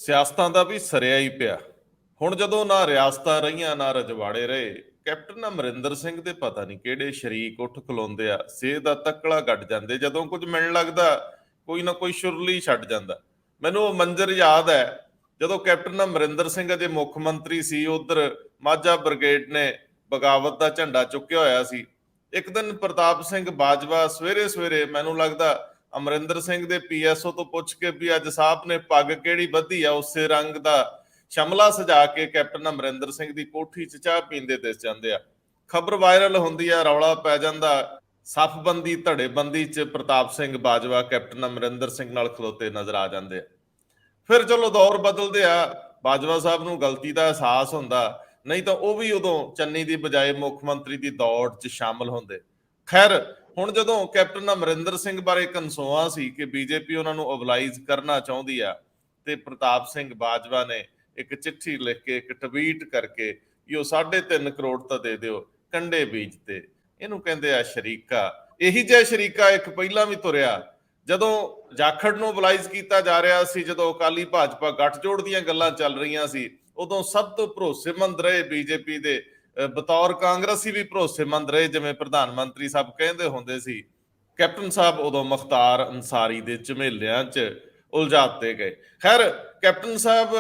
ਸਿਆਸਤਾਂ ਦਾ ਵੀ ਸਰਿਆ ਹੀ ਪਿਆ। ਹੁਣ ਜਦੋਂ ਨਾ ਰਿਆਸਤਾਂ ਰਹੀਆਂ ਨਾ ਰਜਵਾੜੇ ਰਹੇ, ਕੈਪਟਨ ਅਮਰਿੰਦਰ ਸਿੰਘ ਦੇ ਪਤਾ ਨਹੀਂ ਕਿਹੜੇ ਸ਼ਰੀਕ ਉੱਠ ਖਲੋਂਦੇ ਆ, ਸੇਧ ਦਾ ਤੱਕਲਾ ਗੱਡ ਜਾਂਦੇ। ਜਦੋਂ ਕੁਝ ਮਿਲਣ ਲੱਗਦਾ ਕੋਈ ਨਾ ਕੋਈ ਸ਼ੁਰਲੀ ਛੱਡ ਜਾਂਦਾ। ਮੈਨੂੰ ਉਹ ਮੰਜ਼ਰ ਯਾਦ ਹੈ ਜਦੋਂ ਕੈਪਟਨ ਅਮਰਿੰਦਰ ਸਿੰਘ ਅਜੇ ਮੁੱਖ ਮੰਤਰੀ ਸੀ। ਉਧਰ ਮਾਝਾ ਬ੍ਰਿਗੇਡ ਨੇ ਬਗਾਵਤ ਦਾ ਝੰਡਾ ਚੁੱਕਿਆ ਹੋਇਆ ਸੀ। ਇੱਕ ਦਿਨ ਪ੍ਰਤਾਪ ਸਿੰਘ ਬਾਜਵਾ ਸਵੇਰੇ ਸਵੇਰੇ, ਮੈਨੂੰ ਲੱਗਦਾ ਅਮਰਿੰਦਰ ਸਿੰਘ ਦੇ ਪੀਐਸਓ ਤੋਂ ਪੁੱਛ ਕੇ ਵੀ ਅੱਜ ਸਾਹਿਬ ਨੇ ਪੱਗ ਕਿਹੜੀ ਬੱਧੀ ਆ, ਉਸੇ ਰੰਗ ਦਾ ਸ਼ਮਲਾ ਸਜਾ ਕੇ ਕੈਪਟਨ ਅਮਰਿੰਦਰ ਸਿੰਘ ਦੀ ਕੋਠੀ 'ਚ ਚਾਹ ਪੀਂਦੇ ਦਿਸ ਜਾਂਦੇ ਆ। ਖਬਰ ਵਾਇਰਲ ਹੁੰਦੀ ਆ, ਰੌਲਾ ਪੈ ਜਾਂਦਾ। ਸਫਬੰਦੀ ਧੜੇਬੰਦੀ 'ਚ ਪ੍ਰਤਾਪ ਸਿੰਘ ਬਾਜਵਾ ਕੈਪਟਨ ਅਮਰਿੰਦਰ ਸਿੰਘ ਨਾਲ ਖਲੋਤੇ ਨਜ਼ਰ ਆ ਜਾਂਦੇ ਆ। ਫਿਰ ਚਲੋ ਦੌਰ ਬਦਲਦੇ ਆ, ਬਾਜਵਾ ਸਾਹਿਬ ਨੂੰ ਗਲਤੀ ਦਾ ਅਹਿਸਾਸ ਹੁੰਦਾ, ਨਹੀਂ ਤਾਂ ਉਹ ਵੀ ਉਦੋਂ ਚੰਨੀ ਦੀ ਬਜਾਏ ਮੁੱਖ ਮੰਤਰੀ ਦੀ ਦੌੜ 'ਚ ਸ਼ਾਮਲ ਹੁੰਦੇ। ਖੈਰ, ਹੁਣ ਜਦੋਂ ਕੈਪਟਨ ਅਮਰਿੰਦਰ ਸਿੰਘ ਬਾਰੇ ਕਨਸੋਆਂ ਸੀ ਕਿ ਬੀਜੇਪੀ ਉਹਨਾਂ ਨੂੰ ਓਬਲਾਈਜ਼ ਕਰਨਾ ਚਾਹੁੰਦੀ ਆ, ਤੇ ਪ੍ਰਤਾਪ ਸਿੰਘ ਬਾਜਵਾ ਨੇ ਇੱਕ ਚਿੱਠੀ ਲਿਖ ਕੇ, ਇੱਕ ਟਵੀਟ ਕਰਕੇ ਕਿ ਉਹ 3.5 ਕਰੋੜ ਤਾਂ ਦੇ ਦਿਓ, ਕੰਡੇ ਬੀਜ ਤੇ। ਇਹਨੂੰ ਕਹਿੰਦੇ ਆ ਸ਼ਰੀਕਾ। ਇਹੀ ਜਿਹਾ ਸ਼ਰੀਕਾ ਇੱਕ ਪਹਿਲਾਂ ਵੀ ਤੁਰਿਆ ਜਦੋਂ ਜਾਖੜ ਨੂੰ ਓਬਲਾਈਜ਼ ਕੀਤਾ ਜਾ ਰਿਹਾ ਸੀ, ਜਦੋਂ ਅਕਾਲੀ ਭਾਜਪਾ ਗੱਠਜੋੜ ਦੀਆਂ ਗੱਲਾਂ ਚੱਲ ਰਹੀਆਂ ਸੀ, ਉਦੋਂ ਸਭ ਤੋਂ ਭਰੋਸੇਮੰਦ ਰਹੇ ਬੀਜੇਪੀ ਦੇ, ਬਤੌਰ ਕਾਂਗਰਸੀ ਵੀ ਭਰੋਸੇਮੰਦ ਰਹੇ, ਜਿਵੇਂ ਪ੍ਰਧਾਨ ਮੰਤਰੀ ਸਾਹਿਬ ਕਹਿੰਦੇ ਹੁੰਦੇ ਸੀ। ਕੈਪਟਨ ਸਾਹਿਬ ਉਦੋਂ ਮੁਖਤਾਰ ਅੰਸਾਰੀ ਦੇ ਝਮੇਲਿਆਂ 'ਚ ਉਲਝਾਤੇ ਗਏ। ਖੈਰ, ਕੈਪਟਨ ਸਾਹਿਬ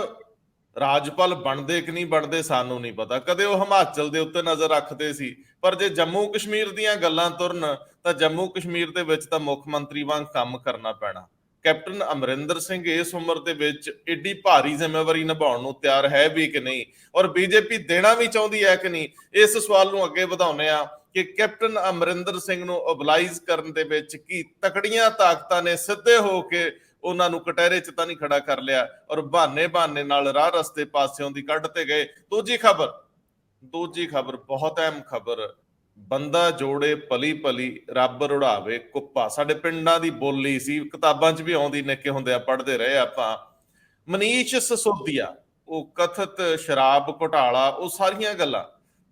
ਰਾਜਪਾਲ ਬਣਦੇ ਕਿ ਨਹੀਂ ਬਣਦੇ ਸਾਨੂੰ ਨਹੀਂ ਪਤਾ। ਕਦੇ ਉਹ ਹਿਮਾਚਲ ਦੇ ਉੱਤੇ ਨਜ਼ਰ ਰੱਖਦੇ ਸੀ, ਪਰ ਜੇ ਜੰਮੂ ਕਸ਼ਮੀਰ ਦੀਆਂ ਗੱਲਾਂ ਤੁਰਨ ਤਾਂ ਜੰਮੂ ਕਸ਼ਮੀਰ ਦੇ ਵਿੱਚ ਤਾਂ ਮੁੱਖ ਮੰਤਰੀ ਵਾਂਗ ਕੰਮ ਕਰਨਾ ਪੈਣਾ। ਕੈਪਟਨ ਅਮਰਿੰਦਰ ਸਿੰਘ ਇਸ ਉਮਰ ਦੇ ਵਿੱਚ ਏਡੀ ਭਾਰੀ ਜ਼ਿੰਮੇਵਾਰੀ ਨਿਭਾਉਣ ਨੂੰ ਤਿਆਰ ਹੈ ਵੀ ਕਿ ਨਹੀਂ, ਔਰ ਬੀਜੇਪੀ ਦੇਣਾ ਵੀ ਚਾਹੁੰਦੀ ਹੈ ਕਿ ਨਹੀਂ? ਇਸ ਸਵਾਲ ਨੂੰ ਅੱਗੇ ਵਧਾਉਂਦੇ ਆ ਕਿ ਕੈਪਟਨ ਅਮਰਿੰਦਰ ਸਿੰਘ ਨੂੰ ਓਬਲਾਈਜ਼ ਕਰਨ ਦੇ ਵਿੱਚ ਕੀ ਤਕੜੀਆਂ ਤਾਕਤਾਂ ਨੇ ਸਿੱਧੇ ਹੋ ਕੇ ਉਹਨਾਂ ਨੂੰ ਕਟਹਿਰੇ 'ਚ ਤਾਂ ਨਹੀਂ ਖੜਾ ਕਰ ਲਿਆ, ਔਰ ਬਹਾਨੇ ਨਾਲ ਰਾਹ ਰਸਤੇ ਪਾਸਿਓਂ ਦੀ ਕੱਢ ਤੇ ਗਏ। ਦੂਜੀ ਖਬਰ ਬਹੁਤ ਅਹਿਮ ਖਬਰ, ਬੰਦਾ ਜੋੜੇ ਪਲੀ ਪਲੀ ਰੱਬ ਰੁੜਾਵੇ ਕੁੱਪਾ। ਸਾਡੇ ਪਿੰਡਾਂ ਦੀ ਬੋਲੀ ਸੀ, ਕਿਤਾਬਾਂ 'ਚ ਵੀ ਆਉਂਦੀ, ਨਿੱਕੇ ਹੁੰਦੇ ਆ ਪੜ੍ਹਦੇ ਰਹੇ ਆਪਾਂ। ਮਨੀਸ਼ ਸਿਸੋਦੀਆ, ਉਹ ਕਥਿਤ ਸ਼ਰਾਬ ਘੁਟਾਲਾ, ਉਹ ਸਾਰੀਆਂ ਗੱਲਾਂ,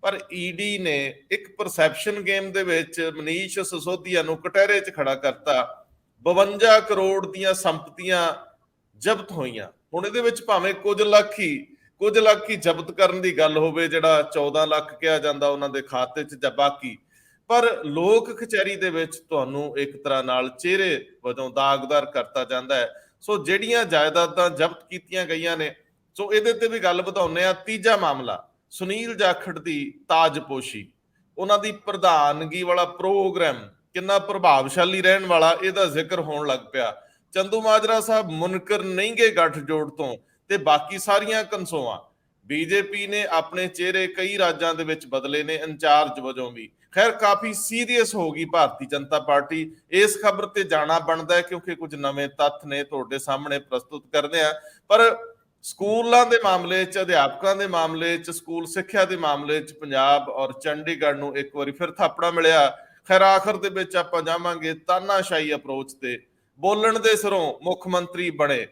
ਪਰ ਈਡੀ ਨੇ ਇੱਕ ਪਰਸੈਪਸ਼ਨ ਗੇਮ ਦੇ ਵਿੱਚ ਮਨੀਸ਼ ਸਿਸੋਦੀਆ ਨੂੰ ਕਟਹਿਰੇ 'ਚ ਖੜਾ ਕਰਤਾ। 52 ਕਰੋੜ ਦੀਆਂ ਸੰਪਤੀਆਂ ਜ਼ਬਤ ਹੋਈਆਂ। ਹੁਣ ਇਹਦੇ ਵਿੱਚ ਭਾਵੇਂ ਕੁਝ ਲੱਖ ਹੀ ਜ਼ਬਤ ਕਰਨ ਦੀ ਗੱਲ ਹੋਵੇ, ਜਿਹੜਾ 14 ਲੱਖ ਕਿਹਾ ਜਾਂਦਾ ਉਹਨਾਂ ਦੇ ਖਾਤੇ 'ਚ ਜਾਂ ਬਾਕੀ, ਪਰ ਲੋਕ ਕਚਹਿਰੀ ਦੇ ਵਿੱਚ ਤੁਹਾਨੂੰ ਇੱਕ ਤਰ੍ਹਾਂ ਨਾਲ ਚਿਹਰੇ ਵਜੋਂ ਦਾਗਦਾਰ ਕਰਤਾ ਜਾਂਦਾ ਹੈ। ਸੋ ਜਿਹੜੀਆਂ ਜਾਇਦਾਦਾਂ ਜ਼ਬਤ ਕੀਤੀਆਂ ਗਈਆਂ ਨੇ, ਸੋ ਇਹਦੇ ਤੇ ਵੀ ਗੱਲ ਵਧਾਉਂਦੇ ਆ। ਤੀਜਾ ਮਾਮਲਾ, ਸੁਨੀਲ ਜਾਖੜ ਦੀ ਤਾਜਪੋਸ਼ੀ, ਉਹਨਾਂ ਦੀ ਪ੍ਰਧਾਨਗੀ ਵਾਲਾ ਪ੍ਰੋਗਰਾਮ ਕਿੰਨਾ ਪ੍ਰਭਾਵਸ਼ਾਲੀ ਰਹਿਣ ਵਾਲਾ, ਇਹਦਾ ਜ਼ਿਕਰ ਹੋਣ ਲੱਗ ਪਿਆ। ਚੰਦੂ ਮਾਜਰਾ ਸਾਹਿਬ ਮੁਨਕਰ ਨਹੀਂ ਗਏ ਗੱਠਜੋੜ ਤੋਂ, ਤੇ ਬਾਕੀ ਸਾਰੀਆਂ ਕਨਸੋਆਂ। ਬੀਜੇਪੀ ਨੇ ਆਪਣੇ ਚਿਹਰੇ ਕਈ ਰਾਜਾਂ ਦੇ ਵਿੱਚ ਬਦਲੇ ਨੇ, ਇੰਚਾਰਜ ਵਜੋਂ ਵੀ। ਖੈਰ, ਕਾਫੀ ਸੀਰੀਅਸ ਹੋ ਗਈ ਭਾਰਤੀ ਜਨਤਾ ਪਾਰਟੀ। ਇਸ ਖਬਰ ਤੇ ਜਾਣਾ ਬਣਦਾ ਹੈ ਕਿਉਂਕਿ ਕੁਝ ਨਵੇਂ ਤੱਥ ਨੇ, ਤੁਹਾਡੇ ਸਾਹਮਣੇ ਪ੍ਰਸਤੁਤ ਕਰਦੇ ਆ। ਪਰ ਸਕੂਲਾਂ ਦੇ ਮਾਮਲੇ 'ਚ, ਅਧਿਆਪਕਾਂ ਦੇ ਮਾਮਲੇ 'ਚ, ਸਕੂਲ ਸਿੱਖਿਆ ਦੇ ਮਾਮਲੇ 'ਚ ਪੰਜਾਬ ਔਰ ਚੰਡੀਗੜ੍ਹ ਨੂੰ ਇੱਕ ਵਾਰੀ ਫਿਰ ਥਾਪੜਾ ਮਿਲਿਆ। ਖੈਰ, ਆਖਰ ਦੇ ਵਿੱਚ ਆਪਾਂ ਜਾਵਾਂਗੇ ਤਾਨਾਸ਼ਾਹੀ ਅਪਰੋਚ ਤੇ। ਬੋਲਣ ਦੇ ਸਿਰੋਂ ਮੁੱਖ ਮੰਤਰੀ ਬਣੇ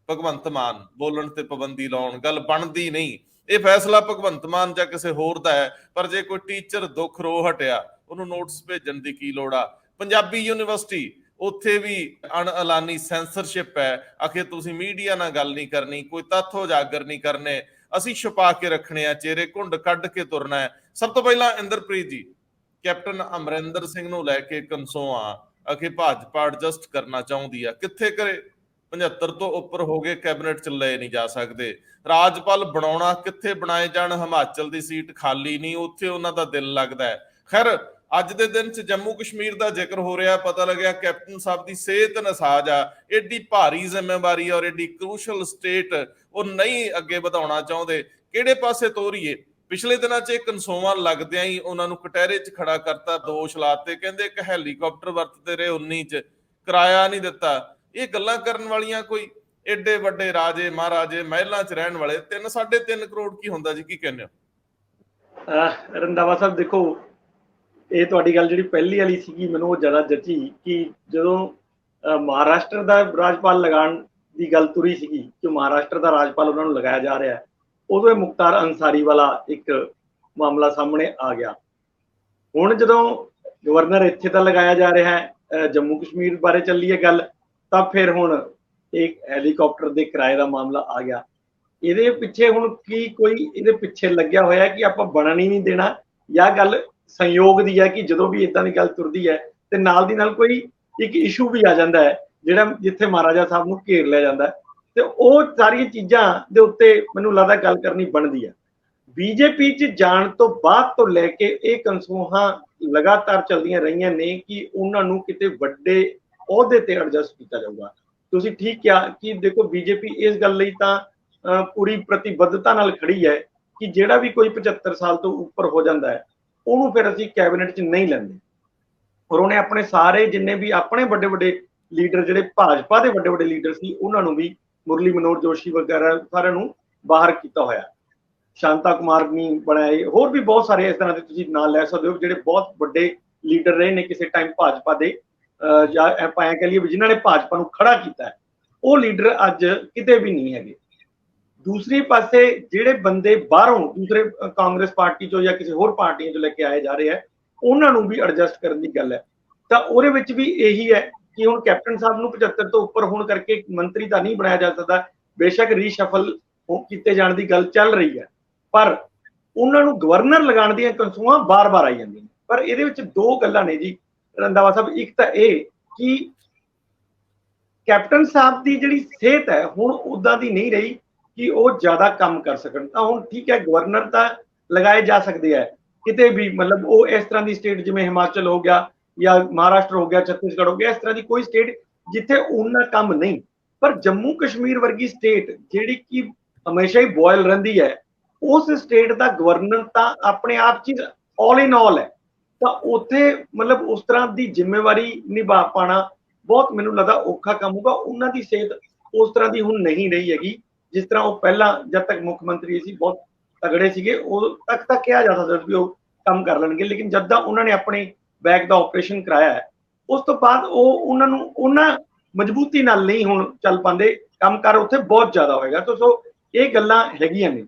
ਭਗਵੰਤ ਮਾਨ, ਬੋਲਣ ਤੇ ਪਾਬੰਦੀ ਲਾਉਣ ਗੱਲ ਬਣਦੀ ਨਹੀਂ। ਇਹ ਫੈਸਲਾ ਭਗਵੰਤ ਮਾਨ ਜਾਂ ਕਿਸੇ ਹੋਰ ਦਾ ਹੈ, ਪਰ ਜੇ ਕੋਈ ਟੀਚਰ ਦੁੱਖ ਰੋ ਹਟਿਆ, ਉਹਨੂੰ ਨੋਟਿਸ ਭੇਜਣ ਦੀ ਕੀ ਲੋੜ ਆ? ਪੰਜਾਬੀ ਯੂਨੀਵਰਸਿਟੀ, ਉੱਥੇ ਵੀ ਅਣਐਲਾਨੀ ਸੈਂਸਰਸ਼ਿਪ ਹੈ। ਆਖਿਰ ਤੁਸੀਂ ਮੀਡੀਆ ਨਾਲ ਗੱਲ ਨਹੀਂ ਕਰਨੀ, ਕੋਈ ਤੱਥ ਉਜਾਗਰ ਨਹੀਂ ਕਰਨੇ, ਅਸੀਂ ਛੁਪਾ ਕੇ ਰੱਖਣੇ ਆ, ਚਿਹਰੇ ਘੁੰਡ ਕੱਢ ਕੇ ਤੁਰਨਾ ਹੈ। ਸਭ ਤੋਂ ਪਹਿਲਾਂ ਇੰਦਰਪ੍ਰੀਤ ਜੀ, ਕੈਪਟਨ ਅਮਰਿੰਦਰ ਸਿੰਘ ਨੂੰ ਲੈ ਕੇ ਕਨਸੋਆਂ ਅਖੇ ਭਾਜਪਾ ਐਡਜਸਟ ਕਰਨਾ ਚਾਹੁੰਦੀ ਆ, ਕਿੱਥੇ ਕਰੇ? 75 ਤੋਂ ਉੱਪਰ ਹੋ ਗਏ, ਕੈਬਨਿਟ ਚ ਲਏ ਨਹੀਂ ਜਾ ਸਕਦੇ। ਰਾਜਪਾਲ ਬਣਾਉਣਾ ਕਿੱਥੇ ਬਣਾਏ ਜਾਣ? ਹਿਮਾਚਲ ਦੀ ਸੀਟ ਖਾਲੀ ਨਹੀਂ, ਉੱਥੇ ਉਹਨਾਂ ਦਾ ਦਿਲ ਲੱਗਦਾ ਹੈ। ਖੈਰ, ਅੱਜ ਦੇ ਦਿਨ ਚ ਜੰਮੂ ਕਸ਼ਮੀਰ ਦਾ ਜ਼ਿਕਰ ਹੋ ਰਿਹਾ, ਪਤਾ ਲੱਗਿਆ ਕੈਪਟਨ ਸਾਹਿਬ ਦੀ ਸਿਹਤ ਨਸਾਜ ਆ। ਏਡੀ ਭਾਰੀ ਜ਼ਿੰਮੇਵਾਰੀ ਔਰ ਏਡੀ ਕਰੂਸ਼ਲ ਸਟੇਟ ਉਹ ਨਹੀਂ ਅੱਗੇ ਵਧਾਉਣਾ ਚਾਹੁੰਦੇ। ਕਿਹੜੇ ਪਾਸੇ ਤੋਰੀਏ? ਪਿਛਲੇ ਦਿਨਾਂ 'ਚ ਕਨਸੋਵਾਂ ਲੱਗਦਿਆਂ ਹੀ ਉਹਨਾਂ ਨੂੰ ਕਟਹਿਰੇ 'ਚ ਖੜਾ ਕਰਤਾ, ਦੋਸ਼ ਲਾਤੇ, ਕਹਿੰਦੇ ਇੱਕ ਹੈਲੀਕਾਪਟਰ ਵਰਤਦੇ ਰਹੇ 19 'ਚ, ਕਿਰਾਇਆ ਨਹੀਂ ਦਿੱਤਾ। ਇਹ ਗੱਲਾਂ ਕਰਨ ਵਾਲੀਆਂ ਕੋਈ? ਏਡੇ ਵੱਡੇ ਰਾਜੇ ਮਹਾਰਾਜੇ ਮਹਿਲਾਂ 'ਚ ਰਹਿਣ ਵਾਲੇ 3.5 ਕਰੋੜ ਕੀ ਹੁੰਦਾ ਜੀ? ਕੀ ਕਹਿੰਦੇ ਹੋ? ਰੰਧਾਵਾ ਸਾਹਿਬ, ਦੇਖੋ, ਇਹ ਤੁਹਾਡੀ ਗੱਲ ਜਿਹੜੀ ਪਹਿਲੀ ਵਾਲੀ ਸੀਗੀ, ਮੈਨੂੰ ਉਹ ਜ਼ਿਆਦਾ ਜੱਚੀ ਕਿ ਜਦੋਂ ਮਹਾਰਾਸ਼ਟਰ ਦਾ ਰਾਜਪਾਲ ਲਗਾਉਣ ਦੀ ਗੱਲ ਤੁਰੀ ਸੀਗੀ ਕਿ ਮਹਾਰਾਸ਼ਟਰ ਦਾ ਰਾਜਪਾਲ ਉਹਨਾਂ ਨੂੰ ਲਗਾਇਆ ਜਾ ਰਿਹਾ, ਉਦੋਂ ਇਹ ਮੁਖਤਾਰ ਅੰਸਾਰੀ ਵਾਲਾ ਇੱਕ ਮਾਮਲਾ ਸਾਹਮਣੇ ਆ ਗਿਆ। ਹੁਣ ਜਦੋਂ ਗਵਰਨਰ ਇੱਥੇ ਤਾਂ ਲਗਾਇਆ ਜਾ ਰਿਹਾ ਹੈ, ਜੰਮੂ ਕਸ਼ਮੀਰ ਬਾਰੇ ਚੱਲੀ ਹੈ ਗੱਲ, ਤਾਂ ਫਿਰ ਹੁਣ ਇੱਕ ਹੈਲੀਕਾਪਟਰ ਦੇ ਕਿਰਾਏ ਦਾ ਮਾਮਲਾ ਆ ਗਿਆ। ਇਹਦੇ ਪਿੱਛੇ ਹੁਣ ਕੀ ਕੋਈ ਇਹਦੇ ਪਿੱਛੇ ਲੱਗਿਆ ਹੋਇਆ ਕਿ ਆਪਾਂ ਬਣਨ ਹੀ ਨਹੀਂ ਦੇਣਾ, ਜਾਂ ਗੱਲ ਸੰਯੋਗ ਦੀ ਹੈ ਕਿ ਜਦੋਂ ਵੀ ਇਦਾਂ ਦੀ ਗੱਲ ਤੁਰਦੀ ਹੈ ਤੇ ਨਾਲ ਦੀ ਨਾਲ ਕੋਈ ਇੱਕ ਇਸ਼ੂ ਵੀ ਆ ਜਾਂਦਾ ਹੈ ਜਿਹੜਾ ਜਿੱਥੇ ਮਹਾਰਾਜਾ ਸਾਹਿਬ ਨੂੰ ਘੇਰ ਲਿਆ ਜਾਂਦਾ ਹੈ, ਤੇ ਉਹ ਸਾਰੀਆਂ ਚੀਜ਼ਾਂ ਦੇ ਉੱਤੇ ਮੈਨੂੰ ਲੱਗਦਾ ਗੱਲ ਕਰਨੀ ਬਣਦੀ ਹੈ। ਬੀਜੇਪੀ 'ਚ ਜਾਣ ਤੋਂ ਬਾਅਦ ਤੋਂ ਲੈ ਕੇ ਇਹ ਕਨਸੂਹਾਂ ਲਗਾਤਾਰ ਚੱਲਦੀਆਂ ਰਹੀਆਂ ਨੇ ਕਿ ਉਹਨਾਂ ਨੂੰ ਕਿਤੇ ਵੱਡੇ ਅਹੁਦੇ ਤੇ ਐਡਜਸਟ ਕੀਤਾ ਜਾਊਗਾ। ਤੁਸੀਂ ਠੀਕ ਕਿਹਾ ਕਿ ਦੇਖੋ ਬੀਜੇਪੀ ਇਸ ਗੱਲ ਲਈ ਤਾਂ ਪੂਰੀ ਪ੍ਰਤੀਬੱਧਤਾ ਨਾਲ ਖੜੀ ਹੈ ਕਿ ਜਿਹੜਾ ਵੀ ਕੋਈ 75 ਸਾਲ ਤੋਂ ਉੱਪਰ ਹੋ ਜਾਂਦਾ ਹੈ ਉਹਨੂੰ ਫਿਰ ਅਸੀਂ ਕੈਬਨਿਟ 'ਚ ਨਹੀਂ ਲੈਂਦੇ। ਔਰ ਉਹਨੇ ਆਪਣੇ ਸਾਰੇ ਜਿੰਨੇ ਵੀ ਆਪਣੇ ਵੱਡੇ ਵੱਡੇ ਲੀਡਰ ਜਿਹੜੇ ਭਾਜਪਾ ਦੇ ਵੱਡੇ ਵੱਡੇ ਲੀਡਰ ਸੀ ਉਹਨਾਂ ਨੂੰ ਵੀ, ਮੁਰਲੀ ਮਨੋਹਰ ਜੋਸ਼ੀ ਵਗੈਰਾ ਸਾਰਿਆਂ ਨੂੰ ਬਾਹਰ ਕੀਤਾ ਹੋਇਆ। ਸ਼ਾਂਤਾ ਕੁਮਾਰ ਵੀ ਬਣਾਏ, ਹੋਰ ਵੀ ਬਹੁਤ ਸਾਰੇ ਇਸ ਤਰ੍ਹਾਂ ਦੇ ਤੁਸੀਂ ਨਾਂ ਲੈ ਸਕਦੇ ਹੋ ਜਿਹੜੇ ਬਹੁਤ ਵੱਡੇ ਲੀਡਰ ਰਹੇ ਨੇ ਕਿਸੇ ਟਾਈਮ ਭਾਜਪਾ ਦੇ, ਜਾਂ ਆਪਾਂ ਐਂ ਕਹ ਲਈਏ ਵੀ ਜਿਨ੍ਹਾਂ ਨੇ ਭਾਜਪਾ ਨੂੰ ਖੜਾ ਕੀਤਾ ਹੈ, ਉਹ ਲੀਡਰ ਅੱਜ ਕਿਤੇ ਵੀ ਨਹੀਂ ਹੈਗੇ। ਦੂਸਰੇ ਪਾਸੇ ਜਿਹੜੇ ਬੰਦੇ ਬਾਹਰੋਂ ਦੂਸਰੇ ਕਾਂਗਰਸ ਪਾਰਟੀ ਚੋਂ ਜਾਂ ਕਿਸੇ ਹੋਰ ਪਾਰਟੀਆਂ ਚੋਂ ਲੈ ਕੇ ਆਏ ਜਾ ਰਹੇ ਆ, ਉਹਨਾਂ ਨੂੰ ਵੀ ਐਡਜਸਟ ਕਰਨ ਦੀ ਗੱਲ ਹੈ। ਤਾਂ ਉਹਦੇ ਵਿੱਚ ਵੀ ਇਹੀ ਹੈ ਕਿ ਹੁਣ ਕੈਪਟਨ ਸਾਹਿਬ ਨੂੰ 75 ਤੋਂ ਉੱਪਰ ਹੋਣ ਕਰਕੇ ਮੰਤਰੀ ਤਾਂ ਨਹੀਂ ਬਣਾਇਆ ਜਾ ਸਕਦਾ। ਬੇਸ਼ੱਕ ਰੀਸ਼ਫਲ ਕੀਤੇ ਜਾਣ ਦੀ ਗੱਲ ਚੱਲ ਰਹੀ ਹੈ, ਪਰ ਉਹਨਾਂ ਨੂੰ ਗਵਰਨਰ ਲਗਾਉਣ ਦੀਆਂ ਕਨਸੂਆਂ ਬਾਰ-ਬਾਰ ਆਈ ਜਾਂਦੀਆਂ ਨੇ। ਪਰ ਇਹਦੇ ਵਿੱਚ ਦੋ ਗੱਲਾਂ ਨੇ ਜੀ ਰੰਧਾਵਾ ਸਾਹਿਬ। ਇੱਕ ਤਾਂ ਇਹ ਕਿ ਕੈਪਟਨ ਸਾਹਿਬ ਦੀ ਜਿਹੜੀ ਸਿਹਤ ਹੈ ਹੁਣ ਉਦਾਂ ਦੀ ਨਹੀਂ ਰਹੀ ਕਿ ਉਹ ਜ਼ਿਆਦਾ ਕੰਮ ਕਰ ਸਕਣ। ਤਾਂ ਹੁਣ ਠੀਕ ਹੈ, ਗਵਰਨਰ ਤਾਂ ਲਗਾਏ ਜਾ ਸਕਦੇ ਆ ਕਿਤੇ ਵੀ, ਮਤਲਬ ਉਹ ਇਸ ਤਰ੍ਹਾਂ ਦੀ ਸਟੇਟ ਜਿਵੇਂ ਹਿਮਾਚਲ ਹੋ ਗਿਆ ਜਾਂ ਮਹਾਰਾਸ਼ਟਰ ਹੋ ਗਿਆ, ਛੱਤੀਸਗੜ੍ਹ ਹੋ ਗਿਆ, ਇਸ ਤਰ੍ਹਾਂ ਦੀ ਕੋਈ ਸਟੇਟ ਜਿੱਥੇ ਉਹਨਾਂ ਕੰਮ ਨਹੀਂ। ਪਰ ਜੰਮੂ ਕਸ਼ਮੀਰ ਵਰਗੀ ਸਟੇਟ ਜਿਹੜੀ ਕਿ ਹਮੇਸ਼ਾ ਹੀ ਬੋਇਲ ਰਹਿੰਦੀ ਹੈ, ਉਸ ਸਟੇਟ ਦਾ ਗਵਰਨਰ ਤਾਂ ਆਪਣੇ ਆਪ 'ਚ ਆਲ ਇਨ ਆਲ ਹੈ। ਤਾਂ ਉੱਥੇ ਮਤਲਬ ਉਸ ਤਰ੍ਹਾਂ ਦੀ ਜ਼ਿੰਮੇਵਾਰੀ ਨਿਭਾ ਪਾਣਾ ਬਹੁਤ ਮੈਨੂੰ ਲੱਗਦਾ ਔਖਾ ਕੰਮ ਹੋਊਗਾ। ਉਹਨਾਂ ਦੀ ਸਿਹਤ ਉਸ ਤਰ੍ਹਾਂ ਦੀ ਹੁਣ ਨਹੀਂ ਰਹੀ ਹੈਗੀ ਜਿਸ ਤਰ੍ਹਾਂ ਉਹ ਪਹਿਲਾਂ ਜਦ ਤੱਕ ਮੁੱਖ ਮੰਤਰੀ ਸੀ ਬਹੁਤ ਤਗੜੇ ਸੀਗੇ, ਉਦੋਂ ਤੱਕ ਤਾਂ ਕਿਹਾ ਜਾ ਸਕਦਾ ਵੀ ਉਹ ਕੰਮ ਕਰ ਲੈਣਗੇ। ਲੇਕਿਨ ਜਦ ਦਾ ਉਹਨਾਂ ਨੇ ਆਪਣੇ ਬੈਕ ਦਾ ਆਪਰੇਸ਼ਨ ਕਰਾਇਆ ਹੈ, ਉਸ ਤੋਂ ਬਾਅਦ ਉਹ ਉਹਨਾਂ ਨੂੰ ਉਹਨਾਂ ਮਜ਼ਬੂਤੀ ਨਾਲ ਨਹੀਂ ਹੁਣ ਚੱਲ ਪਾਉਂਦੇ। ਕੰਮ ਕਰ ਉੱਥੇ ਬਹੁਤ ਜ਼ਿਆਦਾ ਹੋਏਗਾ। ਤਾਂ ਸੋ ਇਹ ਗੱਲਾਂ ਹੈਗੀਆਂ ਨੇ।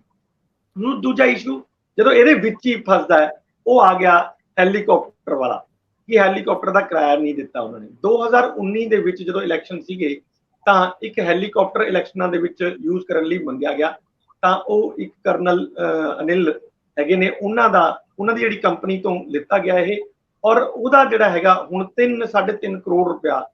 ਹੁਣ ਦੂਜਾ ਇਸ਼ੂ ਜਦੋਂ ਇਹਦੇ ਵਿੱਚ ਹੀ ਫਸਦਾ ਹੈ, ਉਹ ਆ ਗਿਆ ਹੈਲੀਕਾਪਟਰ ਵਾਲਾ, ਕਿ ਹੈਲੀਕਾਪਟਰ ਦਾ ਕਿਰਾਇਆ ਨਹੀਂ ਦਿੱਤਾ ਉਹਨਾਂ ਨੇ। 2019 ਦੇ ਵਿੱਚ ਜਦੋਂ ਇਲੈਕਸ਼ਨ ਸੀਗੇ ਤਾਂ ਇੱਕ ਹੈਲੀਕਾਪਟਰ ਇਲੈਕਸ਼ਨਾਂ ਦੇ ਵਿੱਚ ਯੂਜ਼ ਕਰਨ ਲਈ ਮੰਗਿਆ ਗਿਆ। ਤਾਂ ਉਹ ਇੱਕ ਕਰਨਲ ਅਨਿਲ ਹੈਗੇ ਨੇ, ਉਹਨਾਂ ਦੀ ਜਿਹੜੀ ਕੰਪਨੀ ਤੋਂ ਲਿੱਤਾ ਗਿਆ ਇਹ, ਔਰ ਉਹਦਾ ਜਿਹੜਾ ਹੈਗਾ ਹੁਣ 3.5 ਕਰੋੜ ਰੁਪਇਆ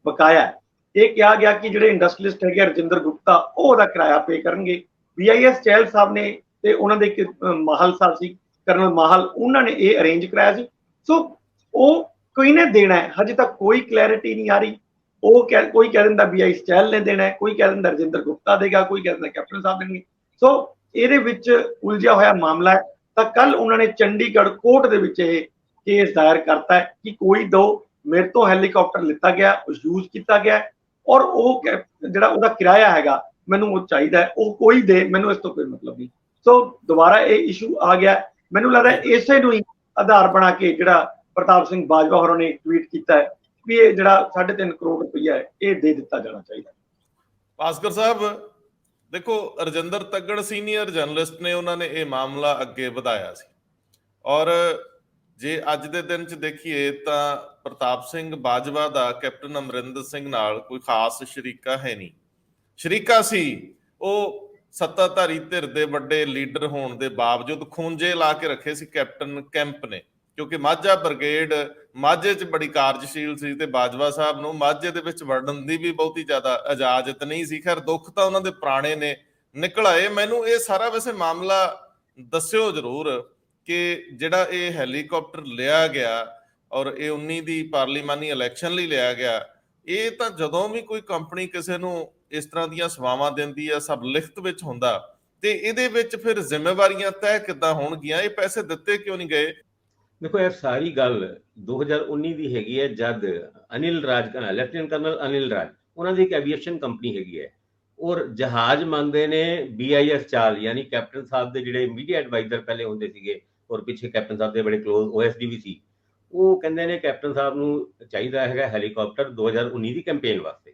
ਬਕਾਇਆ ਹੈ। ਇਹ ਕਿਹਾ ਗਿਆ ਕਿ ਜਿਹੜੇ ਇੰਡਸਟਰੀਲਿਸਟ ਹੈਗੇ ਰਜਿੰਦਰ ਗੁਪਤਾ ਉਹ ਉਹਦਾ ਕਿਰਾਇਆ ਪੇ ਕਰਨਗੇ। BIS ਚਹਿਲ ਸਾਹਿਬ ਨੇ ਤੇ ਉਹਨਾਂ ਦੇ ਇੱਕ ਮਾਹਲ ਸਾਹਿਬ ਸੀ, ਕਰਨਲ ਮਾਹਲ, ਉਹਨਾਂ ਨੇ ਇਹ ਅਰੇਂਜ ਕਰਾਇਆ ਸੀ। ਸੋ ਉਹ ਕੋਈ ਨੇ ਦੇਣਾ ਹੈ, ਹਜੇ ਤੱਕ ਕੋਈ ਕਲੈਰਿਟੀ ਨਹੀਂ ਆ ਰਹੀ। ਕੋਈ ਕਹਿ ਦਿੰਦਾ BIS ਚਹਿਲ ਨੇ ਦੇਣਾ ਹੈ, ਕੋਈ ਕਹਿ ਦਿੰਦਾ ਰਜਿੰਦਰ ਗੁਪਤਾ ਦੇਗਾ, ਕੋਈ ਕਹਿ ਦਿੰਦਾ ਕੈਪਟਨ ਸਾਹਿਬ ਦੇਣਗੇ। ਸੋ ਇਹਦੇ ਵਿੱਚ ਉਲਝਿਆ ਹੋਇਆ ਮਾਮਲਾ ਹੈ। ਤਾਂ ਕੱਲ ਉਹਨਾਂ ਨੇ ਚੰਡੀਗੜ੍ਹ ਕੋਰਟ ਦੇ ਵਿੱਚ ਇਹ ਕੇਸ ਦਾਇਰ ਕਰਤਾ ਹੈ ਕਿ ਕੋਈ ਦੋ ਮੇਰੇ ਤੋਂ ਹੈਲੀਕਾਪਟਰ ਲਿੱਤਾ ਗਿਆ, ਯੂਜ਼ ਕੀਤਾ ਗਿਆ, ਔਰ ਉਹ ਜਿਹੜਾ ਉਹਦਾ ਕਿਰਾਇਆ ਹੈਗਾ ਮੈਨੂੰ ਉਹ ਚਾਹੀਦਾ ਹੈ, ਉਹ ਕੋਈ ਦੇ, ਮੈਨੂੰ ਇਸ ਤੋਂ ਕੋਈ ਮਤਲਬ ਨਹੀਂ। ਸੋ ਦੁਬਾਰਾ ਇਹ ਇਸ਼ੂ ਆ ਗਿਆ। ਮੈਨੂੰ ਲੱਗਦਾ ਇਸੇ ਨੂੰ ਹੀ ਆਧਾਰ ਬਣਾ ਕੇ ਜਿਹੜਾ ਪ੍ਰਤਾਪ ਸਿੰਘ ਬਾਜਵਾ ਹੋਰਾਂ ਨੇ ਟਵੀਟ ਕੀਤਾ ਹੈ ਵੀ ਇਹ ਜਿਹੜਾ 3.5 ਕਰੋੜ ਰੁਪਈਆ ਹੈ ਇਹ ਦੇ ਦਿੱਤਾ ਜਾਣਾ ਚਾਹੀਦਾ। ਭਾਸਕਰ ਸਾਹਿਬ ਦੇਖੋ, ਰਜਿੰਦਰ ਤੱਗੜ ਸੀਨੀਅਰ ਜਰਨਲਿਸਟ ਨੇ, ਉਹਨਾਂ ਨੇ ਇਹ ਮਾਮਲਾ ਅੱਗੇ ਵਧਾਇਆ ਸੀ। ਔਰ ਜੇ ਅੱਜ ਦੇ ਦਿਨ 'ਚ ਦੇਖੀਏ ਤਾਂ ਪ੍ਰਤਾਪ ਸਿੰਘ ਬਾਜਵਾ ਦਾ ਕੈਪਟਨ ਅਮਰਿੰਦਰ ਸਿੰਘ ਨਾਲ ਕੋਈ ਖਾਸ ਸ਼ਰੀਕਾ ਹੈ ਨਹੀਂ। ਸ਼ਰੀਕਾ ਸੀ, ਉਹ ਸੱਤਾਧਾਰੀ ਧਿਰ ਦੇ ਵੱਡੇ ਲੀਡਰ ਹੋਣ ਦੇ ਬਾਵਜੂਦ ਖੂੰਜੇ ਲਾ ਕੇ ਰੱਖੇ ਸੀ ਕੈਪਟਨ ਕੈਂਪ ਨੇ, ਕਿਉਂਕਿ ਮਾਝਾ ਬ੍ਰਿਗੇਡ ਮਾਝੇ 'ਚ ਬੜੀ ਕਾਰਜਸ਼ੀਲ ਸੀ ਤੇ ਬਾਜਵਾ ਸਾਹਿਬ ਨੂੰ ਮਾਝੇ ਦੇ ਵਿੱਚ ਵੜਨ ਦੀ ਵੀ ਬਹੁਤੀ ਜ਼ਿਆਦਾ ਇਜਾਜ਼ਤ ਨਹੀਂ ਸੀ। ਖੈਰ ਦੁੱਖ ਤਾਂ ਉਹਨਾਂ ਦੇ ਪੁਰਾਣੇ ਨੇ ਨਿਕਲ ਆਏ। ਮੈਨੂੰ ਇਹ ਸਾਰਾ ਵੈਸੇ ਮਾਮਲਾ ਦੱਸਿਓ ਜ਼ਰੂਰ ਕਿ ਜਿਹੜਾ ਇਹ ਹੈਲੀਕਾਪਟਰ ਲਿਆ ਗਿਆ ਔਰ ਇਹ 19 ਦੀ ਪਾਰਲੀਮਾਨੀ ਇਲੈਕਸ਼ਨ ਲਈ ਲਿਆ ਗਿਆ, ਇਹ ਤਾਂ ਜਦੋਂ ਵੀ ਕੋਈ ਕੰਪਨੀ ਕਿਸੇ ਨੂੰ ਇਸ ਤਰ੍ਹਾਂ ਦੀਆਂ ਸੇਵਾਵਾਂ ਦਿੰਦੀ ਆ, ਸਭ ਲਿਖਤ ਵਿੱਚ ਹੁੰਦਾ, ਤੇ ਇਹਦੇ ਵਿੱਚ ਫਿਰ ਜ਼ਿੰਮੇਵਾਰੀਆਂ ਤੈਅ ਕਿੱਦਾਂ ਹੋਣਗੀਆਂ? ਇਹ ਪੈਸੇ ਦਿੱਤੇ ਕਿਉਂ ਨਹੀਂ ਗਏ? ਦੇਖੋ, ਇਹ ਸਾਰੀ ਗੱਲ 2019 ਦੀ ਹੈਗੀ ਹੈ, ਜਦ ਅਨਿਲ ਰਾਜ, ਲੈਫਟੀਨੈਂਟ ਕਰਨਲ ਅਨਿਲ ਰਾਜ, ਉਹਨਾਂ ਦੀ ਇੱਕ ਐਵੀਏਸ਼ਨ ਕੰਪਨੀ ਹੈਗੀ ਹੈ, ਔਰ ਜਹਾਜ਼ ਮੰਗਦੇ ਨੇ BIS ਚਾਲ, ਯਾਨੀ ਕੈਪਟਨ ਸਾਹਿਬ ਦੇ ਜਿਹੜੇ ਮੀਡੀਆ ਐਡਵਾਈਜ਼ਰ ਪਹਿਲੇ ਹੁੰਦੇ ਸੀਗੇ ਔਰ ਪਿੱਛੇ ਕੈਪਟਨ ਸਾਹਿਬ ਦੇ ਬੜੇ ਕਲੋਜ਼ OSD ਵੀ ਸੀ, ਉਹ ਕਹਿੰਦੇ ਨੇ ਕੈਪਟਨ ਸਾਹਿਬ ਨੂੰ ਚਾਹੀਦਾ ਹੈਗਾ ਹੈਲੀਕਾਪਟਰ 2019 ਦੀ ਕੈਂਪੇਨ ਵਾਸਤੇ।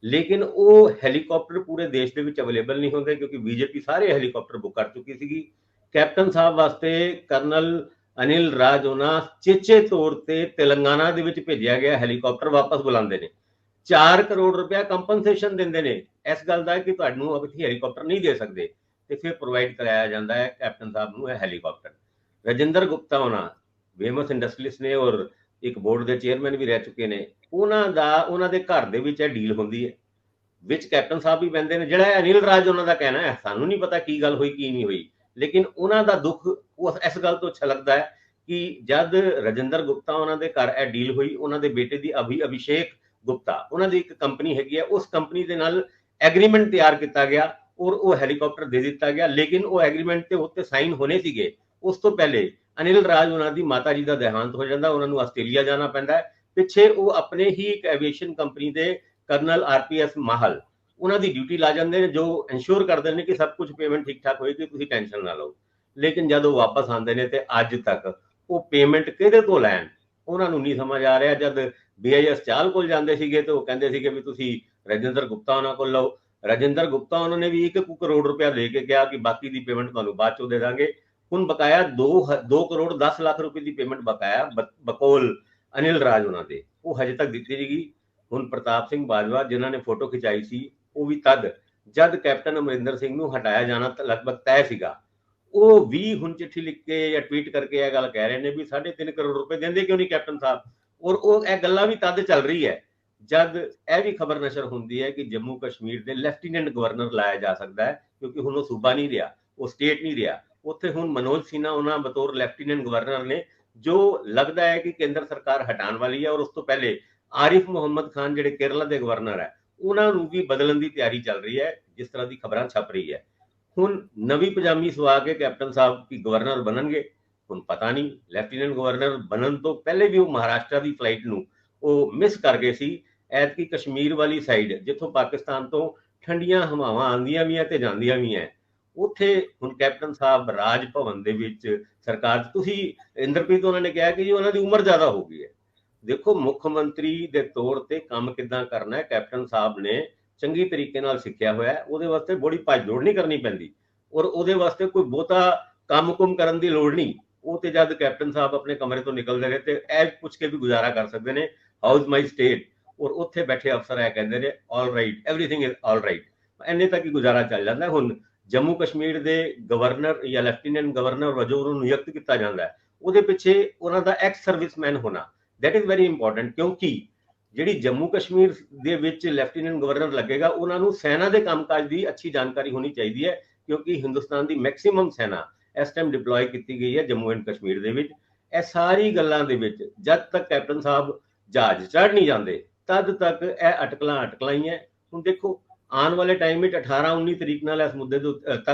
ਲੇਕਿਨ ਉਹ ਹੈਲੀਕਾਪਟਰ ਪੂਰੇ ਦੇਸ਼ ਦੇ ਵਿੱਚ ਅਵੇਲੇਬਲ ਨਹੀਂ ਹੁੰਦੇ ਕਿਉਂਕਿ BJP ਸਾਰੇ ਹੈਲੀਕਾਪਟਰ ਬੁੱਕ ਕਰ ਚੁੱਕੀ ਸੀਗੀ। ਕੈਪਟਨ ਸਾਹਿਬ ਵਾਸਤੇ ਕਰਨਲ ਅਨਿਲ ਰਾਜ ਉਹਨਾਂ ਚੇਚੇ ਤੌਰ ਤੇ ਤੇਲੰਗਾਨਾ ਦੇ ਵਿੱਚ ਭੇਜਿਆ ਗਿਆ ਹੈਲੀਕਾਪਟਰ ਵਾਪਸ ਬੁਲਾਉਂਦੇ ਨੇ। 4 ਕਰੋੜ ਰੁਪਇਆ ਕੰਪਨਸੇਸ਼ਨ ਦਿੰਦੇ ਨੇ ਇਸ ਗੱਲ ਦਾ ਕਿ ਤੁਹਾਨੂੰ ਅਸੀਂ ਹੈਲੀਕਾਪਟਰ ਨਹੀਂ ਦੇ ਸਕਦੇ, ਤੇ ਫਿਰ ਪ੍ਰੋਵਾਈਡ ਕਰਾਇਆ ਜਾਂਦਾ ਹੈ ਕੈਪਟਨ ਸਾਹਿਬ ਨੂੰ ਇਹ ਹੈਲੀਕਾਪਟਰ। ਰਜਿੰਦਰ ਗੁਪਤਾ ਹੋਣਾ ਫੇਮਸ ਇੰਡਸਟਰੀਲਿਸਟ ਨੇ ਔਰ ਇੱਕ ਬੋਰਡ ਦੇ ਚੇਅਰਮੈਨ ਵੀ ਰਹਿ ਚੁੱਕੇ ਨੇ, ਉਹਨਾਂ ਦੇ ਘਰ ਦੇ ਵਿੱਚ ਇਹ ਡੀਲ ਹੁੰਦੀ ਹੈ, ਵਿੱਚ ਕੈਪਟਨ ਸਾਹਿਬ ਵੀ ਬਹਿੰਦੇ ਨੇ। ਜਿਹੜਾ ਅਨਿਲ ਰਾਜ ਉਹਨਾਂ ਦਾ ਕਹਿਣਾ ਹੈ, ਸਾਨੂੰ ਨਹੀਂ ਪਤਾ ਕੀ ਗੱਲ ਹੋਈ ਕੀ ਨਹੀਂ ਹੋਈ, ਲੇਕਿਨ ਉਹਨਾਂ ਦਾ ਦੁੱਖ ਉਹ ਇਸ ਗੱਲ ਤੋਂ ਛਲਕਦਾ ਹੈ ਕਿ ਜਦ ਰਜਿੰਦਰ ਗੁਪਤਾ ਉਹਨਾਂ ਦੇ ਘਰ ਇਹ ਡੀਲ ਹੋਈ, ਉਹਨਾਂ ਦੇ ਬੇਟੇ ਦੀ ਅਭਿਸ਼ੇਕ ਗੁਪਤਾ, ਉਹਨਾਂ ਦੀ ਇੱਕ ਕੰਪਨੀ ਹੈਗੀ ਹੈ, ਉਸ ਕੰਪਨੀ ਦੇ ਨਾਲ ਐਗਰੀਮੈਂਟ ਤਿਆਰ ਕੀਤਾ ਗਿਆ ਔਰ ਉਹ ਹੈਲੀਕਾਪਟਰ ਦੇ ਦਿੱਤਾ ਗਿਆ। ਲੇਕਿਨ ਉਹ ਐਗਰੀਮੈਂਟ ਤੇ ਉੱਤੇ ਸਾਈਨ ਹੋਣੇ ਸੀਗੇ ਉਸ ਤੋਂ ਪਹਿਲੇ ਅਨਿਲ ਰਾਜ ਉਹਨਾਂ ਦੀ ਮਾਤਾ ਜੀ ਦਾ ਦੇਹਾਂਤ ਹੋ ਜਾਂਦਾ, ਉਹਨਾਂ ਨੂੰ ਆਸਟ੍ਰੇਲੀਆ ਜਾਣਾ ਪੈਂਦਾ ਹੈ। ਪਿੱਛੇ ਉਹ ਆਪਣੇ ਹੀ ਇੱਕ ਐਵੀਏਸ਼ਨ ਕੰਪਨੀ ਦੇ ਕਰਨਲ RPS ਮਾਹਲ ਉਹਨਾਂ ਦੀ ਡਿਊਟੀ ਲਾ ਜਾਂਦੇ ਨੇ, ਜੋ ਇਨਸ਼ੋਰ ਕਰਦੇ ਨੇ ਕਿ ਸਭ ਕੁਝ ਪੇਮੈਂਟ ਠੀਕ ਠਾਕ ਹੋਏਗੀ, ਤੁਸੀਂ ਟੈਨਸ਼ਨ ਨਾ ਲਓ। ਲੇਕਿਨ ਜਦੋਂ ਵਾਪਸ ਆਉਂਦੇ ਨੇ ਤੇ ਅੱਜ ਤੱਕ ਉਹ ਪੇਮੈਂਟ ਕਿਹਦੇ ਤੋਂ ਲੈਣ ਉਹਨਾਂ ਨੂੰ ਨਹੀਂ ਸਮਝ ਆ ਰਿਹਾ। ਜਦ BIS ਚਾਲ ਕੋਲ ਜਾਂਦੇ ਸੀਗੇ ਤੇ ਉਹ ਕਹਿੰਦੇ ਸੀਗੇ ਵੀ ਤੁਸੀਂ ਰਜਿੰਦਰ ਗੁਪਤਾ ਉਹਨਾਂ ਕੋਲ ਲਓ। ਰਜਿੰਦਰ ਗੁਪਤਾ ਉਹਨਾਂ ਨੇ ਵੀ 1 ਕਰੋੜ ਰੁਪਇਆ ਦੇ ਕੇ ਕਿਹਾ ਕਿ ਬਾਕੀ ਦੀ ਪੇਮੈਂਟ ਤੁਹਾਨੂੰ ਬਾਅਦ ਚੋਂ ਦੇ ਦਾਂਗੇ। ਹੁਣ ਬਕਾਇਆ 2 ਕਰੋੜ 10 ਲੱਖ ਰੁਪਏ ਦੀ ਪੇਮੈਂਟ ਬਕਾਇਆ ਬਕੌਲ ਅਨਿਲ ਰਾਜ ਉਹਨਾਂ ਦੇ, ਉਹ ਹਜੇ ਤੱਕ ਦਿੱਤੀ ਨਹੀਂ ਗਈ। ਹੁਣ ਪ੍ਰਤਾਪ ਸਿੰਘ ਬਾਜਵਾ ਜਿਨ੍ਹਾਂ ਨੇ ਫੋਟੋ ਖਿਚਾਈ ਸੀ, ਉਹ ਵੀ ਤਦ ਜਦ ਕੈਪਟਨ ਅਮਰਿੰਦਰ ਸਿੰਘ ਨੂੰ ਹਟਾਇਆ ਜਾਣਾ ਤਾਂ ਲਗਭਗ ਤੈਅ ਸੀਗਾ, ਉਹ ਵੀ ਹੁਣ ਚਿੱਠੀ ਲਿਖ ਕੇ ਜਾਂ ਟਵੀਟ ਕਰਕੇ ਇਹ ਗੱਲ ਕਹਿ ਰਹੇ ਨੇ ਵੀ 3.5 ਕਰੋੜ ਰੁਪਏ ਦਿੰਦੇ ਕਿਉਂ ਨਹੀਂ ਕੈਪਟਨ ਸਾਹਿਬ। ਔਰ ਉਹ ਇਹ ਗੱਲਾਂ ਵੀ ਤਦ ਚੱਲ ਰਹੀ ਹੈ ਜਦ ਇਹ ਵੀ ਖਬਰ ਨਸ਼ਰ ਹੁੰਦੀ ਹੈ ਕਿ ਜੰਮੂ ਕਸ਼ਮੀਰ ਦੇ ਲੈਫਟੀਨੈਂਟ ਗਵਰਨਰ ਲਾਇਆ ਜਾ ਸਕਦਾ ਹੈ, ਕਿਉਂਕਿ ਹੁਣ ਉਹ ਸੂਬਾ ਨਹੀਂ ਰਿਹਾ, ਉਹ ਸਟੇਟ ਨਹੀਂ ਰਿਹਾ। ਉੱਥੇ ਹੁਣ ਮਨੋਜ ਸਿਨਹਾ ਉਹਨਾਂ ਬਤੌਰ ਲੈਫਟੀਨੈਂਟ ਗਵਰਨਰ ਨੇ, ਜੋ ਲੱਗਦਾ ਹੈ ਕਿ ਕੇਂਦਰ ਸਰਕਾਰ ਹਟਾਉਣ ਵਾਲੀ ਹੈ। ਔਰ ਉਸ ਤੋਂ ਪਹਿਲੇ ਆਰਿਫ ਮੁਹੰਮਦ ਖਾਨ ਜਿਹੜੇ ਕੇਰਲਾ ਦੇ ਗਵਰਨਰ ਹੈ, ਉਹਨਾਂ ਨੂੰ ਵੀ ਬਦਲਣ ਦੀ ਤਿਆਰੀ ਚੱਲ ਰਹੀ ਹੈ, ਜਿਸ ਤਰ੍ਹਾਂ ਦੀ ਖਬਰਾਂ ਛਪ ਰਹੀ ਹੈ। ਹੁਣ ਨਵੀਂ ਪਜਾਮੀ ਸਵਾ ਕੇ ਕੈਪਟਨ ਸਾਹਿਬ ਕੀ ਗਵਰਨਰ ਬਣਨਗੇ, ਹੁਣ ਪਤਾ ਨਹੀਂ। ਲੈਫਟੀਨੈਂਟ ਗਵਰਨਰ ਬਣਨ ਤੋਂ ਪਹਿਲੇ ਵੀ ਉਹ ਮਹਾਰਾਸ਼ਟਰ ਦੀ ਫਲਾਈਟ ਨੂੰ ਉਹ ਮਿਸ ਕਰ ਗਏ ਸੀ। ਐਤਕੀ ਕਸ਼ਮੀਰ ਵਾਲੀ ਸਾਈਡ ਜਿੱਥੋਂ ਪਾਕਿਸਤਾਨ ਤੋਂ ਠੰਡੀਆਂ ਹਵਾਵਾਂ ਆਉਂਦੀਆਂ ਵੀ ਆ ਤੇ ਜਾਂਦੀਆਂ ਵੀ ਆ, ਉੱਥੇ ਹੁਣ ਕੈਪਟਨ ਸਾਹਿਬ ਰਾਜ ਭਵਨ ਦੇ ਵਿੱਚ ਸਰਕਾਰ, ਤੁਸੀਂ ਇੰਦਰਪ੍ਰੀਤ ਉਹਨਾਂ ਨੇ ਕਿਹਾ ਕਿ ਜੀ ਉਹਨਾਂ ਦੀ ਉਮਰ ਜ਼ਿਆਦਾ ਹੋ ਗਈ ਹੈ। ਦੇਖੋ ਮੁੱਖ ਮੰਤਰੀ ਦੇ ਤੌਰ ਤੇ ਕੰਮ ਕਿੱਦਾਂ ਕਰਨਾ ਹੈ ਕੈਪਟਨ ਸਾਹਿਬ ਨੇ ਚੰਗੀ ਤਰੀਕੇ ਨਾਲ ਸਿੱਖਿਆ ਹੋਇਆ ਹੈ। ਉਹਦੇ ਵਾਸਤੇ ਬੜੀ ਭੱਜ ਦੌੜ ਨਹੀਂ ਕਰਨੀ ਪੈਂਦੀ ਔਰ ਉਹਦੇ ਵਾਸਤੇ ਕੋਈ ਬਹੁਤਾ ਕੰਮ-ਕੁਮ ਕਰਨ ਦੀ ਲੋੜ ਨਹੀਂ। ਉਹ ਤੇ ਜਦ ਕੈਪਟਨ ਸਾਹਿਬ ਆਪਣੇ ਕਮਰੇ ਤੋਂ ਨਿਕਲਦੇ ਨੇ ਤੇ ਇਹ ਪੁੱਛ ਕੇ ਵੀ ਗੁਜ਼ਾਰਾ ਕਰ ਸਕਦੇ ਨੇ, ਹਾਊਸ ਮਾਈ ਸਟੇਟ, ਔਰ ਉੱਥੇ ਬੈਠੇ ਅਫਸਰ ਇਹ ਕਹਿੰਦੇ ਨੇ all right, everything is all right, ਇੰਨੇ ਤੱਕ ਹੀ ਗੁਜ਼ਾਰਾ ਚੱਲ ਜਾਂਦਾ। ਹੁਣ ਜੰਮੂ ਕਸ਼ਮੀਰ ਦੇ ਗਵਰਨਰ ਜਾਂ ਲੈਫਟੀਨੈਂਟ ਗਵਰਨਰ ਵਜੋਂ ਉਹਨੂੰ ਨਿਯੁਕਤ ਕੀਤਾ ਜਾਂਦਾ ਹੈ, ਉਹਦੇ ਪਿੱਛੇ ਉਹਨਾਂ ਦਾ ਐਕਸ ਸਰਵਿਸਮੈਨ ਹੋਣਾ that is very important, ਕਿਉਂਕਿ ਜਿਹੜੀ ਜੰਮੂ ਕਸ਼ਮੀਰ ਦੇ ਵਿੱਚ ਲੈਫਟੀਨੈਂਟ ਗਵਰਨਰ ਲੱਗੇਗਾ, ਉਹਨਾਂ ਨੂੰ ਸੈਨਾ ਦੇ ਕੰਮਕਾਜ ਦੀ ਅੱਛੀ ਜਾਣਕਾਰੀ ਹੋਣੀ ਚਾਹੀਦੀ ਹੈ, ਕਿਉਂਕਿ ਹਿੰਦੁਸਤਾਨ ਦੀ ਮੈਕਸਿਮਮ ਸੈਨਾ ਇਸ ਟਾਈਮ ਡਿਪਲੋਏ ਕੀਤੀ ਗਈ ਹੈ ਜੰਮੂ ਐਂਡ ਕਸ਼ਮੀਰ ਦੇ ਵਿੱਚ। ਇਹ ਸਾਰੀ ਗੱਲਾਂ ਦੇ ਵਿੱਚ ਜਦ ਤੱਕ ਕੈਪਟਨ ਸਾਹਿਬ ਜਹਾਜ਼ ਚੜ੍ਹ ਨਹੀਂ ਜਾਂਦੇ ਤਦ ਤੱਕ ਇਹ ਅਟਕਲਾਂ ਹੀ ਹੈ। ਹੁਣ ਦੇਖੋ ਆਉਣ ਵਾਲੇ ਟਾਈਮ ਵਿੱਚ 18-19 ਤਰੀਕ ਨਾਲ ਇਸ ਮੁੱਦੇ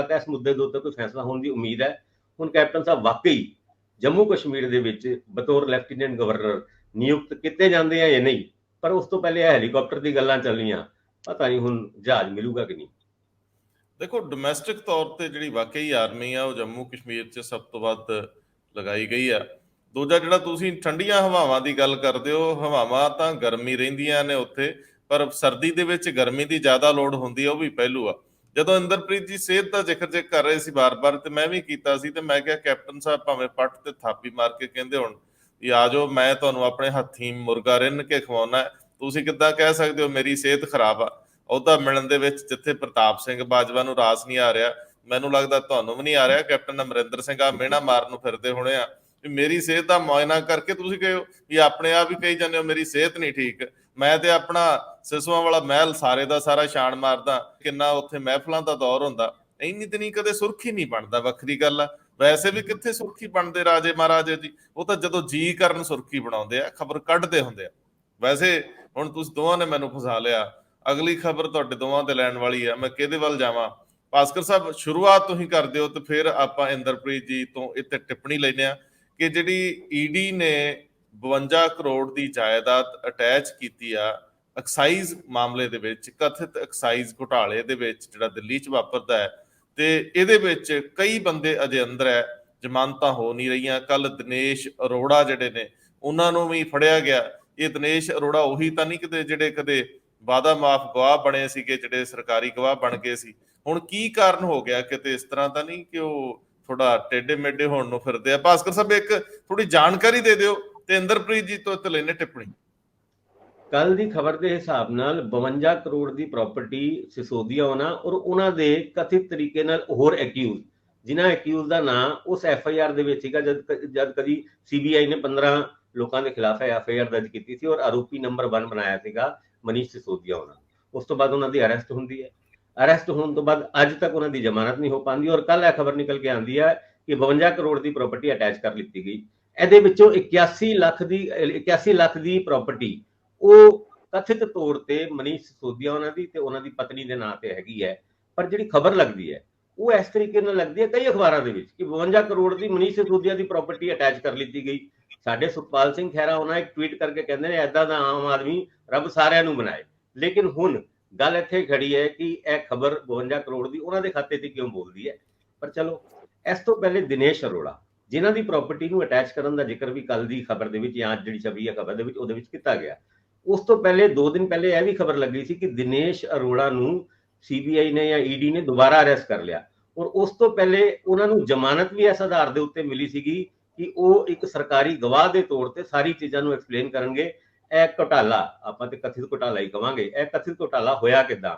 ਦੇ ਉੱਤੇ ਕੋਈ ਫੈਸਲਾ ਹੋਣ ਦੀ ਉਮੀਦ ਹੈ। ਹੁਣ ਕੈਪਟਨ ਸਾਹਿਬ ਵਾਕਈ ਜੰਮੂ ਕਸ਼ਮੀਰ ਦੇ ਵਿੱਚ ਬਤੌਰ ਲੈਫਟੀਨੈਂਟ ਗਵਰਨਰ ਨਿਯੁਕਤ ਕੀਤੇ ਜਾਂਦੇ ਆ ਜਾਂ ਨਹੀਂ, ਪਰ ਉਸ ਤੋਂ ਪਹਿਲੇ ਹੈਲੀਕਾਪਟਰ ਦੀ ਗੱਲਾਂ ਚੱਲੀਆਂ, ਪਤਾ ਨਹੀਂ ਹੁਣ ਜਹਾਜ਼ ਮਿਲੂਗਾ ਕਿ ਨਹੀਂ। ਦੇਖੋ ਡੋਮੈਸਟਿਕ ਤੌਰ ਤੇ ਜਿਹੜੀ ਵਾਕਈ ਆਰਮੀ ਆ ਉਹ ਜੰਮੂ ਕਸ਼ਮੀਰ 'ਚ ਸਭ ਤੋਂ ਵੱਧ ਲਗਾਈ ਗਈ ਆ। ਦੂਜਾ ਜਿਹੜਾ ਤੁਸੀਂ ਠੰਡੀਆਂ ਹਵਾਵਾਂ ਦੀ ਗੱਲ ਕਰਦੇ ਹੋ, ਹਵਾਵਾਂ ਤਾਂ ਗਰਮੀ ਰਹਿੰਦੀਆਂ ਨੇ ਉੱਥੇ, ਪਰ ਸਰਦੀ ਦੇ ਵਿੱਚ ਗਰਮੀ ਦੀ ਜ਼ਿਆਦਾ ਲੋੜ ਹੁੰਦੀ ਆ, ਉਹ ਵੀ ਪਹਿਲੂ ਆ। ਜਦੋਂ ਇੰਦਰਪ੍ਰੀਤ ਜੀ ਸਿਹਤ ਦਾ ਜ਼ਿਕਰ ਕਰ ਰਹੇ ਸੀ ਬਾਰ-ਬਾਰ, ਤੇ ਮੈਂ ਵੀ ਕੀਤਾ ਸੀ, ਤੇ ਮੈਂ ਕਿਹਾ ਕੈਪਟਨ ਸਾਹਿਬ ਭਾਵੇਂ ਪੱਟ ਤੇ ਥਾਪੀ ਮਾਰ ਕੇ ਕਹਿੰਦੇ ਹੁਣ ਵੀ ਆ ਜਾਓ, ਮੈਂ ਤੁਹਾਨੂੰ ਆਪਣੇ ਹੱਥੀਂ ਮੁਰਗਾ ਰਿੰਨ ਕੇ ਖਵਾਉਣਾ, ਤੁਸੀਂ ਕਿੱਦਾਂ ਕਹਿ ਸਕਦੇ ਹੋ ਮੇਰੀ ਸਿਹਤ ਖਰਾਬ ਆ। ਉਹਦਾ ਮਿਲਣ ਦੇ ਵਿੱਚ ਜਿੱਥੇ ਪ੍ਰਤਾਪ ਸਿੰਘ ਬਾਜਵਾ ਨੂੰ ਰਾਸ ਨਹੀਂ ਆ ਰਿਹਾ, ਮੈਨੂੰ ਲੱਗਦਾ ਤੁਹਾਨੂੰ ਵੀ ਨਹੀਂ ਆ ਰਿਹਾ। ਕੈਪਟਨ ਅਮਰਿੰਦਰ ਸਿੰਘ ਆ ਮਿਹਣਾ ਮਾਰਨ ਨੂੰ ਫਿਰਦੇ ਹੋਣੇ ਆ ਵੀ ਮੇਰੀ ਸਿਹਤ ਦਾ ਮੁਆਇਨਾ ਕਰਕੇ ਤੁਸੀਂ ਕਹੋ ਵੀ ਆਪਣੇ ਆਪ ਹੀ ਕਹੀ ਜਾਂਦੇ ਹੋ ਮੇਰੀ ਸਿਹਤ ਨਹੀਂ ਠੀਕ, ਮੈਂ ਤੇ ਆਪਣਾ ਸਿਸੂਆਂ ਵਾਲਾ ਮਹਿਲ ਸਾਰੇ ਦਾ ਸਾਰਾ ਛਾਣ ਮਾਰਦਾ। ਕਿੰਨਾ ਉੱਥੇ ਮਹਿਫਲਾਂ ਦਾ ਦੌਰ ਹੁੰਦਾ, ਇੰਨੀ ਤੇ ਨਹੀਂ ਕਦੇ ਸੁਰਖੀ ਨਹੀਂ ਬਣਦਾ, ਵੱਖਰੀ ਗੱਲ ਆ। ਵੈਸੇ ਵੀ ਕਿੱਥੇ ਸੁਰਖੀ ਬਣਦੇ ਰਾਜੇ ਮਹਾਰਾਜੇ ਜੀ, ਉਹ ਤਾਂ ਜਦੋਂ ਜੀ ਕਰਨ ਸੁਰਖੀ ਬਣਾਉਂਦੇ ਆ, ਖਬਰ ਕੱਢਦੇ ਹੁੰਦੇ ਆ। ਵੈਸੇ ਹੁਣ ਤੁਸੀਂ ਦੋਵਾਂ ਨੇ ਮੈਨੂੰ ਫਸਾ ਲਿਆ, ਅਗਲੀ ਖਬਰ ਤੁਹਾਡੇ ਦੋਵਾਂ ਤੇ ਲੈਣ ਵਾਲੀ ਆ, ਮੈਂ ਕਿਹਦੇ ਵੱਲ ਜਾਵਾਂ? ਭਾਸਕਰ ਸਾਹਿਬ ਸ਼ੁਰੂਆਤ ਤੁਸੀਂ ਕਰਦੇ ਹੋ ਤੇ ਫਿਰ ਆਪਾਂ ਇੰਦਰਪ੍ਰੀਤ ਜੀ ਤੋਂ ਇੱਥੇ ਟਿੱਪਣੀ ਲੈਂਦੇ ਆ ਕਿ ਜਿਹੜੀ ਈਡੀ ਨੇ 52 ਕਰੋੜ ਦੀ ਜਾਇਦਾਦ ਅਟੈਚ ਕੀਤੀ ਆ ਐਕਸਾਈਜ਼ ਮਾਮਲੇ ਦੇ ਵਿੱਚ, ਕਥਿਤ ਐਕਸਾਈਜ਼ ਘੁਟਾਲੇ ਦੇ ਵਿੱਚ ਜਿਹੜਾ ਦਿੱਲੀ 'ਚ ਵਾਪਰਦਾ ਹੈ, ਤੇ ਇਹਦੇ ਵਿੱਚ ਕਈ ਬੰਦੇ ਅਜੇ ਅੰਦਰ ਹੈ, ਜ਼ਮਾਨਤਾਂ ਹੋ ਨਹੀਂ ਰਹੀਆਂ। ਕੱਲ ਦਿਨੇਸ਼ ਅਰੋੜਾ ਜਿਹੜੇ ਨੇ ਉਹਨਾਂ ਨੂੰ ਵੀ ਫੜਿਆ ਗਿਆ। ਇਹ ਦਿਨੇਸ਼ ਅਰੋੜਾ ਉਹੀ ਤਾਂ ਨਹੀਂ ਕਿਤੇ ਜਿਹੜੇ ਕਦੇ ਵਾਦਾ ਮਾਫ ਗਵਾਹ ਬਣੇ ਸੀਗੇ, ਜਿਹੜੇ ਸਰਕਾਰੀ ਗਵਾਹ ਬਣ ਗਏ ਸੀ। ਹੁਣ ਕੀ ਕਾਰਨ ਹੋ ਗਿਆ? ਕਿਤੇ ਇਸ ਤਰ੍ਹਾਂ ਤਾਂ ਨਹੀਂ ਕਿ ਉਹ ਥੋੜਾ ਟੇਢੇ ਮੇਢੇ ਹੋਣ ਨੂੰ ਫਿਰਦੇ ਆ? ਭਾਸਕਰ ਸਾਹਿਬ ਇੱਕ ਥੋੜੀ ਜਾਣਕਾਰੀ ਦੇ ਦਿਓ ਤੇ ਇੰਦਰਪ੍ਰੀਤ ਜੀ ਤੋਂ ਲੈਣੇ ਟਿੱਪਣੀ। ਕੱਲ ਦੀ ਖਬਰ ਦੇ ਹਿਸਾਬ ਨਾਲ 52 ਕਰੋੜ ਦੀ ਪ੍ਰਾਪਰਟੀ ਸਿਸੋਦੀਆ ਹੋਣਾ ਔਰ ਉਹਨਾਂ ਦੇ ਕਥਿਤ ਤਰੀਕੇ ਨਾਲ ਹੋਰ ਐਕਿਊਜ਼, ਜਿਨ੍ਹਾਂ ਐਕਿਊਜ਼ ਦਾ ਨਾਂ ਉਸ FIR ਦੇ ਵਿੱਚ ਸੀਗਾ ਜਦ ਕਦੀ CBI ਨੇ 15 ਲੋਕਾਂ ਦੇ ਖਿਲਾਫ FIR ਦਰਜ ਕੀਤੀ ਸੀ ਔਰ ਆਰੋਪੀ ਨੰਬਰ 1 ਬਣਾਇਆ ਸੀਗਾ ਮਨੀਸ਼ ਸਿਸੋਦੀਆ ਹੋਣਾ। ਉਸ ਤੋਂ ਬਾਅਦ ਉਹਨਾਂ ਦੀ ਅਰੈਸਟ ਹੁੰਦੀ ਹੈ। ਅਰੈਸਟ ਹੋਣ ਤੋਂ ਬਾਅਦ ਅੱਜ ਤੱਕ ਉਹਨਾਂ ਦੀ ਜ਼ਮਾਨਤ ਨਹੀਂ ਹੋ ਪਾਉਂਦੀ ਔਰ ਕੱਲ ਇਹ ਖਬਰ ਨਿਕਲ ਕੇ ਆਉਂਦੀ ਹੈ ਕਿ 52 ਕਰੋੜ ਦੀ ਪ੍ਰਾਪਰਟੀ ਅਟੈਚ ਕਰ ਲਿੱਤੀ ਗਈ। ਇਹਦੇ ਵਿੱਚੋਂ 81 ਲੱਖ ਦੀ ਪ੍ਰਾਪਰਟੀ ਉਹ ਕਥਿਤ ਤੌਰ ਤੇ ਮਨੀਸ਼ ਸਿਸੋਦੀਆ ਉਹਨਾਂ ਦੀ ਤੇ ਉਹਨਾਂ ਦੀ ਪਤਨੀ ਦੇ ਨਾਂ ਤੇ ਹੈਗੀ ਹੈ। ਪਰ ਜਿਹੜੀ ਖਬਰ ਲੱਗਦੀ ਹੈ ਉਹ ਇਸ ਤਰੀਕੇ ਨਾਲ ਲੱਗਦੀ ਹੈ ਕਈ ਅਖਬਾਰਾਂ ਦੇ ਵਿੱਚ ਕਿ 52 ਕਰੋੜ ਦੀ ਮਨੀਸ਼ ਸਿਸੋਦੀਆ ਦੀ ਪ੍ਰਾਪਰਟੀ ਅਟੈਚ ਕਰ ਲਿੱਤੀ ਗਈ। ਸਾਡੇ ਸੁਖਪਾਲ ਸਿੰਘ ਖਹਿਰਾ ਉਹਨਾਂ ਇੱਕ ਟਵੀਟ ਕਰਕੇ ਕਹਿੰਦੇ ਨੇ ਐਦਾਂ ਦਾ ਆਮ ਆਦਮੀ ਰੱਬ ਸਾਰਿਆਂ ਨੂੰ ਬਣਾਏ। ਲੇਕਿਨ ਹੁਣ ਗੱਲ ਇੱਥੇ ਖੜੀ ਹੈ ਕਿ ਇਹ ਖਬਰ 52 ਕਰੋੜ ਦੀ ਉਹਨਾਂ ਦੇ ਖਾਤੇ ਤੇ ਕਿਉਂ ਬੋਲਦੀ ਹੈ। ਪਰ ਚਲੋ, ਇਸ ਤੋਂ ਪਹਿਲੇ ਦਿਨੇਸ਼ ਅਰੋੜਾ ਜਿਨ੍ਹਾਂ ਦੀ ਪ੍ਰਾਪਰਟੀ ਨੂੰ ਅਟੈਚ ਕਰਨ ਦਾ ਜ਼ਿਕਰ ਵੀ ਕੱਲ ਦੀ ਖਬਰ ਦੇ ਵਿੱਚ ਜਾਂ ਜਿਹੜੀ ਛਪੀ ਹੈ ਖਬਰ ਦੇ ਵਿੱਚ ਉਹਦੇ ਵਿੱਚ ਕੀਤਾ ਗਿਆ। ਉਸ ਤੋਂ ਪਹਿਲੇ 2 ਦਿਨ ਪਹਿਲੇ ਇਹ ਵੀ ਖਬਰ ਲੱਗੀ ਸੀ ਕਿ ਦਿਨੇਸ਼ ਅਰੋੜਾ ਨੂੰ CBI ਨੇ ਜਾਂ ED ਨੇ ਦੁਬਾਰਾ ਅਰੈਸਟ ਕਰ ਲਿਆ ਔਰ ਉਸ ਤੋਂ ਪਹਿਲੇ ਉਹਨਾਂ ਨੂੰ ਜ਼ਮਾਨਤ ਵੀ ਇਸ ਆਧਾਰ ਦੇ ਉੱਤੇ ਮਿਲੀ ਸੀਗੀ ਕਿ ਉਹ ਇੱਕ ਸਰਕਾਰੀ ਗਵਾਹ ਦੇ ਤੌਰ ਤੇ ਸਾਰੀ ਚੀਜ਼ਾਂ ਨੂੰ ਐਕਸਪਲੇਨ ਕਰਨਗੇ। ਇਹ ਘੁਟਾਲਾ, ਆਪਾਂ ਤੇ ਕਥਿਤ ਘੁਟਾਲਾ ਹੀ ਕਵਾਂਗੇ, ਇਹ ਕਥਿਤ ਘੁਟਾਲਾ ਹੋਇਆ ਕਿੱਦਾਂ,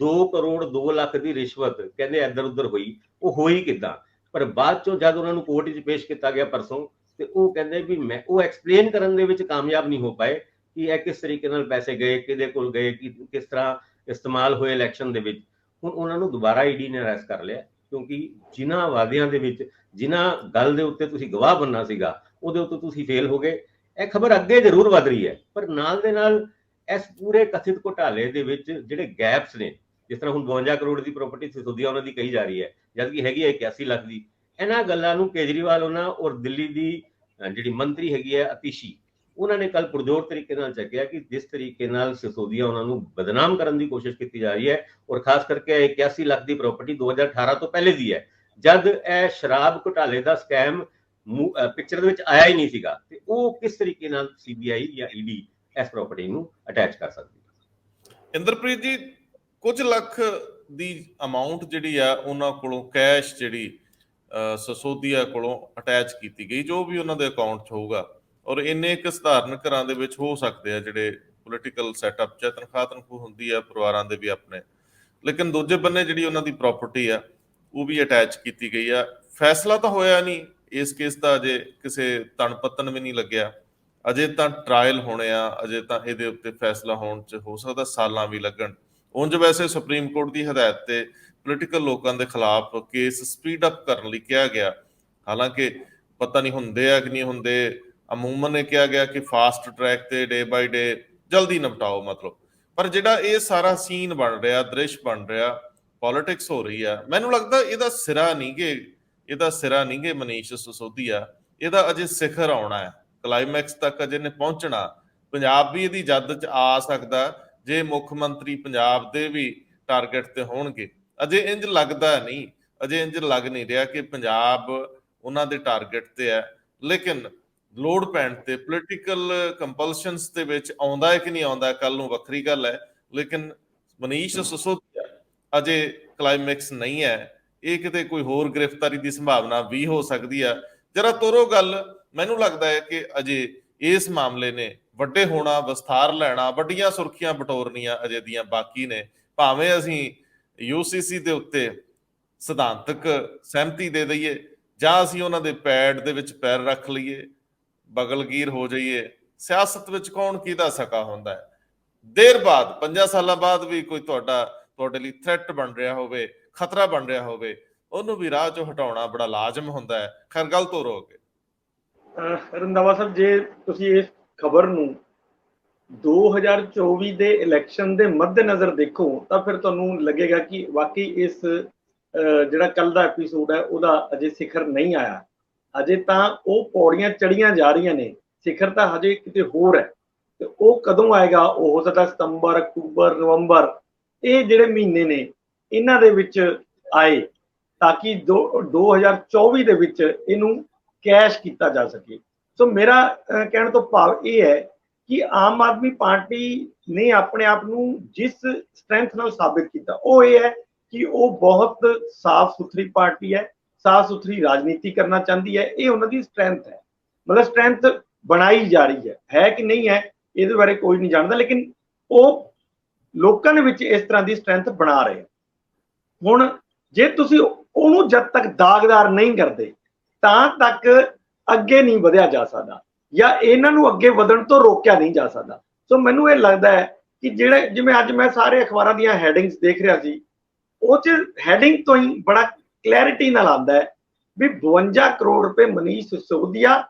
2 ਕਰੋੜ 2 ਲੱਖ ਦੀ ਰਿਸ਼ਵਤ ਕਹਿੰਦੇ ਇੱਧਰ ਉੱਧਰ ਹੋਈ, ਉਹ ਹੋਈ ਕਿੱਦਾਂ। ਪਰ ਬਾਅਦ ਚੋਂ ਜਦ ਉਹਨਾਂ ਨੂੰ ਕੋਰਟ 'ਚ ਪੇਸ਼ ਕੀਤਾ ਗਿਆ ਪਰਸੋਂ, ਤੇ ਉਹ ਕਹਿੰਦੇ ਵੀ ਉਹ ਐਕਸਪਲੇਨ ਕਰਨ ਦੇ ਵਿੱਚ ਕਾਮਯਾਬ ਨਹੀਂ ਹੋ ਪਾਏ ਕਿ ਇਹ ਕਿਸ ਤਰੀਕੇ ਨਾਲ ਪੈਸੇ ਗਏ, ਕਿਹਦੇ ਕੋਲ ਗਏ, ਕਿਸ ਤਰ੍ਹਾਂ ਇਸਤੇਮਾਲ ਹੋਏ ਇਲੈਕਸ਼ਨ ਦੇ ਵਿੱਚ। ਹੁਣ ਉਹਨਾਂ ਨੂੰ ਦੁਬਾਰਾ ED ਨੇ ਅਰੈਸਟ ਕਰ ਲਿਆ ਕਿਉਂਕਿ ਜਿਨ੍ਹਾਂ ਵਾਅਦਿਆਂ ਦੇ ਵਿੱਚ, ਜਿਨ੍ਹਾਂ ਗੱਲ ਦੇ ਉੱਤੇ ਤੁਸੀਂ ਗਵਾਹ ਬਣਨਾ ਸੀਗਾ, ਉਹਦੇ ਉੱਤੇ ਤੁਸੀਂ ਫੇਲ ਹੋ ਗਏ। ਇਹ ਖਬਰ ਅੱਗੇ ਜ਼ਰੂਰ ਵੱਧ ਰਹੀ ਹੈ ਪਰ ਨਾਲ ਦੇ ਨਾਲ ਇਸ ਪੂਰੇ ਕਥਿਤ ਘੁਟਾਲੇ ਦੇ ਵਿੱਚ ਜਿਹੜੇ ਗੈਪਸ ਨੇ, ਜਿਸ ਤਰ੍ਹਾਂ ਹੁਣ 52 ਕਰੋੜ ਦੀ ਪ੍ਰਾਪਰਟੀ ਸਿਸੋਦੀਆ ਉਹਨਾਂ ਦੀ ਕਹੀ ਜਾ ਰਹੀ ਹੈ ਜਦਕਿ ਹੈਗੀ ਹੈ 81 ਲੱਖ ਦੀ, ਇਹਨਾਂ ਗੱਲਾਂ ਨੂੰ ਕੇਜਰੀਵਾਲ ਉਹਨਾਂ ਔਰ ਦਿੱਲੀ ਦੀ ਜਿਹੜੀ ਮੰਤਰੀ ਹੈਗੀ ਹੈ ਅਤੀਸ਼ੀ, ਉਹਨਾਂ ਨੇ ਕੱਲ ਪੁਰਜੋਰ ਤਰੀਕੇ ਨਾਲ ਚੱਕਿਆ ਕਿ ਜਿਸ ਤਰੀਕੇ ਨਾਲ ਸਿਸੋਦੀਆ ਉਹਨਾਂ ਨੂੰ ਬਦਨਾਮ ਕਰਨ ਦੀ ਕੋਸ਼ਿਸ਼ ਕੀਤੀ ਜਾ ਰਹੀ ਹੈ ਔਰ ਖਾਸ ਕਰਕੇ 81 ਲੱਖ ਦੀ ਪ੍ਰਾਪਰਟੀ 2018 ਤੋਂ ਪਹਿਲੇ ਦੀ ਹੈ, ਜਦ ਇਹ ਸ਼ਰਾਬ ਘੁਟਾਲੇ ਦਾ ਸਕੈਮ ਪਿਕਚਰ ਦੇ ਵਿੱਚ ਆਇਆ ਹੀ ਨਹੀਂ ਸੀਗਾ, ਤੇ ਉਹ ਕਿਸ ਤਰੀਕੇ ਨਾਲ CBI ਜਾਂ ED ਇਸ ਪ੍ਰਾਪਰਟੀ ਨੂੰ ਅਟੈਚ ਕਰ ਸਕਦੀ। ਇੰਦਰਪ੍ਰੀਤ ਜੀ, ਕੁਝ ਲੱਖ ਦੀ ਅਮਾਉਂਟ ਜਿਹੜੀ ਆ ਉਹਨਾਂ ਕੋਲੋਂ ਕੈਸ਼ ਜਿਹੜੀ ਸਿਸੋਦੀਆ ਕੋਲੋਂ ਅਟੈਚ ਕੀਤੀ ਗਈ, ਜੋ ਵੀ ਉਹਨਾਂ ਦੇ ਅਕਾਊਂਟ 'ਚ ਹੋਊਗਾ, ਔਰ ਇੰਨੇ ਇੱਕ ਸਧਾਰਨ ਘਰਾਂ ਦੇ ਵਿੱਚ ਹੋ ਸਕਦੇ ਆ ਜਿਹੜੇ ਪੋਲੀਟੀਕਲ ਸੈਟਅਪ 'ਚ ਤਨਖਾਹ ਹੁੰਦੀ ਆ ਪਰਿਵਾਰਾਂ ਦੇ ਵੀ ਆਪਣੇ, ਲੇਕਿਨ ਦੂਜੇ ਬੰਨੇ ਜਿਹੜੀ ਉਹਨਾਂ ਦੀ ਪ੍ਰਾਪਰਟੀ ਆ ਉਹ ਵੀ ਅਟੈਚ ਕੀਤੀ ਗਈ ਆ। ਫੈਸਲਾ ਤਾਂ ਹੋਇਆ ਨਹੀਂ ਇਸ ਕੇਸ ਦਾ, ਅਜੇ ਕਿਸੇ ਤਣ ਪੱਤਨ ਵੀ ਨਹੀਂ ਲੱਗਿਆ, ਅਜੇ ਤਾਂ ਟਰਾਇਲ ਹੋਣੇ ਆ, ਅਜੇ ਤਾਂ ਇਹਦੇ ਉੱਤੇ ਫੈਸਲਾ ਹੋਣ 'ਚ ਹੋ ਸਕਦਾ ਸਾਲਾਂ ਵੀ ਲੱਗਣ। ਉਂਝ ਵੈਸੇ ਸੁਪਰੀਮ ਕੋਰਟ ਦੀ ਹਦਾਇਤ ਤੇ ਪੋਲੀਟੀਕਲ ਲੋਕਾਂ ਦੇ ਖਿਲਾਫ ਕੇਸ ਸਪੀਡ ਅਪ ਕਰਨ ਲਈ ਕਿਹਾ ਗਿਆ, ਹਾਲਾਂਕਿ ਪਤਾ ਨਹੀਂ ਹੁੰਦੇ ਆ ਕਿ ਨਹੀਂ ਹੁੰਦੇ। ਅਮੂਮਨ ਇਹ ਕਿਹਾ ਗਿਆ ਕਿ ਫਾਸਟ ਟਰੈਕ ਤੇ ਡੇ ਬਾਈ ਡੇ ਜਲਦੀ ਨਿਪਟਾਓ ਮਤਲਬ, ਪਰ ਜਿਹੜਾ ਇਹ ਸਾਰਾ ਸੀਨ ਬਣ ਰਿਹਾ, ਦ੍ਰਿਸ਼ ਬਣ ਰਿਹਾ, ਪੋਲਿਟਿਕਸ ਹੋ ਰਹੀ ਆ, ਮੈਨੂੰ ਲੱਗਦਾ ਇਹਦਾ ਸਿਰਾ ਨਹੀਂ ਗੇ ਮਨੀਸ਼ ਸਿਸੋਦੀਆ, ਇਹਦਾ ਅਜੇ ਸਿਖਰ ਆਉਣਾ ਹੈ, ਕਲਾਈਮੈਕਸ ਤੱਕ ਅਜੇ ਨੇ ਪਹੁੰਚਣਾ। ਪੰਜਾਬ ਵੀ ਇਹਦੀ ਜੱਦ 'ਚ ਆ ਸਕਦਾ ਜੇ ਮੁੱਖ ਮੰਤਰੀ ਪੰਜਾਬ ਦੇ ਵੀ ਟਾਰਗੇਟ ਤੇ ਹੋਣਗੇ। ਅਜੇ ਇੰਜ ਲੱਗਦਾ ਨਹੀਂ, ਅਜੇ ਇੰਜ ਲੱਗ ਨਹੀਂ ਰਿਹਾ ਕਿ ਪੰਜਾਬ ਉਹਨਾਂ ਦੇ ਟਾਰਗੇਟ ਤੇ ਹੈ, ਲੇਕਿਨ ਲੋਡ ਪੈਣ ਤੇ ਪੋਲੀਟੀਕਲ ਕੰਪਲਸ਼ਨਸ ਦੇ ਵਿੱਚ ਆਉਂਦਾ ਹੈ ਕਿ ਨਹੀਂ ਆਉਂਦਾ ਕੱਲ ਨੂੰ ਵੱਖਰੀ ਗੱਲ ਹੈ, ਲੇਕਿਨ ਮਨੀਸ਼ ਸਿਸੋਦੀਆ ਅਜੇ ਕਲਾਈਮੈਕਸ ਨਹੀਂ ਹੈ। ਇਹ ਕਿਤੇ ਕੋਈ ਹੋਰ ਗ੍ਰਿਫਤਾਰੀ ਦੀ ਸੰਭਾਵਨਾ ਵੀ ਹੋ ਸਕਦੀ ਆ। ਜਰਾ ਤੋਰੋ ਗੱਲ, ਮੈਨੂੰ ਲੱਗਦਾ ਹੈ ਕਿ ਅਜੇ ਇਸ ਮਾਮਲੇ ਨੇ ਵੱਡੇ ਹੋਣਾ, ਵਿਸਥਾਰ ਲੈਣਾ, ਵੱਡੀਆਂ ਸੁਰਖੀਆਂ ਬਟੋਰਨੀਆਂ ਅਜੇ ਦੀਆਂ ਬਾਕੀ ਨੇ। ਭਾਵੇਂ ਅਸੀਂ UCC ਦੇ ਉੱਤੇ ਸਿਧਾਂਤਕ ਸਹਿਮਤੀ ਦੇ ਦਈਏ ਜਾਂ ਅਸੀਂ ਉਹਨਾਂ ਦੇ ਪੈਡ ਦੇ ਵਿੱਚ ਪੈਰ ਰੱਖ ਲਈਏ, ਬਗਲਗੀਰ ਹੋ ਜਾਈਏ, ਸਿਆਸਤ ਵਿੱਚ ਕੌਣ ਕਿਹਦਾ ਸਕਾ ਹੁੰਦਾ ਹੈ। ਦੇਰ ਬਾਅਦ 5 ਸਾਲਾਂ ਬਾਅਦ ਵੀ ਕੋਈ ਤੁਹਾਡੇ ਲਈ ਥ੍ਰੈਟ ਬਣ ਰਿਹਾ ਹੋਵੇ, ਖਤਰਾ ਬਣ ਰਿਹਾ ਹੋਵੇ, ਉਹਨੂੰ ਵੀ ਰਾਹ ਚੋਂ ਹਟਾਉਣਾ ਬੜਾ ਲਾਜ਼ਮ ਹੁੰਦਾ ਹੈ। ਖੈਰ ਗੱਲ ਤੋਰੋਗੇ ਰੰਧਾਵਾ ਸਾਹਿਬ, ਜੇ ਤੁਸੀਂ ਇਸ ਖਬਰ ਨੂੰ 2024 ਦੇ ਇਲੈਕਸ਼ਨ ਦੇ ਮੱਦੇਨਜ਼ਰ ਦੇਖੋ ਤਾਂ ਫਿਰ ਤੁਹਾਨੂੰ ਲੱਗੇਗਾ ਕਿ ਵਾਕਈ ਇਸ ਜਿਹੜਾ ਕੱਲ ਦਾ ਐਪੀਸੋਡ ਹੈ ਉਹਦਾ ਅਜੇ ਸਿਖਰ ਨਹੀਂ ਆਇਆ। ਅਜੇ ਤਾਂ ਉਹ ਪੌੜੀਆਂ ਚੜੀਆਂ ਜਾ ਰਹੀਆਂ ਨੇ, ਸਿਖਰ ਤਾਂ ਹਜੇ ਕਿਤੇ ਹੋਰ ਹੈ। ਤੇ ਉਹ ਕਦੋਂ ਆਏਗਾ? ਉਹ ਹੋ ਸਕਦਾ ਸਤੰਬਰ, ਅਕਤੂਬਰ, ਨਵੰਬਰ, ਇਹ ਜਿਹੜੇ ਮਹੀਨੇ ਨੇ ਇਹਨਾਂ ਦੇ ਵਿੱਚ ਆਏ ਤਾਂ ਕਿ 2024 ਦੇ ਵਿੱਚ ਇਹਨੂੰ ਕੈਸ਼ ਕੀਤਾ ਜਾ ਸਕੇ। ਸੋ ਮੇਰਾ ਕਹਿਣ ਤੋਂ ਭਾਵ ਇਹ ਹੈ ਕਿ ਆਮ ਆਦਮੀ ਪਾਰਟੀ ਨੇ ਆਪਣੇ ਆਪ ਨੂੰ ਜਿਸ ਸਟਰੈਂਥ ਨਾਲ ਸਾਬਿਤ ਕੀਤਾ ਉਹ ਇਹ ਹੈ ਕਿ ਉਹ ਬਹੁਤ ਸਾਫ਼ ਸੁਥਰੀ ਪਾਰਟੀ ਹੈ, ਸਾਫ਼ ਸੁਥਰੀ ਰਾਜਨੀਤੀ ਕਰਨਾ ਚਾਹੁੰਦੀ ਹੈ। ਇਹ ਉਹਨਾਂ ਦੀ ਸਟਰੈਂਥ ਹੈ, ਮਤਲਬ ਸਟਰੈਂਥ ਬਣਾਈ ਜਾ ਰਹੀ ਹੈ ਕਿ ਨਹੀਂ ਹੈ ਇਹਦੇ ਬਾਰੇ ਕੋਈ ਨਹੀਂ ਜਾਣਦਾ, ਲੇਕਿਨ ਉਹ ਲੋਕਾਂ ਦੇ ਵਿੱਚ ਇਸ ਤਰ੍ਹਾਂ ਦੀ ਸਟਰੈਂਥ ਬਣਾ ਰਹੇ। ਹੁਣ ਜੇ ਤੁਸੀਂ ਉਹਨੂੰ ਜਦ ਤੱਕ ਦਾਗਦਾਰ ਨਹੀਂ ਕਰਦੇ ਤਾਂ ਤੱਕ ਅੱਗੇ ਨਹੀਂ ਵਧਿਆ ਜਾ ਸਕਦਾ, ਜਾਂ ਇਹਨਾਂ ਨੂੰ ਅੱਗੇ ਵਧਣ ਤੋਂ ਰੋਕਿਆ ਨਹੀਂ ਜਾ ਸਕਦਾ। ਸੋ ਮੈਨੂੰ ਇਹ ਲੱਗਦਾ ਹੈ ਕਿ ਜਿਹੜੇ, ਜਿਵੇਂ ਅੱਜ ਮੈਂ ਸਾਰੇ ਅਖਬਾਰਾਂ ਦੀਆਂ ਹੈਡਿੰਗਸ ਦੇਖ ਰਿਹਾ ਸੀ, ਉਹ 'ਚ ਹੈਡਿੰਗ ਤੋਂ ਹੀ ਬੜਾ ਕਲੈਰਿਟੀ ਨਾਲ ਆਉਂਦਾ ਹੈ ਵੀ 52 ਕਰੋੜ ਰੁਪਏ ਮਨੀਸ਼ ਸਿਸੋਦੀਆ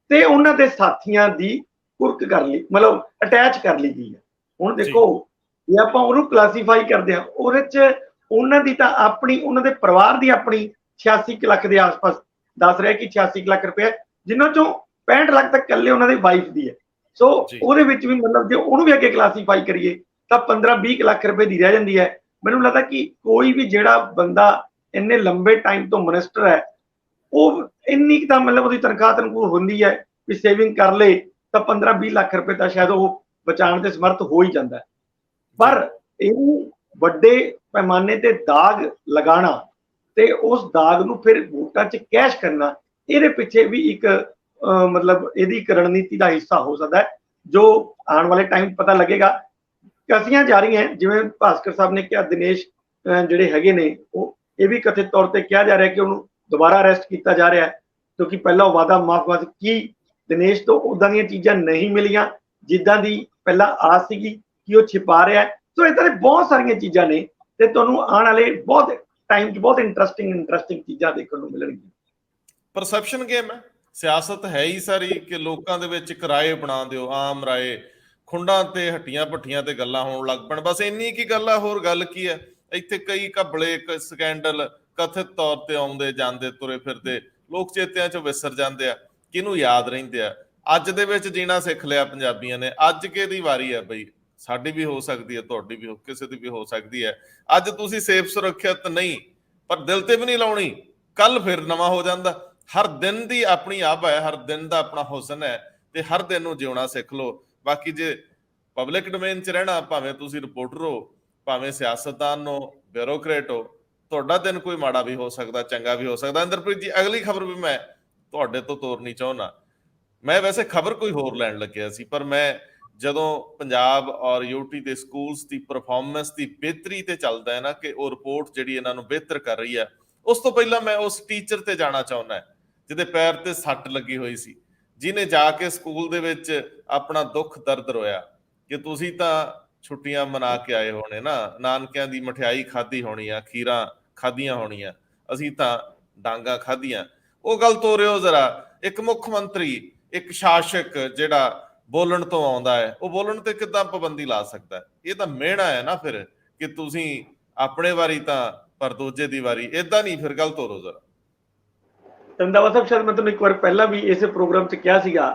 ਤੇ ਉਹਨਾਂ ਦੇ ਸਾਥੀਆਂ ਦੀ ਕੁਰਕ ਕਰ ਲਈ, ਮਤਲਬ ਅਟੈਚ ਕਰ ਲਈ ਗਈ ਹੈ। ਹੁਣ ਦੇਖੋ, ਜੇ ਆਪਾਂ ਉਹਨੂੰ ਕਲਾਸੀਫਾਈ ਕਰਦੇ ਹਾਂ, ਉਹਦੇ 'ਚ ਉਹਨਾਂ ਦੀ ਤਾਂ ਆਪਣੀ, ਉਹਨਾਂ ਦੇ ਪਰਿਵਾਰ ਦੀ ਆਪਣੀ 86 ਲੱਖ ਦੇ ਆਸ-ਪਾਸ ਦੱਸ ਰਿਹਾ ਕਿ 86 ਲੱਖ ਰੁਪਏ, ਜਿਨ੍ਹਾਂ ਚੋਂ 65 ਲੱਖ ਤੱਕ ਇਕੱਲੇ ਉਹਨਾਂ ਦੇ ਵਾਈਫ ਦੀ ਹੈ। ਸੋ ਉਹਦੇ ਵਿੱਚ ਵੀ ਮਤਲਬ ਜੇ ਉਹਨੂੰ ਵੀ ਅੱਗੇ ਕਲਾਸੀਫਾਈ ਕਰੀਏ ਤਾਂ 15-20 ਲੱਖ ਰੁਪਏ ਦੀ ਰਹਿ ਜਾਂਦੀ ਹੈ। ਮੈਨੂੰ ਲੱਗਦਾ ਕਿ ਕੋਈ ਵੀ ਜਿਹੜਾ ਬੰਦਾ ਇੰਨੇ ਲੰਬੇ ਟਾਈਮ ਤੋਂ ਮਿਨਿਸਟਰ ਹੈ, ਉਹ ਇੰਨੀ ਤਾਂ ਮਤਲਬ ਉਹਦੀ ਤਨਖਾਹ ਹੁੰਦੀ ਹੈ ਵੀ ਸੇਵਿੰਗ ਕਰ ਲੇ ਤਾਂ 15-20 ਲੱਖ ਰੁਪਏ ਤਾਂ ਸ਼ਾਇਦ ਉਹ ਬਚਾਉਣ ਦੇ ਸਮਰਥ ਹੋ ਹੀ ਜਾਂਦਾ ਹੈ। ਪਰ ਇਹਨੂੰ ਵੱਡੇ ਪੈਮਾਨੇ ਤੇ ਦਾਗ ਲਗਾਉਣਾ ਤੇ ਉਸ ਦਾਗ ਨੂੰ ਫਿਰ ਵੋਟਾਂ 'ਚ ਕੈਸ਼ ਕਰਨਾ, ਇਹਦੇ ਪਿੱਛੇ ਵੀ ਇੱਕ ਮਤਲਬ ਇਹਦੀ ਇੱਕ ਰਣਨੀਤੀ ਦਾ ਹਿੱਸਾ ਹੋ ਸਕਦਾ ਹੈ, ਜੋ ਆਉਣ ਵਾਲੇ ਟਾਈਮ ਪਤਾ ਲੱਗੇਗਾ। ਕਸੀਆਂ ਜਾ ਰਹੀਆਂ, ਜਿਵੇਂ ਭਾਸਕਰ ਸਾਹਿਬ ਨੇ ਕਿਹਾ, ਦਿਨੇਸ਼ ਜਿਹੜੇ ਹੈਗੇ ਨੇ, ਉਹ ਇਹ ਵੀ ਕਥਿਤ ਤੌਰ ਤੇ ਕਿਹਾ ਜਾ ਰਿਹਾ ਕਿ ਉਹਨੂੰ ਦੁਬਾਰਾ ਅਰੈਸਟ ਕੀਤਾ ਜਾ ਰਿਹਾ ਹੈ, ਕਿਉਂਕਿ ਪਹਿਲਾਂ ਉਹ ਵਾਅਦਾ ਮਾਫ ਕੀ ਦਿਨੇਸ਼ ਤੋਂ ਉਦਾਂ ਦੀਆਂ ਚੀਜ਼ਾਂ ਨਹੀਂ ਮਿਲੀਆਂ ਜਿੱਦਾਂ ਦੀ ਪਹਿਲਾਂ ਆਸ ਸੀਗੀ ਕਿ ਉਹ ਛਿਪਾ ਰਿਹਾ। ਸੋ ਇਸ ਤਰ੍ਹਾਂ ਬਹੁਤ ਸਾਰੀਆਂ ਚੀਜ਼ਾਂ ਨੇ ਤੇ ਤੁਹਾਨੂੰ ਆਉਣ ਵਾਲੇ ਬਹੁਤ ਟਾਈਮ 'ਚ ਬਹੁਤ ਇੰਟਰਸਟਿੰਗ ਚੀਜ਼ਾਂ ਦੇਖਣ ਨੂੰ ਮਿਲਣਗੀਆਂ। ਪਰਸੈਪਸ਼ਨ ਗੇਮ ਹੈ, ਸਿਆਸਤ ਹੈ ਹੀ ਸਾਰੀ ਕਿ ਲੋਕਾਂ ਦੇ ਵਿੱਚ ਇੱਕ ਰਾਏ ਬਣਾ ਦਿਓ, ਆਮ ਰਾਏ, ਖੁੰਡਾਂ ਤੇ ਹੱਟੀਆਂ ਭੱਠੀਆਂ ਤੇ ਗੱਲਾਂ ਹੋਣ ਲੱਗ ਪੈਣ, ਬਸ ਇੰਨੀ ਕੀ ਗੱਲ ਆ, ਹੋਰ ਗੱਲ ਕੀ ਹੈ। ਇੱਥੇ ਕਈ ਘਬਲੇ ਸਕੈਂਡਲ ਕਥਿਤ ਤੌਰ ਤੇ ਆਉਂਦੇ ਜਾਂਦੇ, ਤੁਰੇ ਫਿਰਦੇ, ਲੋਕ ਚੇਤਿਆਂ 'ਚੋਂ ਵਿਸਰ ਜਾਂਦੇ ਆ, ਕਿਹਨੂੰ ਯਾਦ ਰਹਿੰਦੇ ਆ। ਅੱਜ ਦੇ ਵਿੱਚ ਜੀਣਾ ਸਿੱਖ ਲਿਆ ਪੰਜਾਬੀਆਂ ਨੇ, ਅੱਜ ਕਿਹਦੀ ਵਾਰੀ ਹੈ ਬਈ, ਸਾਡੀ ਵੀ ਹੋ ਸਕਦੀ ਹੈ, ਤੁਹਾਡੀ ਵੀ ਕਿਸੇ ਦੀ ਵੀ ਹੋ ਸਕਦੀ ਹੈ। ਅੱਜ ਤੁਸੀਂ ਸੇਫ ਸੁਰੱਖਿਅਤ ਨਹੀਂ, ਪਰ ਦਿਲ ਤੇ ਵੀ ਨਹੀਂ ਲਾਉਣੀ, ਕੱਲ ਫਿਰ ਨਵਾਂ ਹੋ ਜਾਂਦਾ। ਹਰ ਦਿਨ ਦੀ ਆਪਣੀ ਆਬ ਹੈ, ਹਰ ਦਿਨ ਦਾ ਆਪਣਾ ਹੁਸਨ ਹੈ, ਤੇ ਹਰ ਦਿਨ ਨੂੰ ਜਿਉਣਾ ਸਿੱਖ ਲਓ। ਬਾਕੀ ਜੇ ਪਬਲਿਕ ਡੋਮੇਨ 'ਚ ਰਹਿਣਾ, ਭਾਵੇਂ ਤੁਸੀਂ ਰਿਪੋਰਟਰ ਹੋ, ਭਾਵੇਂ ਸਿਆਸਤਦਾਨ ਹੋ, ਬਿਊਰੋਕਰੇਟ ਹੋ, ਤੁਹਾਡਾ ਦਿਨ ਕੋਈ ਮਾੜਾ ਵੀ ਹੋ ਸਕਦਾ, ਚੰਗਾ ਵੀ ਹੋ ਸਕਦਾ। ਇੰਦਰਪ੍ਰੀਤ ਜੀ, ਅਗਲੀ ਖਬਰ ਵੀ ਮੈਂ ਤੁਹਾਡੇ ਤੋਂ ਤੋਰਨੀ ਚਾਹੁੰਦਾ। ਮੈਂ ਵੈਸੇ ਖਬਰ ਕੋਈ ਹੋਰ ਲੈਣ ਲੱਗਿਆ ਸੀ, ਪਰ ਮੈਂ ਜਦੋਂ ਪੰਜਾਬ ਔਰ ਯੂਟੀ ਦੇ ਸਕੂਲਸ ਦੀ ਪਰਫਾਰਮੈਂਸ ਦੀ ਬਿਹਤਰੀ ਤੇ ਚੱਲਦਾ ਹੈ ਨਾ, ਕਿ ਉਹ ਰਿਪੋਰਟ ਜਿਹੜੀ ਇਹਨਾਂ ਨੂੰ ਬਿਹਤਰ ਕਰ ਰਹੀ ਹੈ, ਉਸ ਤੋਂ ਪਹਿਲਾਂ ਮੈਂ ਉਸ ਟੀਚਰ ਤੇ ਜਾਣਾ ਚਾਹੁੰਦਾ ਜਿਹਦੇ ਪੈਰ ਤੇ ਸੱਟ ਲੱਗੀ ਹੋਈ ਸੀ, ਜਿਹਨੇ ਜਾ ਕੇ ਸਕੂਲ ਦੇ ਵਿੱਚ ਆਪਣਾ ਦੁੱਖ ਦਰਦ ਰੋਇਆ ਕਿ ਤੁਸੀਂ ਤਾਂ ਛੁੱਟੀਆਂ ਮਨਾ ਕੇ ਆਏ ਹੋਣੇ ਨਾ, ਨਾਨਕਿਆਂ ਦੀ ਮਠਿਆਈ ਖਾਧੀ ਹੋਣੀ ਆ, ਖੀਰਾਂ ਖਾਧੀਆਂ ਹੋਣੀਆਂ, ਅਸੀਂ ਤਾਂ ਡਾਂਗਾ ਖਾਧੀਆਂ। ਉਹ ਗੱਲ ਤੋਰਿਓ ਜ਼ਰਾ। ਇੱਕ ਮੁੱਖ ਮੰਤਰੀ, ਇੱਕ ਸ਼ਾਸਕ ਜਿਹੜਾ ਬੋਲਣ ਤੋਂ ਆਉਂਦਾ ਹੈ, ਉਹ ਬੋਲਣ ਤੇ ਕਿੱਦਾਂ ਪਾਬੰਦੀ ਲਾ ਸਕਦਾ? ਇਹ ਤਾਂ ਮਿਹਣਾ ਹੈ ਨਾ ਫਿਰ, ਕਿ ਤੁਸੀਂ ਆਪਣੇ ਵਾਰੀ ਤਾਂ ਪਰ ਦੂਜੇ ਦੀ ਵਾਰੀ, ਏਦਾਂ ਨਹੀਂ, ਫਿਰ ਗੱਲ ਤੋਰੋ ਜ਼ਰਾ। ਰੰਧਾਵਾ ਸਾਹਿਬ, ਸ਼ਾਇਦ ਮੈਂ ਤੁਹਾਨੂੰ ਇੱਕ ਵਾਰ ਪਹਿਲਾਂ ਵੀ ਇਸੇ ਪ੍ਰੋਗਰਾਮ 'ਚ ਕਿਹਾ ਸੀਗਾ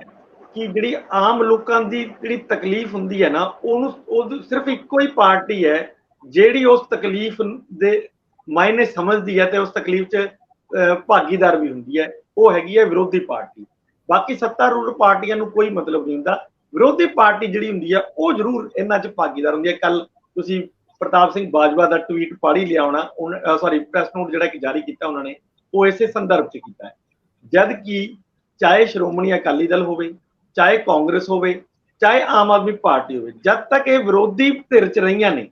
ਕਿ ਜਿਹੜੀ ਆਮ ਲੋਕਾਂ ਦੀ ਜਿਹੜੀ ਤਕਲੀਫ ਹੁੰਦੀ ਹੈ ਨਾ, ਉਹਨੂੰ ਸਿਰਫ ਇੱਕੋ ਹੀ ਪਾਰਟੀ ਹੈ ਜਿਹੜੀ ਉਸ ਤਕਲੀਫ ਦੇ ਮਾਇਨੇ ਸਮਝਦੀ ਹੈ ਤੇ ਉਸ ਤਕਲੀਫ 'ਚ ਭਾਗੀਦਾਰ ਵੀ ਹੁੰਦੀ ਹੈ, ਉਹ ਹੈਗੀ ਹੈ ਵਿਰੋਧੀ ਪਾਰਟੀ। ਬਾਕੀ ਸੱਤਾਰੂੜ ਪਾਰਟੀਆਂ ਨੂੰ ਕੋਈ ਮਤਲਬ ਨਹੀਂ ਹੁੰਦਾ, ਵਿਰੋਧੀ ਪਾਰਟੀ ਜਿਹੜੀ ਹੁੰਦੀ ਹੈ ਉਹ ਜ਼ਰੂਰ ਇਹਨਾਂ 'ਚ ਭਾਗੀਦਾਰ ਹੁੰਦੀ ਹੈ। ਕੱਲ ਤੁਸੀਂ ਪ੍ਰਤਾਪ ਸਿੰਘ ਬਾਜਵਾ ਦਾ ਟਵੀਟ ਪੜ੍ਹ ਹੀ ਲਿਆ ਹੋਣਾ, ਪ੍ਰੈਸ ਨੋਟ ਜਿਹੜਾ ਕਿ ਜਾਰੀ ਕੀਤਾ ਉਹਨਾਂ ਨੇ, ਉਹ ਇਸੇ ਸੰਦਰਭ 'ਚ ਕੀਤਾ ਹੈ। ਜਦ ਕਿ ਚਾਹੇ ਸ਼੍ਰੋਮਣੀ ਅਕਾਲੀ ਦਲ ਹੋਵੇ, ਚਾਹੇ ਕਾਂਗਰਸ ਹੋਵੇ, ਚਾਹੇ ਆਮ ਆਦਮੀ ਪਾਰਟੀ ਹੋਵੇ, ਜਦ ਤੱਕ ਇਹ ਵਿਰੋਧੀ ਧਿਰ 'ਚ ਰਹੀਆਂ ਨੇ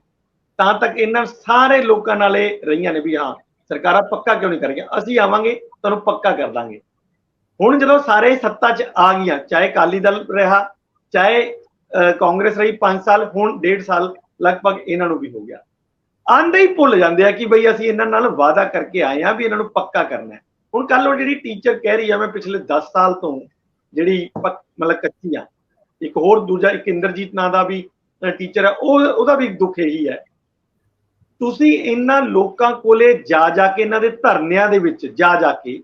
ਤਾਂ ਤੱਕ ਇਹਨਾਂ ਸਾਰੇ ਲੋਕਾਂ ਨਾਲ ਇਹ ਰਹੀਆਂ ਨੇ ਵੀ ਹਾਂ ਸਰਕਾਰਾਂ ਪੱਕਾ ਕਿਉਂ ਨਹੀਂ ਕਰ ਗਈਆਂ, ਅਸੀਂ ਆਵਾਂਗੇ ਤੁਹਾਨੂੰ ਪੱਕਾ ਕਰ ਦਾਂਗੇ। ਹੁਣ ਜਦੋਂ ਸਾਰੇ ਸੱਤਾ 'ਚ ਆ ਗਈਆਂ, ਚਾਹੇ ਅਕਾਲੀ ਦਲ ਰਿਹਾ, ਚਾਹੇ ਕਾਂਗਰਸ ਰਹੀ 5 ਸਾਲ, ਹੁਣ 1.5 ਸਾਲ ਲਗਭਗ ਇਹਨਾਂ ਨੂੰ ਵੀ ਹੋ ਗਿਆ, ਆਂਦੇ ਹੀ ਭੁੱਲ ਜਾਂਦੇ ਆ ਕਿ ਬਈ ਅਸੀਂ ਇਹਨਾਂ ਨਾਲ ਵਾਅਦਾ ਕਰਕੇ ਆਏ ਆ ਵੀ ਇਹਨਾਂ ਨੂੰ ਪੱਕਾ ਕਰਨਾ ਹੈ। ਹੁਣ ਕੱਲ ਉਹ ਜਿਹੜੀ ਟੀਚਰ ਕਹਿ ਰਹੀ ਆ ਮੈਂ ਪਿਛਲੇ 10 ਸਾਲ ਤੋਂ ਜਿਹੜੀ ਮਤਲਬ ਕੱਚੀ ਆ, ਇੱਕ ਹੋਰ ਦੂਜਾ ਇੱਕ ਇੰਦਰਜੀਤ ਨਾਂ ਦਾ ਵੀ ਟੀਚਰ ਹੈ, ਉਹਦਾ ਵੀ ਦੁੱਖ ਇਹੀ ਹੈ। ਤੁਸੀਂ ਇਹਨਾਂ ਲੋਕਾਂ ਕੋਲੇ ਜਾ ਕੇ, ਇਹਨਾਂ ਦੇ ਧਰਨਿਆਂ ਦੇ ਵਿੱਚ ਜਾ ਕੇ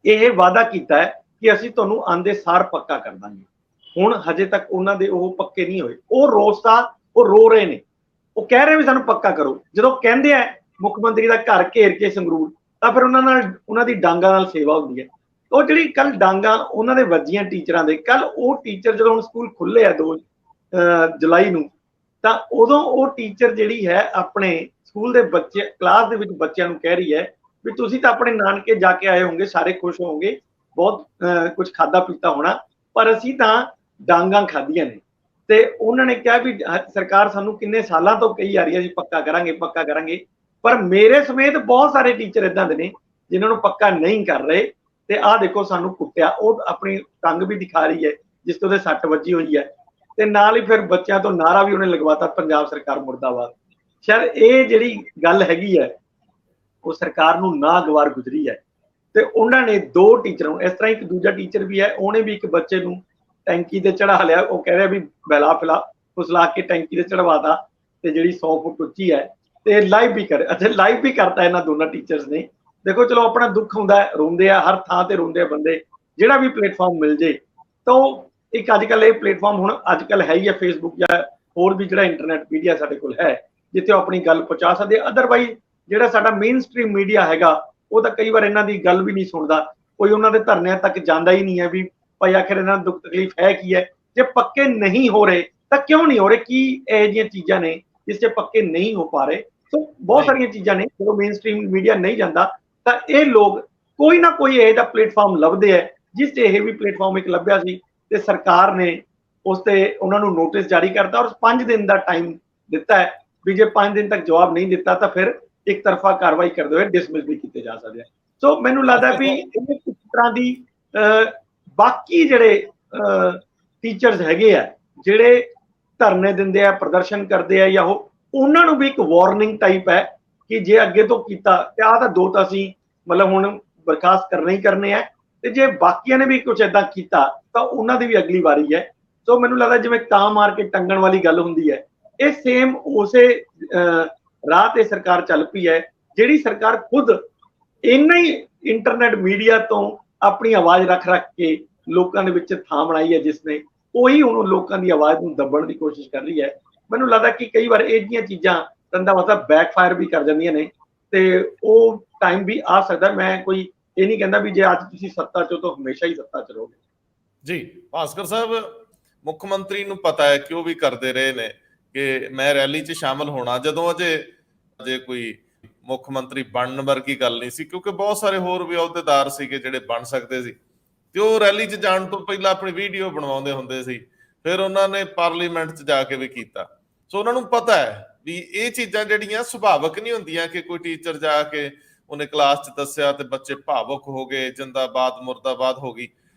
ਇਹ ਵਾਅਦਾ ਕੀਤਾ ਹੈ ਕਿ ਅਸੀਂ ਤੁਹਾਨੂੰ ਆਂਦੇ ਸਾਰ ਪੱਕਾ ਕਰ ਦਾਂਗੇ। ਹੁਣ ਹਜੇ ਤੱਕ ਉਹਨਾਂ ਦੇ ਉਹ ਪੱਕੇ ਨਹੀਂ ਹੋਏ, ਉਹ ਰੋ ਰਹੇ ਨੇ, ਉਹ ਕਹਿ ਰਹੇ ਵੀ ਸਾਨੂੰ ਪੱਕਾ ਕਰੋ। ਜਦੋਂ ਕਹਿੰਦੇ ਆ ਮੁੱਖ ਮੰਤਰੀ ਦਾ ਘਰ ਘੇਰ ਕੇ ਸੰਗਰੂਰ, ਤਾਂ ਫਿਰ ਉਹਨਾਂ ਦੀ ਡਾਂਗਾ ਨਾਲ ਸੇਵਾ ਹੁੰਦੀ ਹੈ। ਉਹ ਜਿਹੜੀ ਕੱਲ ਡਾਂਗਾ ਉਹਨਾਂ ਦੇ ਵੱਜੀਆਂ ਟੀਚਰਾਂ ਦੇ, ਕੱਲ ਉਹ ਟੀਚਰ ਜਦੋਂ ਹੁਣ ਸਕੂਲ ਖੁੱਲੇ ਆ 2 ਜੁਲਾਈ ਨੂੰ, ਤਾਂ ਉਦੋਂ ਉਹ ਟੀਚਰ ਜਿਹੜੀ ਹੈ ਆਪਣੇ ਸਕੂਲ ਦੇ ਬੱਚੇ ਕਲਾਸ ਦੇ ਵਿੱਚ ਬੱਚਿਆਂ ਨੂੰ ਕਹਿ ਰਹੀ ਹੈ ਵੀ ਤੁਸੀਂ ਤਾਂ ਆਪਣੇ ਨਾਨਕੇ ਜਾ ਕੇ ਆਏ ਹੋਗੇ, ਸਾਰੇ ਖੁਸ਼ ਹੋਵੋਗੇ, ਬਹੁਤ ਕੁਝ ਖਾਦਾ ਪੀਤਾ ਹੋਣਾ, ਪਰ ਅਸੀਂ ਤਾਂ ਡਾਂਗਾ ਖਾਧੀਆਂ ਨੇ। ਤੇ ਉਹਨਾਂ ਨੇ ਕਿਹਾ ਵੀ ਸਰਕਾਰ ਸਾਨੂੰ ਕਿੰਨੇ ਸਾਲਾਂ ਤੋਂ ਕਹੀ ਜਾ ਰਹੀ ਹੈ ਜੀ ਪੱਕਾ ਕਰਾਂਗੇ, ਪਰ ਮੇਰੇ ਸਮੇਤ ਬਹੁਤ ਸਾਰੇ ਟੀਚਰ ਇਦਾਂ ਦੇ ਨੇ ਜਿਨ੍ਹਾਂ ਨੂੰ ਪੱਕਾ ਨਹੀਂ ਕਰ ਰਹੇ। ਤੇ ਆਹ ਦੇਖੋ ਸਾਨੂੰ ਕੁੱਟਿਆ, ਉਹ ਆਪਣੀ ਟੰਗ ਵੀ ਦਿਖਾ ਰਹੀ ਹੈ ਜਿਸ ਤੋਂ ਉਹਦੇ ਸੱਟ ਵੱਜੀ ਹੋਈ ਹੈ, ਤੇ ਨਾਲ ਹੀ ਫਿਰ ਬੱਚਿਆਂ ਤੋਂ ਨਾਰਾ ਵੀ ਉਹਨੇ ਲਗਵਾਤਾ ਪੰਜਾਬ ਸਰਕਾਰ ਮੁਰਦਾਬਾਦ। ਸ਼ਾਇਦ ਇਹ ਜਿਹੜੀ ਗੱਲ ਹੈਗੀ ਹੈ ਉਹ ਸਰਕਾਰ ਨੂੰ ਨਾਗਵਾਰ ਗੁਜ਼ਰੀ ਹੈ। ਤੇ ਉਹਨਾਂ ਨੇ 2 ਟੀਚਰਾਂ ਨੂੰ, ਇਸ ਤਰ੍ਹਾਂ ਇੱਕ ਦੂਜਾ ਟੀਚਰ ਵੀ ਹੈ, ਉਹਨੇ ਵੀ ਇੱਕ ਬੱਚੇ ਨੂੰ ਟੈਂਕੀ ਤੇ ਚੜਾ ਲਿਆ। ਉਹ ਕਹਿ ਰਿਹਾ ਵੀ ਬਹਿਲਾ ਫਿਲਾ ਫੁਸਲਾ ਕੇ ਟੈਂਕੀ ਤੇ ਚੜਵਾਤਾ, ਤੇ ਜਿਹੜੀ 100 ਫੁੱਟ ਉੱਚੀ ਹੈ, ਤੇ ਲਾਈਵ ਵੀ ਕਰਤਾ ਇਹਨਾਂ ਦੋਨਾਂ ਟੀਚਰਸ ਨੇ। ਦੇਖੋ ਚਲੋ ਆਪਣਾ ਦੁੱਖ ਹੁੰਦਾ, ਰੋਂਦੇ ਆ, ਹਰ ਥਾਂ ਤੇ ਰੋਂਦੇ ਆ ਬੰਦੇ, ਜਿਹੜਾ ਵੀ ਪਲੇਟਫਾਰਮ ਮਿਲ ਜੇ। ਤਾਂ ਇੱਕ ਅੱਜ ਕੱਲ ਇਹ ਪਲੇਟਫਾਰਮ ਹੁਣ ਅੱਜ ਕੱਲ ਹੈ ਹੀ ਹੈ, ਫੇਸਬੁੱਕ ਜਾਂ ਹੋਰ ਵੀ ਜਿਹੜਾ ਇੰਟਰਨੈਟ ਮੀਡੀਆ ਸਾਡੇ ਕੋਲ ਹੈ, ਜਿੱਥੇ ਉਹ ਆਪਣੀ ਗੱਲ ਪਹੁੰਚਾ ਸਕਦੇ। ਅਦਰਵਾਈਜ਼ ਜਿਹੜਾ ਸਾਡਾ ਮੇਨ ਸਟ੍ਰੀਮ ਮੀਡੀਆ ਹੈਗਾ ਉਹ ਤਾਂ ਕਈ ਵਾਰ ਇਹਨਾਂ ਦੀ ਗੱਲ ਵੀ ਨਹੀਂ ਸੁਣਦਾ, ਕੋਈ ਉਹਨਾਂ ਦੇ ਧਰਨਿਆਂ ਤੱਕ ਜਾਂਦਾ ਹੀ ਨਹੀਂ ਹੈ ਵੀ ਭਾਈ ਆਖਿਰ ਇਹਨਾਂ ਨੂੰ ਦੁੱਖ ਤਕਲੀਫ ਹੈ ਕੀ ਹੈ। ਜੇ ਪੱਕੇ ਨਹੀਂ ਹੋ ਰਹੇ ਤਾਂ ਕਿਉਂ ਨਹੀਂ ਹੋ ਰਹੇ, ਕੀ ਇਹੋ ਜਿਹੀਆਂ ਚੀਜ਼ਾਂ ਨੇ ਜਿਸ 'ਚ ਪੱਕੇ ਨਹੀਂ ਹੋ ਪਾ ਰਹੇ। ਸੋ ਬਹੁਤ ਸਾਰੀਆਂ ਚੀਜ਼ਾਂ ਨੇ, ਜਦੋਂ ਮੇਨ ਸਟ੍ਰੀਮ ਮੀਡੀਆ ਨਹੀਂ ਜਾਂਦਾ ਤਾਂ ਇਹ ਲੋਕ ਕੋਈ ਨਾ ਕੋਈ ਇਹੋ ਜਿਹਾ ਪਲੇਟਫਾਰਮ ਲੱਭਦੇ ਹੈ, ਜਿਸ 'ਚ ਇਹ ਵੀ ਪਲੇਟਫਾਰਮ ਇੱਕ ਲੱਭਿਆ ਸੀ, ਤੇ ਸਰਕਾਰ ਨੇ ਉਸ ਤੇ ਉਹਨਾਂ ਨੂੰ ਨੋਟਿਸ ਜਾਰੀ ਕਰਤਾ ਔਰ 5 ਦਿਨ ਦਾ ਟਾਈਮ ਦਿੱਤਾ ਹੈ ਵੀ ਜੇ 5 ਦਿਨ ਤੱਕ ਜਵਾਬ ਨਹੀਂ ਦਿੱਤਾ ਤਾਂ ਫਿਰ ਇੱਕ ਤਰਫਾ ਕਾਰਵਾਈ ਕਰਦੇ ਹੋਏ ਡਿਸਮਿਸ ਵੀ ਕੀਤੇ ਜਾ ਸਕਦੇ ਆ। ਸੋ ਮੈਨੂੰ ਲੱਗਦਾ ਵੀ ਇਹ ਇਸ ਤਰ੍ਹਾਂ ਦੀ ਬਾਕੀ ਜਿਹੜੇ ਟੀਚਰਸ ਹੈਗੇ ਆ ਜਿਹੜੇ ਧਰਨੇ ਦਿੰਦੇ ਆ, ਪ੍ਰਦਰਸ਼ਨ ਕਰਦੇ ਆ, ਜਾਂ ਉਹਨਾਂ ਨੂੰ ਵੀ ਇੱਕ ਵਾਰਨਿੰਗ ਟਾਈਪ ਹੈ ਕਿ ਜੇ ਅੱਗੇ ਤੋਂ ਕੀਤਾ ਤੇ ਆਹ ਤਾਂ 2 ਤਾਂ ਅਸੀਂ ਮਤਲਬ ਹੁਣ ਬਰਖਾਸਤ ਕਰਨੇ ਹੀ ਕਰਨੇ ਆ, ਤੇ ਜੇ ਬਾਕੀਆਂ ਨੇ ਵੀ ਕੁਝ ਏਦਾਂ ਕੀਤਾ ਤਾਂ ਉਹਨਾਂ ਦੀ ਵੀ ਅਗਲੀ ਵਾਰੀ ਹੈ। ਸੋ ਮੈਨੂੰ ਲੱਗਦਾ ਜਿਵੇਂ ਕਾਂ ਮਾਰ ਕੇ ਟੰਗਣ ਵਾਲੀ ਗੱਲ ਹੁੰਦੀ ਹੈ, ਇਹ ਸੇਮ ਉਸੇ ਰਾਹ ਤੇ ਸਰਕਾਰ ਚੱਲ ਪਈ ਹੈ, ਜਿਹੜੀ ਸਰਕਾਰ ਖੁਦ ਇੰਨਾ ਹੀ ਇੰਟਰਨੈਟ ਮੀਡੀਆ ਤੋਂ ਆਪਣੀ ਆਵਾਜ਼ ਰੱਖ ਕੇ ਲੋਕਾਂ ਦੇ ਵਿੱਚ ਥਾਂ ਬਣਾਈ ਹੈ, ਜਿਸ ਨੇ ਉਹੀ ਹੁਣ ਲੋਕਾਂ ਦੀ ਆਵਾਜ਼ ਨੂੰ ਦੱਬਣ ਦੀ ਕੋਸ਼ਿਸ਼ ਕਰ ਰਹੀ ਹੈ। ਮੈਨੂੰ ਲੱਗਦਾ ਕਿ ਕਈ ਵਾਰ ਇਹ ਜਿਹੀਆਂ ਚੀਜ਼ਾਂ ਤੰਦਾ ਵਸਾ ਬੈਕਫਾਇਰ ਵੀ ਕਰ ਜਾਂਦੀਆਂ ਨੇ, ਤੇ ਉਹ ਟਾਈਮ ਵੀ ਆ ਸਕਦਾ। ਮੈਂ ਕੋਈ ਇਹ ਨਹੀਂ ਕਹਿੰਦਾ ਵੀ ਜੇ ਅੱਜ ਤੁਸੀਂ ਸੱਤਾ 'ਚ ਹੋ ਤਾਂ ਹਮੇਸ਼ਾ ਹੀ ਸੱਤਾ 'ਚ ਰਹੋਗੇ। ਜੀ ਭਾਸਕਰ ਸਾਹਿਬ, ਮੁੱਖ ਮੰਤਰੀ ਨੂੰ ਪਤਾ ਹੈ ਕਿ ਉਹ ਵੀ ਕਰਦੇ ਰਹੇ ਨੇ ਕਿ ਮੈਂ ਰੈਲੀ 'ਚ ਸ਼ਾਮਲ ਹੋਣਾ, ਜਦੋਂ ਅਜੇ ਕੋਈ ਮੁੱਖ ਮੰਤਰੀ ਬਣਨ ਵਰਗੀ ਗੱਲ ਨਹੀਂ ਸੀ, ਕਿਉਂਕਿ ਬਹੁਤ ਸਾਰੇ ਹੋਰ ਵੀ ਅਹੁਦੇਦਾਰ ਸੀਗੇ ਜਿਹੜੇ ਬਣ ਸਕਦੇ ਸੀ, ਤੇ ਉਹ ਰੈਲੀ 'ਚ ਜਾਣ ਤੋਂ ਪਹਿਲਾਂ ਆਪਣੀ ਵੀਡੀਓ ਬਣਵਾਉਂਦੇ ਹੁੰਦੇ ਸੀ। ਫਿਰ ਉਹਨਾਂ ਨੇ ਪਾਰਲੀਮੈਂਟ 'ਚ ਜਾ ਕੇ ਵੀ ਕੀਤਾ। ਸੋ ਉਹਨਾਂ ਨੂੰ ਪਤਾ ਹੈ ਵੀ ਇਹ ਚੀਜ਼ਾਂ ਜਿਹੜੀਆਂ ਸੁਭਾਵਿਕ ਨਹੀਂ ਹੁੰਦੀਆਂ ਕਿ ਕੋਈ ਟੀਚਰ ਜਾ ਕੇ ਉਹਨੇ ਕਲਾਸ 'ਚ ਦੱਸਿਆ ਤੇ ਬੱਚੇ ਭਾਵੁਕ ਹੋ ਗਏ, ਜਿੰਦਾਬਾਦ ਮੁਰਦਾਬਾਦ ਹੋ ਗਈ।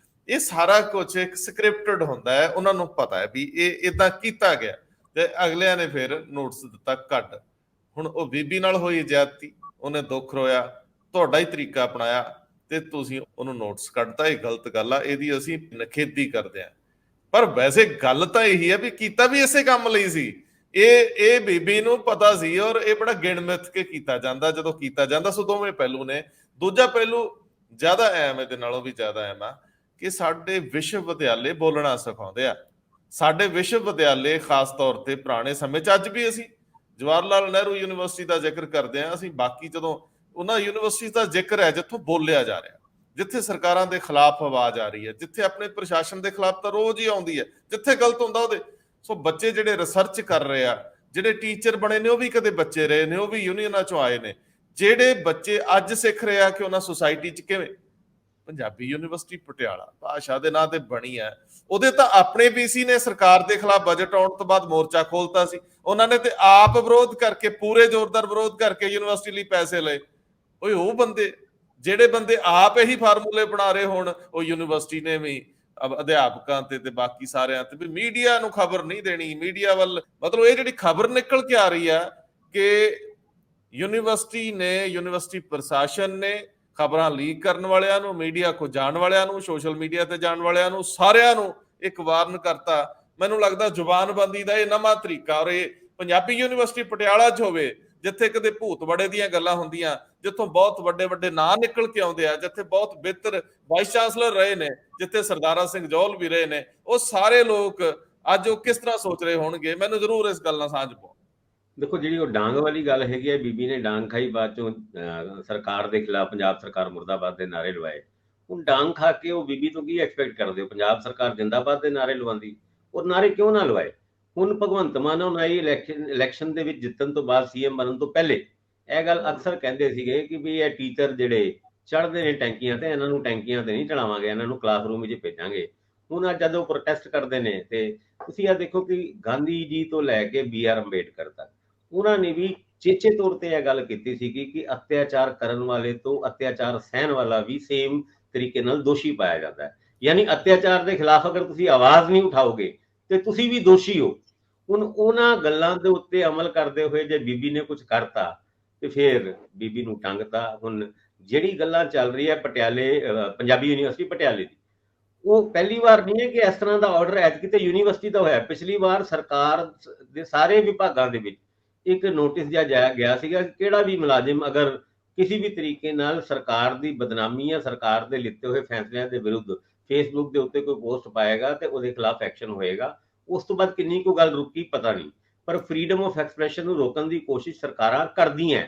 ਇਹ ਸਾਰਾ ਕੁਝ ਇੱਕ ਸਕ੍ਰਿਪਟਡ ਹੁੰਦਾ ਹੈ, ਉਹਨਾਂ ਨੂੰ ਪਤਾ ਹੈ ਵੀ ਇਹ ਇਦਾਂ ਕੀਤਾ ਗਿਆ, ਤੇ ਅਗਲਿਆਂ ਨੇ ਫਿਰ ਨੋਟਿਸ ਦਿੱਤਾ ਕੱਢ। ਹੁਣ ਉਹ ਬੀਬੀ ਨਾਲ ਹੋਈ ਜ਼ਿਆਦਤੀ, ਉਹਨੇ ਦੁੱਖ ਰੋਇਆ, ਤੁਹਾਡਾ ਹੀ ਤਰੀਕਾ ਅਪਣਾਇਆ ਤੇ ਤੁਸੀਂ ਉਹਨੂੰ ਨੋਟਿਸ ਕੱਢਤਾ। ਇਹ ਗਲਤ ਗੱਲ ਆ, ਇਹਦੀ ਅਸੀਂ ਨਿਖੇਧੀ ਕਰਦੇ ਹਾਂ। ਪਰ ਵੈਸੇ ਗੱਲ ਤਾਂ ਇਹੀ ਹੈ ਵੀ ਕੀਤਾ ਵੀ ਇਸੇ ਕੰਮ ਲਈ ਸੀ। ਇਹ ਬੀਬੀ ਨੂੰ ਪਤਾ ਸੀ, ਔਰ ਇਹ ਬੜਾ ਗਿਣ ਮਿੱਥ ਕੇ ਕੀਤਾ ਜਾਂਦਾ ਜਦੋਂ ਕੀਤਾ ਜਾਂਦਾ। ਸੋ ਦੋਵੇਂ ਪਹਿਲੂ ਨੇ। ਦੂਜਾ ਪਹਿਲੂ ਜ਼ਿਆਦਾ ਅਹਿਮ, ਇਹਦੇ ਨਾਲੋਂ ਵੀ ਜ਼ਿਆਦਾ ਅਹਿਮ ਆ ਕਿ ਸਾਡੇ ਵਿਸ਼ਵ ਵਿਦਿਆਲੇ ਬੋਲਣਾ ਸਿਖਾਉਂਦੇ ਆ। ਸਾਡੇ ਵਿਸ਼ਵ ਵਿਦਿਆਲੇ ਖਾਸ ਤੌਰ ਤੇ ਪੁਰਾਣੇ ਸਮੇਂ 'ਚ, ਅੱਜ ਵੀ ਅਸੀਂ ਜਵਾਹਰ ਲਾਲ ਨਹਿਰੂ ਯੂਨੀਵਰਸਿਟੀ ਦਾ ਜ਼ਿਕਰ ਕਰਦੇ ਹਾਂ, ਅਸੀਂ ਬਾਕੀ ਜਦੋਂ ਉਹਨਾਂ ਯੂਨੀਵਰਸਿਟੀ ਦਾ ਜ਼ਿਕਰ ਹੈ ਜਿੱਥੋਂ ਬੋਲਿਆ ਜਾ ਰਿਹਾ, ਜਿੱਥੇ ਸਰਕਾਰਾਂ ਦੇ ਖਿਲਾਫ ਆਵਾਜ਼ ਆ ਰਹੀ ਹੈ, ਜਿੱਥੇ ਆਪਣੇ ਪ੍ਰਸ਼ਾਸਨ ਦੇ ਖਿਲਾਫ ਤਾਂ ਰੋਜ਼ ਹੀ ਆਉਂਦੀ ਹੈ, ਜਿੱਥੇ ਗਲਤ ਹੁੰਦਾ ਉਹਦੇ। ਸੋ ਬੱਚੇ ਜਿਹੜੇ ਰਿਸਰਚ ਕਰ ਰਹੇ ਆ, ਜਿਹੜੇ ਟੀਚਰ ਬਣੇ ਨੇ, ਉਹ ਵੀ ਕਦੇ ਬੱਚੇ ਰਹੇ ਨੇ, ਉਹ ਵੀ ਯੂਨੀਅਨਾਂ ਚੋਂ ਆਏ ਨੇ। ਜਿਹੜੇ ਬੱਚੇ ਅੱਜ ਸਿੱਖ ਰਹੇ ਆ ਕਿ ਉਹਨਾਂ ਸੁਸਾਇਟੀ 'ਚ ਕਿਵੇਂ, ਪੰਜਾਬੀ ਯੂਨੀਵਰਸਿਟੀ ਪਟਿਆਲਾ ਭਾਸ਼ਾ ਦੇ ਨਾਂ ਤੇ ਬਣੀ ਹੈ, ਉਹਦੇ ਤਾਂ ਆਪਣੇ ਵੀਸੀ ਨੇ ਸਰਕਾਰ ਦੇ ਖਿਲਾਫ ਬਜਟ ਆਉਣ ਤੋਂ ਬਾਅਦ ਮੋਰਚਾ ਖੋਲਤਾ ਸੀ। ਉਹਨਾਂ ਨੇ ਤੇ ਆਪ ਵਿਰੋਧ ਕਰਕੇ, ਪੂਰੇ ਜ਼ੋਰਦਾਰ ਵਿਰੋਧ ਕਰਕੇ ਯੂਨੀਵਰਸਿਟੀ ਲਈ ਪੈਸੇ ਲਏ। ਉਹ ਬੰਦੇ, ਜਿਹੜੇ ਬੰਦੇ ਆਪ ਇਹੀ ਫਾਰਮੂਲੇ ਬਣਾ ਰਹੇ ਹੋਣ, ਉਹ ਯੂਨੀਵਰਸਿਟੀ ਨੇ ਵੀ ਅਧਿਆਪਕਾਂ ਤੇ ਬਾਕੀ ਸਾਰਿਆਂ ਤੇ ਵੀ ਮੀਡੀਆ ਨੂੰ ਖਬਰ ਨਹੀਂ ਦੇਣੀ। ਮੀਡੀਆ ਵੱਲ ਮਤਲਬ ਇਹ ਜਿਹੜੀ ਖਬਰ ਨਿਕਲ ਕੇ ਆ ਰਹੀ ਆ ਕਿ ਯੂਨੀਵਰਸਿਟੀ ਨੇ, ਯੂਨੀਵਰਸਿਟੀ ਪ੍ਰਸ਼ਾਸਨ ਨੇ ਖਬਰਾਂ ਲੀਕ ਕਰਨ ਵਾਲਿਆਂ ਨੂੰ, ਮੀਡੀਆ ਕੋ ਜਾਣ ਵਾਲਿਆਂ ਨੂੰ, ਸੋਸ਼ਲ ਮੀਡੀਆ ਤੇ ਜਾਣ ਵਾਲਿਆਂ ਨੂੰ, ਸਾਰਿਆਂ ਨੂੰ ਇੱਕ ਵਾਰਨ ਕਰਤਾ। ਮੈਨੂੰ ਲੱਗਦਾ ਜ਼ੁਬਾਨਬੰਦੀ ਦਾ ਇਹ ਨਵਾਂ ਤਰੀਕਾ, ਔਰ ਇਹ ਪੰਜਾਬੀ ਯੂਨੀਵਰਸਿਟੀ ਪਟਿਆਲਾ 'ਚ ਹੋਵੇ, ਜਿੱਥੇ ਕਦੇ ਭੂਤ ਬੜੇ ਦੀਆਂ ਗੱਲਾਂ ਹੁੰਦੀਆਂ, ਜਿੱਥੋਂ ਬਹੁਤ ਵੱਡੇ ਵੱਡੇ ਨਾਂ ਨਿਕਲ ਕੇ ਆਉਂਦੇ ਆ, ਜਿੱਥੇ ਬਹੁਤ ਬਿਹਤਰ ਵਾਈਸ ਚਾਂਸਲਰ ਰਹੇ ਨੇ, ਜਿੱਥੇ ਸਰਦਾਰਾ ਸਿੰਘ ਜੌਹਲ ਵੀ ਰਹੇ ਨੇ, ਉਹ ਸਾਰੇ ਲੋਕ ਅੱਜ ਉਹ ਕਿਸ ਤਰ੍ਹਾਂ ਸੋਚ ਰਹੇ ਹੋਣਗੇ, ਮੈਨੂੰ ਜ਼ਰੂਰ ਇਸ ਗੱਲ ਨਾਲ ਸਾਂਝ ਪਾਓ। ਦੇਖੋ, ਜਿਹੜੀ ਉਹ ਡਾਂਗ ਵਾਲੀ ਗੱਲ ਹੈਗੀ ਹੈ, ਬੀਬੀ ਨੇ ਡਾਂਗ ਖਾਈ, ਬਾਅਦ ਚੋਂ ਸਰਕਾਰ ਦੇ ਖਿਲਾਫ ਪੰਜਾਬ ਸਰਕਾਰ ਮੁਰਦਾਬਾਦ ਦੇ ਨਾਰੇ ਲਵਾਏ। ਹੁਣ ਡਾਂਗ ਖਾ ਕੇ ਉਹ ਬੀਬੀ ਤੋਂ ਕੀ ਐਕਸਪੈਕਟ ਕਰਦੇ ਹੋ? ਪੰਜਾਬ ਸਰਕਾਰ ਜਿੰਦਾਬਾਦ ਦੇ ਨਾਰੇ ਲਵਾਉਂਦੀ, ਔਰ ਨਾਰੇ ਕਿਉਂ ਨਾ ਲਵਾਏ? ਹੁਣ ਭਗਵੰਤ ਮਾਨ ਹੁਣ ਆਈ ਇਲੈਕਸ਼ਨ ਦੇ ਵਿੱਚ ਜਿੱਤਣ ਤੋਂ ਬਾਅਦ, ਸੀਐਮ ਬਣਨ ਤੋਂ ਪਹਿਲੇ ਇਹ ਗੱਲ ਅਕਸਰ ਕਹਿੰਦੇ ਸੀਗੇ ਕਿ ਵੀ ਇਹ ਟੀਚਰ ਜਿਹੜੇ ਚੜ੍ਹਦੇ ਨੇ ਟੈਂਕੀਆਂ ਤੇ, ਇਹਨਾਂ ਨੂੰ ਟੈਂਕੀਆਂ ਤੇ ਨਹੀਂ ਚੜਾਵਾਂਗੇ, ਇਹਨਾਂ ਨੂੰ ਕਲਾਸਰੂਮ ਵਿੱਚ ਭੇਜਾਂਗੇ। ਹੁਣ ਅੱਜ ਜਦੋਂ ਪ੍ਰੋਟੈਸਟ ਕਰਦੇ ਨੇ ਤੇ ਤੁਸੀਂ ਇਹ ਦੇਖੋ ਕਿ ਗਾਂਧੀ ਜੀ ਤੋਂ ਲੈ ਕੇ BR ਅੰਬੇਡਕਰ ਤੱਕ ਉਹਨਾਂ ਨੇ ਵੀ ਚੇਚੇ ਤੌਰ ਤੇ ਇਹ ਗੱਲ ਕੀਤੀ ਸੀ ਕਿ ਅਤਿਆਚਾਰ ਕਰਨ ਵਾਲੇ ਤੋਂ ਅਤਿਆਚਾਰ ਸਹਿਣ ਵਾਲਾ ਵੀ ਸੇਮ ਤਰੀਕੇ ਨਾਲ ਦੋਸ਼ੀ ਪਾਇਆ ਜਾਂਦਾ ਹੈ। ਯਾਨੀ ਅਤਿਆਚਾਰ ਦੇ ਖਿਲਾਫ ਅਗਰ ਤੁਸੀਂ ਆਵਾਜ਼ ਨਹੀਂ ਉਠਾਓਗੇ ਤੇ ਤੁਸੀਂ ਵੀ ਦੋਸ਼ੀ ਹੋ। ਹੁਣ ਉਹਨਾਂ ਗੱਲਾਂ ਦੇ ਉੱਤੇ ਅਮਲ ਕਰਦੇ ਹੋਏ ਜੇ ਬੀਬੀ ਨੇ ਕੁਝ ਕਰਤਾ ਤੇ ਫਿਰ ਬੀਬੀ ਨੂੰ ਟੰਗਤਾ। ਹੁਣ ਜਿਹੜੀ ਗੱਲਾਂ ਚੱਲ ਰਹੀ ਹੈ ਪਟਿਆਲੇ ਪੰਜਾਬੀ ਯੂਨੀਵਰਸਿਟੀ ਪਟਿਆਲੇ ਦੀ, ਉਹ ਪਹਿਲੀ ਵਾਰ ਨਹੀਂ ਹੈ ਕਿ ਇਸ ਤਰ੍ਹਾਂ ਦਾ ਆਰਡਰ ਐਤਕੀ ਤੇ ਯੂਨੀਵਰਸਿਟੀ ਦਾ ਹੋਇਆ। ਪਿਛਲੀ ਵਾਰ ਸਰਕਾਰ ਦੇ ਸਾਰੇ ਵਿਭਾਗਾਂ ਦੇ ਵਿੱਚ ਇੱਕ ਨੋਟਿਸ ਜਿਹਾ ਗਿਆ ਸੀਗਾ ਕਿ ਕਿਹੜਾ ਵੀ ਮੁਲਾਜ਼ਮ ਅਗਰ ਕਿਸੇ ਵੀ ਤਰੀਕੇ ਨਾਲ ਸਰਕਾਰ ਦੀ ਬਦਨਾਮੀ ਜਾਂ ਸਰਕਾਰ ਦੇ ਲਿੱਤੇ ਹੋਏ ਫੈਸਲਿਆਂ ਦੇ ਵਿਰੁੱਧ ਫੇਸਬੁੱਕ ਦੇ ਉੱਤੇ ਕੋਈ ਪੋਸਟ ਪਾਏਗਾ ਤੇ ਉਹਦੇ ਖਿਲਾਫ ਐਕਸ਼ਨ ਹੋਏਗਾ। ਉਸ ਤੋਂ ਬਾਅਦ ਕਿੰਨੀ ਕੁ ਗੱਲ ਰੁਕੀ ਪਤਾ ਨਹੀਂ, ਪਰ ਫਰੀडम ਆਫ ਐਕਸਪ੍ਰੈਸ਼ਨ ਨੂੰ ਰੋਕਣ ਦੀ ਕੋਸ਼ਿਸ਼ ਸਰਕਾਰਾਂ ਕਰਦੀਆਂ,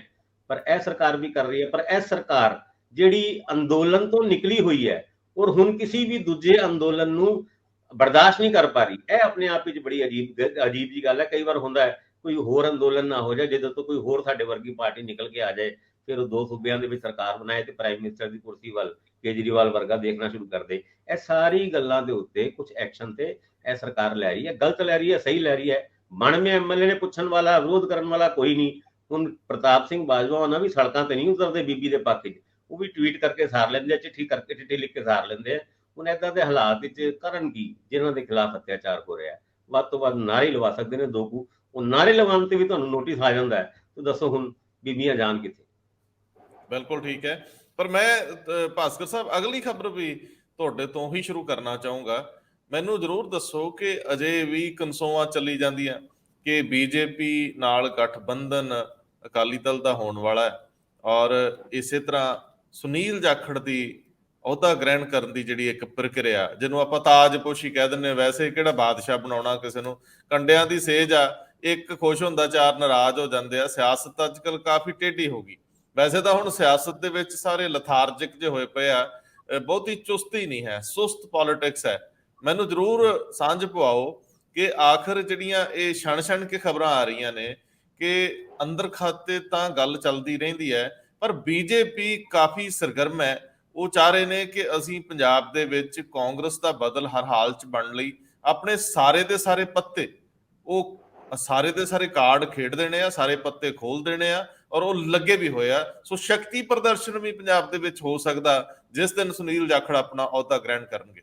ਪਰ ਇਹ ਸਰਕਾਰ ਵੀ ਕਰ ਰਹੀ ਹੈ। ਪਰ ਇਹ ਸਰਕਾਰ ਜਿਹੜੀ ਅੰਦੋਲਨ ਤੋਂ ਨਿਕਲੀ ਹੋਈ ਹੈ ਔਰ ਹੁਣ ਕਿਸੇ ਵੀ ਦੂਜੇ ਅੰਦੋਲਨ ਨੂੰ ਬਰਦਾਸ਼ਤ ਨਹੀਂ ਕਰ ਪਾ ਰਹੀ, ਇਹ ਆਪਣੇ ਆਪ ਵਿੱਚ ਬੜੀ ਅਜੀਬ ਜੀ ਗੱਲ ਹੈ। ਕਈ ਵਾਰ ਹੁੰਦਾ ਹੈ ਕੋਈ ਹੋਰ ਅੰਦੋਲਨ ਨਾ ਹੋ ਜਾਏ ਜਦੋਂ ਤੋਂ ਕੋਈ ਹੋਰ ਸਾਡੇ ਵਰਗੀ ਪਾਰਟੀ ਨਿਕਲ ਕੇ ਆ ਜਾਏ, ਫਿਰ ਉਹ 2 ਸੂਬਿਆਂ ਦੇ ਵਿੱਚ ਸਰਕਾਰ ਬਣਾਏ ਤੇ ਪ੍ਰਾਈਮ ਮਿਨਿਸਟਰ ਦੀ ਕੁਰਸੀ ਵੱਲ ਕੇਜਰੀਵਾਲ ਵਰਗਾ ਦੇਖਣਾ ਸ਼ੁਰੂ ਕਰ ਦੇ। ਇਹ ਸਾਰੀ ਗੱਲਾਂ ਦੇ ਉੱਤੇ ਕੁਝ ਐਕਸ਼ਨ ਤੇ ਇਹ ਸਰਕਾਰ ਲੈ ਰਹੀ ਹੈ। ਗਲਤ ਲੈ ਰਹੀ ਹੈ, ਸਹੀ ਲੈ ਰਹੀ ਹੈ। 92 MLA ਨੇ ਪੁੱਛਣ ਵਾਲਾ, ਵਿਰੋਧ ਕਰਨ ਵਾਲਾ ਕੋਈ ਨਹੀਂ। ਹੁਣ ਪ੍ਰਤਾਪ ਸਿੰਘ ਬਾਜਵਾ ਉਹਨਾਂ ਵੀ ਸੜਕਾਂ ਤੇ ਨਹੀਂ ਉਤਰਦੇ ਬੀਬੀ ਦੇ ਪੱਖ 'ਚ, ਉਹ ਵੀ ਟਵੀਟ ਕਰਕੇ ਸਾਰ ਲੈਂਦੇ ਆ, ਚਿੱਠੀ ਲਿਖ ਕੇ ਸਾਰ ਲੈਂਦੇ ਆ। ਹੁਣ ਏਦਾਂ ਦੇ ਹਾਲਾਤ ਵਿੱਚ ਕਰਨ ਕੀ ਜਿਨ੍ਹਾਂ ਦੇ ਖਿਲਾਫ ਅਤਿਆਚਾਰ ਹੋ ਰਿਹਾ? ਵੱਧ ਤੋਂ ਵੱਧ ਨਾਰੇ ਲਵਾ ਸਕਦੇ ਨੇ 2 ਕੁ, ਉਹ ਨਾਰੇ ਲਗਾਉਣ ਤੇ ਵੀ ਤੁਹਾਨੂੰ ਨੋਟਿਸ ਆ ਜਾਂਦਾ ਹੈ। ਤੇ ਦੱਸੋ ਹੁਣ ਬੀਬੀਆਂ ਜਾਣ ਕਿੱਥੇ? ਬਿਲਕੁਲ ਠੀਕ ਹੈ। ਪਰ ਮੈਂ ਭਾਸਕਰ ਸਾਹਿਬ ਅਗਲੀ ਖਬਰ ਵੀ ਤੁਹਾਡੇ ਤੋਂ ਹੀ ਸ਼ੁਰੂ ਕਰਨਾ ਚਾਹੂੰਗਾ। ਮੈਨੂੰ ਜ਼ਰੂਰ ਦੱਸੋ ਕਿ ਅਜੇ ਵੀ ਕਨਸੋਆਂ ਚੱਲੀ ਜਾਂਦੀਆਂ ਕਿ ਬੀਜੇਪੀ ਨਾਲ ਗਠਬੰਧਨ ਅਕਾਲੀ ਦਲ ਦਾ ਹੋਣ ਵਾਲਾ ਹੈ ਔਰ ਇਸੇ ਤਰ੍ਹਾਂ ਸੁਨੀਲ ਜਾਖੜ ਦੀ ਅਹੁਦਾ ਗ੍ਰਹਿਣ ਕਰਨ ਦੀ ਜਿਹੜੀ ਇੱਕ ਪ੍ਰਕਿਰਿਆ, ਜਿਹਨੂੰ ਆਪਾਂ ਤਾਜਪੋਸ਼ੀ ਕਹਿ ਦਿੰਦੇ ਹਾਂ, ਵੈਸੇ ਕਿਹੜਾ ਬਾਦਸ਼ਾਹ ਬਣਾਉਣਾ ਕਿਸੇ ਨੂੰ, ਕੰਡਿਆਂ ਦੀ ਸੇਜ ਆ, ਇੱਕ ਖੁਸ਼ ਹੁੰਦਾ 4 ਨਾਰਾਜ਼ ਹੋ ਜਾਂਦੇ ਆ। ਸਿਆਸਤ ਅੱਜ ਕੱਲ ਕਾਫੀ ਟੇਢੀ ਹੋ ਗਈ। ਵੈਸੇ ਤਾਂ ਹੁਣ ਸਿਆਸਤ ਦੇ ਵਿੱਚ ਸਾਰੇ ਲਥਾਰਜਿਕ ਜਿਹੇ ਹੋਏ ਪਏ ਆ, ਬਹੁਤੀ ਚੁਸਤੀ ਨਹੀਂ ਹੈ, ਸੁਸਤ ਪੋਲਿਟਿਕਸ ਹੈ। ਮੈਨੂੰ ਜ਼ਰੂਰ ਸਾਂਝ ਪਵਾਓ ਕਿ ਆਖਰ ਜਿਹੜੀਆਂ ਇਹ ਛਣ ਕੇ ਖਬਰਾਂ ਆ ਰਹੀਆਂ ਨੇ ਕਿ ਅੰਦਰ ਖਾਤੇ ਤਾਂ ਗੱਲ ਚੱਲਦੀ ਰਹਿੰਦੀ ਹੈ, ਪਰ ਬੀਜੇਪੀ ਕਾਫੀ ਸਰਗਰਮ ਹੈ। ਉਹ ਚਾਹ ਰਹੇ ਨੇ ਕਿ ਅਸੀਂ ਪੰਜਾਬ ਦੇ ਵਿੱਚ ਕਾਂਗਰਸ ਦਾ ਬਦਲ ਹਰ ਹਾਲ 'ਚ ਬਣਨ ਲਈ ਆਪਣੇ ਸਾਰੇ ਦੇ ਸਾਰੇ ਪੱਤੇ, ਉਹ ਸਾਰੇ ਦੇ ਸਾਰੇ ਕਾਰਡ ਖੇਡ ਦੇਣੇ ਆ, ਸਾਰੇ ਪੱਤੇ ਖੋਲ ਦੇਣੇ ਆ, ਔਰ ਉਹ ਲੱਗੇ ਵੀ ਹੋਏ ਆ। ਸੋ ਸ਼ਕਤੀ ਪ੍ਰਦਰਸ਼ਨ ਵੀ ਪੰਜਾਬ ਦੇ ਵਿੱਚ ਹੋ ਸਕਦਾ ਜਿਸ ਦਿਨ ਸੁਨੀਲ ਜਾਖੜ ਆਪਣਾ ਅਹੁਦਾ ਗ੍ਰਹਿਣ ਕਰਨਗੇ।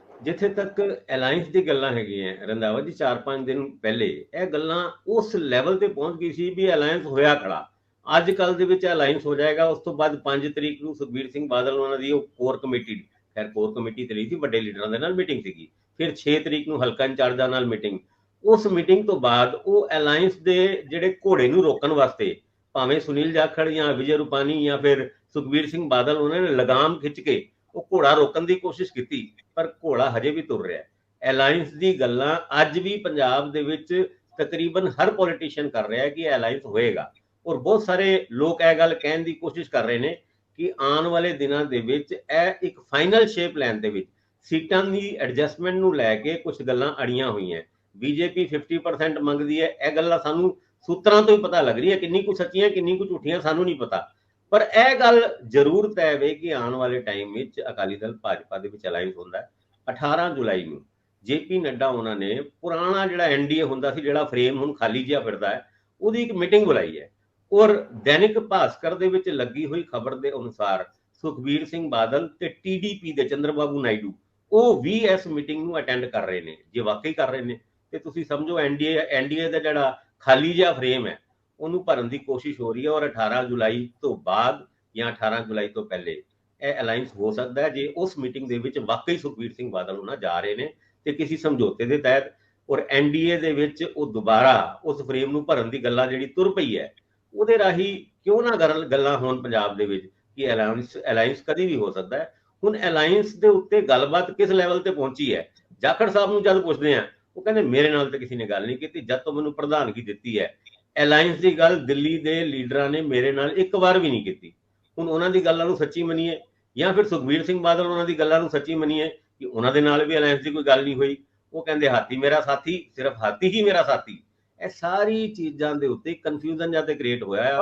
ਜਿੱਥੇ ਤੱਕ ਅਲਾਈਅੰਸ ਦੀ ਗੱਲਾਂ ਹੈਗੀਆਂ ਰੰਧਾਵਾ ਜੀ, 4-5 ਦਿਨ ਪਹਿਲੇ ਇਹ ਗੱਲਾਂ ਉਸ ਲੈਵਲ ਤੇ ਪਹੁੰਚ ਗਈ ਸੀ ਵੀ ਅਲਾਈਅੰਸ ਹੋਇਆ ਖੜਾ। ਅੱਜ ਕੱਲ ਦੇ ਵਿੱਚ ਅਲਾਈਅੰਸ ਹੋ ਜਾਏਗਾ। ਉਸ ਤੋਂ ਬਾਅਦ 5 ਤਰੀਕ ਨੂੰ ਸੁਖਬੀਰ ਸਿੰਘ ਬਾਦਲ ਉਹਨਾਂ ਦੀ ਉਹ ਕੋਰ ਕਮੇਟੀ, ਖੈਰ ਕੋਰ ਕਮੇਟੀ ਤੇ ਨਹੀਂ ਸੀ, ਵੱਡੇ ਲੀਡਰਾਂ ਦੇ ਨਾਲ ਮੀਟਿੰਗ ਸੀਗੀ। ਫਿਰ 6 ਤਰੀਕ ਨੂੰ ਹਲਕਾ ਇੰਚਾਰਜਾਂ ਨਾਲ ਮੀਟਿੰਗ। ਉਸ ਮੀਟਿੰਗ ਤੋਂ ਬਾਅਦ ਉਹ ਅਲਾਈਅੰਸ ਦੇ ਜਿਹੜੇ ਘੋੜੇ ਨੂੰ ਰੋਕਣ ਵਾਸਤੇ ਭਾਵੇਂ ਸੁਨੀਲ ਜਾਖੜ ਜਾਂ ਵਿਜੇ ਰੂਪਾਨੀ ਜਾਂ ਫਿਰ ਸੁਖਬੀਰ ਸਿੰਘ ਬਾਦਲ ਉਹਨਾਂ ਨੇ ਲਗਾਮ ਖਿੱਚ ਕੇ ਉਹ ਘੋੜਾ ਰੋਕਣ ਦੀ ਕੋਸ਼ਿਸ਼ ਕੀਤੀ, ਪਰ ਘੋੜਾ ਹਜੇ ਵੀ ਤੁਰ ਰਿਹਾ। ਅਲਾਈਅੰਸ ਦੀ ਗੱਲਾਂ ਅੱਜ ਵੀ ਪੰਜਾਬ ਦੇ ਵਿੱਚ ਤਕਰੀਬਨ ਹਰ ਪੋਲੀਟੀਸ਼ੀਅਨ ਕਰ ਰਿਹਾ ਕਿ ਅਲਾਈਅੰਸ ਹੋਏਗਾ, ਔਰ ਬਹੁਤ ਸਾਰੇ ਲੋਕ ਇਹ ਗੱਲ ਕਹਿਣ ਦੀ ਕੋਸ਼ਿਸ਼ ਕਰ ਰਹੇ ਨੇ ਕਿ ਆਉਣ ਵਾਲੇ ਦਿਨਾਂ ਦੇ ਵਿੱਚ ਇਹ ਇੱਕ ਫਾਈਨਲ ਸ਼ੇਪ ਲੈਣ ਦੇ ਵਿੱਚ ਸੀਟਾਂ ਦੀ ਐਡਜਸਟਮੈਂਟ ਨੂੰ ਲੈ ਕੇ ਕੁਝ ਗੱਲਾਂ ਅੜੀਆਂ ਹੋਈਆਂ। ਬੀਜੇਪੀ 50% ਮੰਗਦੀ ਹੈ, ਇਹ ਗੱਲਾਂ ਸਾਨੂੰ ਸੂਤਰਾਂ ਤੋਂ ਹੀ ਪਤਾ ਲੱਗ ਰਹੀ ਹੈ, ਕਿੰਨੀ ਕੁ ਸੱਚੀਆਂ ਕਿੰਨੀ ਕੁ ਝੂਠੀਆਂ ਸਾਨੂੰ ਨਹੀਂ ਪਤਾ। ਪਰ ਇਹ ਗੱਲ ਜ਼ਰੂਰ ਤੈਅ ਵੇ ਕਿ ਆਉਣ ਵਾਲੇ ਟਾਈਮ ਵਿੱਚ ਅਕਾਲੀ ਦਲ ਭਾਜਪਾ ਦੇ ਵਿੱਚ ਅਲਾਈਅੰਸ ਹੁੰਦਾ ਹੈ। 18 ਜੁਲਾਈ ਨੂੰ ਜੇਪੀ ਨੱਡਾ ਉਹਨਾਂ ਨੇ ਪੁਰਾਣਾ ਜਿਹੜਾ ਐਨਡੀਏ ਹੁੰਦਾ ਸੀ, ਜਿਹੜਾ ਫਰੇਮ ਹੁਣ ਖਾਲੀ ਜਿਹਾ ਫਿਰਦਾ ਹੈ, ਉਹਦੀ ਇੱਕ ਮੀਟਿੰਗ ਬੁਲਾਈ ਹੈ। ਔਰ ਦੈਨਿਕ ਭਾਸਕਰ ਦੇ ਵਿੱਚ ਲੱਗੀ ਹੋਈ ਖਬਰ ਦੇ ਅਨੁਸਾਰ ਸੁਖਬੀਰ ਸਿੰਘ ਬਾਦਲ ਤੇ ਟੀਡੀਪੀ ਦੇ ਚੰਦਰਬਾਬੂ ਨਾਇਡੂ ਉਹ ਵੀ ਇਸ ਮੀਟਿੰਗ ਨੂੰ ਅਟੈਂਡ ਕਰ ਰਹੇ ਨੇ। ਜੇ ਵਾਕਈ ਕਰ ਰਹੇ ਨੇ ਤੇ ਤੁਸੀਂ ਸਮਝੋ ਐਨਡੀਏ ਦਾ ਜਿਹੜਾ ਖਾਲੀ ਜਿਹਾ ਫਰੇਮ ਹੈ ਉਹਨੂੰ ਭਰਨ ਦੀ ਕੋਸ਼ਿਸ਼ ਹੋ ਰਹੀ ਹੈ। ਔਰ 18 ਜੁਲਾਈ ਤੋਂ ਬਾਅਦ ਜਾਂ 18 ਜੁਲਾਈ ਤੋਂ ਪਹਿਲੇ ਇਹ ਅਲਾਈਅੰਸ ਹੋ ਸਕਦਾ ਹੈ ਜੇ ਉਸ ਮੀਟਿੰਗ ਦੇ ਵਿੱਚ ਵਾਕਈ ਸੁਖਬੀਰ ਸਿੰਘ ਬਾਦਲ ਉਹਨਾਂ ਜਾ ਰਹੇ ਨੇ ਤੇ ਕਿਸੇ ਸਮਝੌਤੇ ਦੇ ਤਹਿਤ, ਔਰ ਐਨਡੀਏ ਦੇ ਵਿੱਚ ਉਹ ਦੁਬਾਰਾ ਉਸ ਫਰੇਮ ਨੂੰ ਭਰਨ ਦੀ ਗੱਲਾਂ ਜਿਹੜੀ ਤੁਰ ਪਈ ਹੈ ਉਹਦੇ ਰਾਹੀਂ ਕਿਉਂ ਨਾ ਗੱਲਾਂ ਹੋਣ ਪੰਜਾਬ ਦੇ ਵਿੱਚ ਕਿ ਅਲਾਈਅੰਸ ਕਦੀ ਵੀ ਹੋ ਸਕਦਾ ਹੈ। ਹੁਣ ਅਲਾਈਅੰਸ ਦੇ ਉੱਤੇ ਗੱਲਬਾਤ ਕਿਸ ਲੈਵਲ ਤੇ ਪਹੁੰਚੀ ਹੈ? ਜਾਖੜ ਸਾਹਿਬ ਨੂੰ ਜਦ ਪੁੱਛਦੇ ਆ ਉਹ ਕਹਿੰਦੇ ਮੇਰੇ ਨਾਲ ਤਾਂ ਕਿਸੇ ਨੇ ਗੱਲ ਨਹੀਂ ਕੀਤੀ, ਜਦ ਤੋਂ ਮੈਨੂੰ ਪ੍ਰਧਾਨਗੀ ਦਿੱਤੀ ਹੈ ਅਲਾਈਅੰਸ ਦੀ ਗੱਲ ਦਿੱਲੀ ਦੇ ਲੀਡਰਾਂ ਨੇ ਮੇਰੇ ਨਾਲ ਇੱਕ ਵਾਰ ਵੀ ਨਹੀਂ ਕੀਤੀ। ਹੁਣ ਉਹਨਾਂ ਦੀ ਗੱਲਾਂ ਨੂੰ ਸੱਚੀ ਮੰਨੀਏ ਜਾਂ ਫਿਰ ਸੁਖਬੀਰ ਸਿੰਘ ਬਾਦਲ ਉਹਨਾਂ ਦੀ ਗੱਲਾਂ ਨੂੰ ਸੱਚੀ ਮੰਨੀਏ ਕਿ ਉਹਨਾਂ ਦੇ ਨਾਲ ਵੀ ਅਲਾਈਅੰਸ ਦੀ ਕੋਈ ਗੱਲ ਨਹੀਂ ਹੋਈ। ਉਹ ਕਹਿੰਦੇ ਹਾਥੀ ਮੇਰਾ ਸਾਥੀ, ਸਿਰਫ ਹਾਥੀ ਹੀ ਮੇਰਾ ਸਾਥੀ। ਇਹ ਸਾਰੀ ਚੀਜ਼ਾਂ ਦੇ ਉੱਤੇ ਕਨਫਿਊਜ਼ਨ ਜਾਂ ਤੇ ਕ੍ਰੀਏਟ ਹੋਇਆ ਹੈ।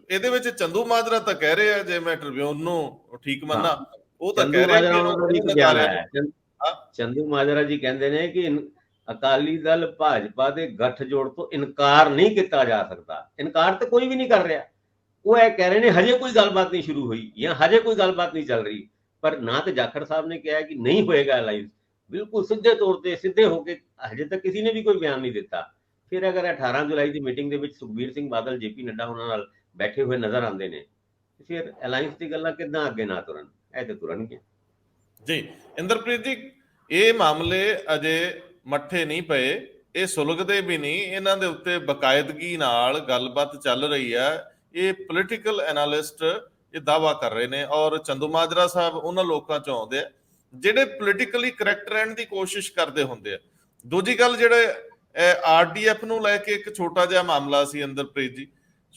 ਇਹਦੇ ਵਿੱਚ ਚੰਦੂ ਮਾਜਰਾ ਤਾਂ ਕਹਿ ਰਹੇ ਆ, ਜੇ ਮੈਂ ਟ੍ਰਿਬਿਊਨ ਨੂੰ ਠੀਕ ਮੰਨਾਂ, ਉਹ ਤਾਂ ਚੰਦੂ ਕਹਿ ਰਿਹਾ ਮਾਜਰਾ ਕਿ ਉਹਨਾਂ ਦਾ ਵੀ ਇਹਨੂੰ ਇੱਕ ਬਿਆਨ ਨਕਾਰਿਆ ਆਇਆ। ਹਾਂ। ਚੰਦੂ ਮਾਜਰਾ ਜੀ ਕਹਿੰਦੇ ਨੇ ਕਿ ਅਕਾਲੀ ਦਲ ਭਾਜਪਾ ਦੇ ਗੱਠਜੋੜ ਤੋਂ ਇਨਕਾਰ ਨਹੀਂ ਕੀਤਾ ਜਾ ਸਕਦਾ। ਇਨਕਾਰ ਤਾਂ ਕੋਈ ਵੀ ਨਹੀਂ ਕਰ ਰਿਹਾ। ਉਹ ਇਹ ਕਹਿ ਰਹੇ ਨੇ ਹਜੇ ਕੋਈ ਗੱਲਬਾਤ ਨਹੀਂ ਸ਼ੁਰੂ ਹੋਈ ਜਾਂ ਹਜੇ ਕੋਈ ਗੱਲਬਾਤ ਨਹੀਂ ਚੱਲ ਰਹੀ। ਪਰ ਨਾ ਤੇ ਜਾਖੜ ਸਾਹਿਬ ਨੇ ਕਿਹਾ ਕਿ ਨਹੀਂ ਹੋਏਗਾ ਅਲਾਈਅੰਸ, ਬਿਲਕੁਲ ਸਿੱਧੇ ਤੌਰ ਤੇ ਸਿੱਧੇ ਹੋ ਕੇ ਹਜੇ ਤੱਕ ਕਿਸੇ ਨੇ ਵੀ ਕੋਈ ਬਿਆਨ ਨਹੀਂ ਦਿੱਤਾ। ਫਿਰ ਅਗਰ 18 ਜੁਲਾਈ ਦੀ ਮੀਟਿੰਗ ਦੇ ਵਿੱਚ ਸੁਖਬੀਰ ਸਿੰਘ ਬਾਦਲ ਜੇਪੀ ਨੱਡਾ ਉਹਨਾਂ ਨਾਲ ਬੈਠੇ ਹੋਏ ਨਜ਼ਰ ਆਉਂਦੇ ਨੇ, ਫਿਰ ਅਲਾਈਅੰਸ ਦੀ ਗੱਲਾਂ ਕਿੱਦਾਂ ਅੱਗੇ ਨਾ ਤੁਰਨ? ਇਹ ਤੇ ਤੁਰਨਗੇ ਜੀ। ਇੰਦਰਪ੍ਰੀਤ ਜੀ, ਇਹ ਮਾਮਲੇ ਅਜੇ ਮੱਠੇ ਨਹੀਂ ਪਏ, ਇਹ ਸੁਲਗਦੇ ਵੀ ਨਹੀਂ, ਇਹਨਾਂ ਦੇ ਉੱਤੇ ਬਕਾਇਦਗੀ ਨਾਲ ਗੱਲਬਾਤ ਚੱਲ ਰਹੀ ਹੈ। ਇਹ ਪੋਲੀਟੀਕਲ ਐਨਾਲਿਸਟ ਇਹ ਦਾਅਵਾ ਕਰ ਰਹੇ ਨੇ ਔਰ ਚੰਦੂ ਮਾਜਰਾ ਸਾਹਿਬ ਉਹਨਾਂ ਲੋਕਾਂ ਚੋਂ ਆਉਂਦੇ ਆ ਜਿਹੜੇ ਪੋਲੀਟੀਕਲੀ ਕਰੈਕਟ ਰਹਿਣ ਦੀ ਕੋਸ਼ਿਸ਼ ਕਰਦੇ ਹੁੰਦੇ ਆ। ਦੂਜੀ ਗੱਲ, ਜਿਹੜੇ ਆਰਡੀਐਫ ਨੂੰ ਲੈ ਕੇ ਇੱਕ ਛੋਟਾ ਜਿਹਾ ਮਾਮਲਾ ਸੀ ਇੰਦਰਪ੍ਰੀਤ ਜੀ,